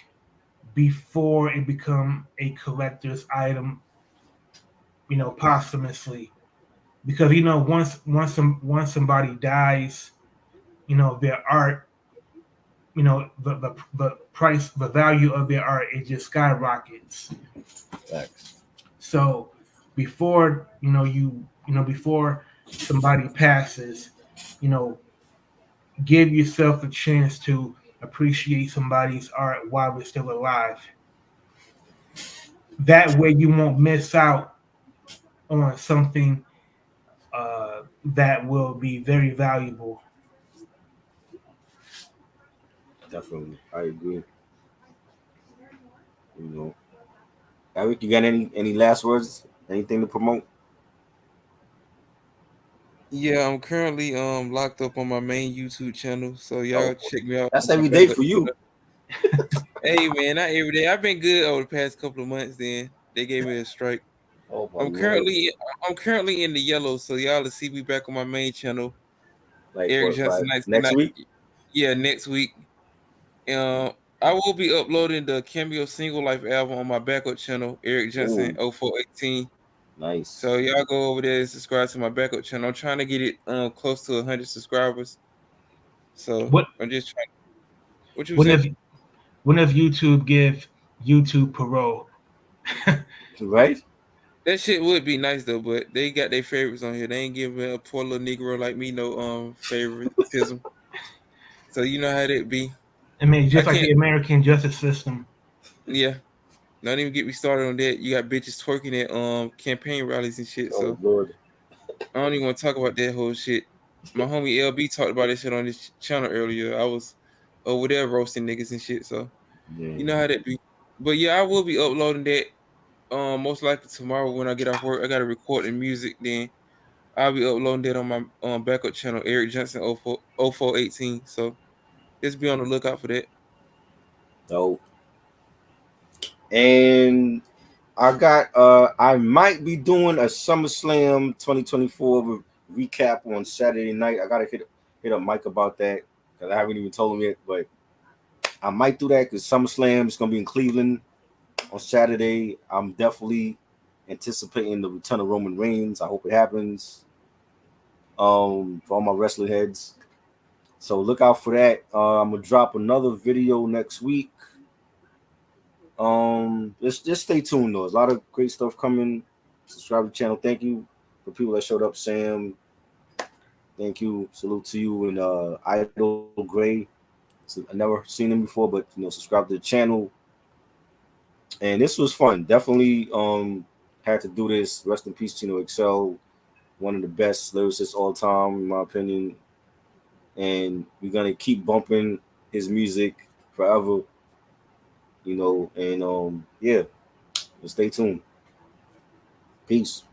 before it become a collector's item, posthumously. Because once somebody dies, their art, the price, the value of their art, it just skyrockets. Facts. So before before somebody passes, you know, give yourself a chance to appreciate somebody's art while they're still alive. That way, you won't miss out on something that will be very valuable. Definitely. I agree. You know. Eric, you got any last words? Anything to promote? Yeah, I'm currently locked up on my main YouTube channel, so Oh, y'all check me out that's on my every day backup for you. channel. Hey man, not every day. I've been good over the past couple of months. Then they gave me a strike. Oh my I'm lord. currently I'm currently in the yellow, so y'all will see me back on my main channel, Like Eric what, Johnson by 19. next week? Yeah, next week. I will be uploading the Cameo Single Life album on my backup channel, Eric Johnson Ooh, 0418. nice. So y'all go over there and subscribe to my backup channel. I'm trying to get it close to 100 subscribers. So What I'm just trying. What you when say? does when does YouTube give YouTube parole? Right? That shit would be nice though, but they got their favorites on here. They ain't giving a poor little Negro like me no favoritism. So you know how that be. I mean, I just like can't. the American justice system. Yeah, don't even get me started on that. You got bitches twerking at campaign rallies and shit. Oh So lord. I don't even want to talk about that whole shit. My homie LB talked about that shit on this channel earlier. I was over there roasting niggas and shit. So you know Yeah. how that be. But yeah, I will be uploading that most likely tomorrow when I get off work. I gotta record the music then. I'll be uploading that on my backup channel, Eric Johnson 0418. So just be on the lookout for that. So, and I might be doing a SummerSlam 2024 recap on Saturday night. I gotta hit up Mike about that because I haven't even told him yet, but I might do that because SummerSlam is gonna be in Cleveland on Saturday. I'm definitely anticipating the return of Roman Reigns. I hope it happens. For all my wrestling heads. So look out for that. I'm gonna drop another video next week. Just stay tuned though. There's a lot of great stuff coming. Subscribe to the channel. Thank you for people that showed up. Sam, thank you. Salute to you and Idol Gray. So I never seen him before, but subscribe to the channel. And this was fun. Definitely had to do this. Rest in peace, Chino XL. One of the best lyricists all time, in my opinion. And we're gonna keep bumping his music forever. And yeah. Stay tuned. Peace.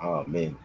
Oh man.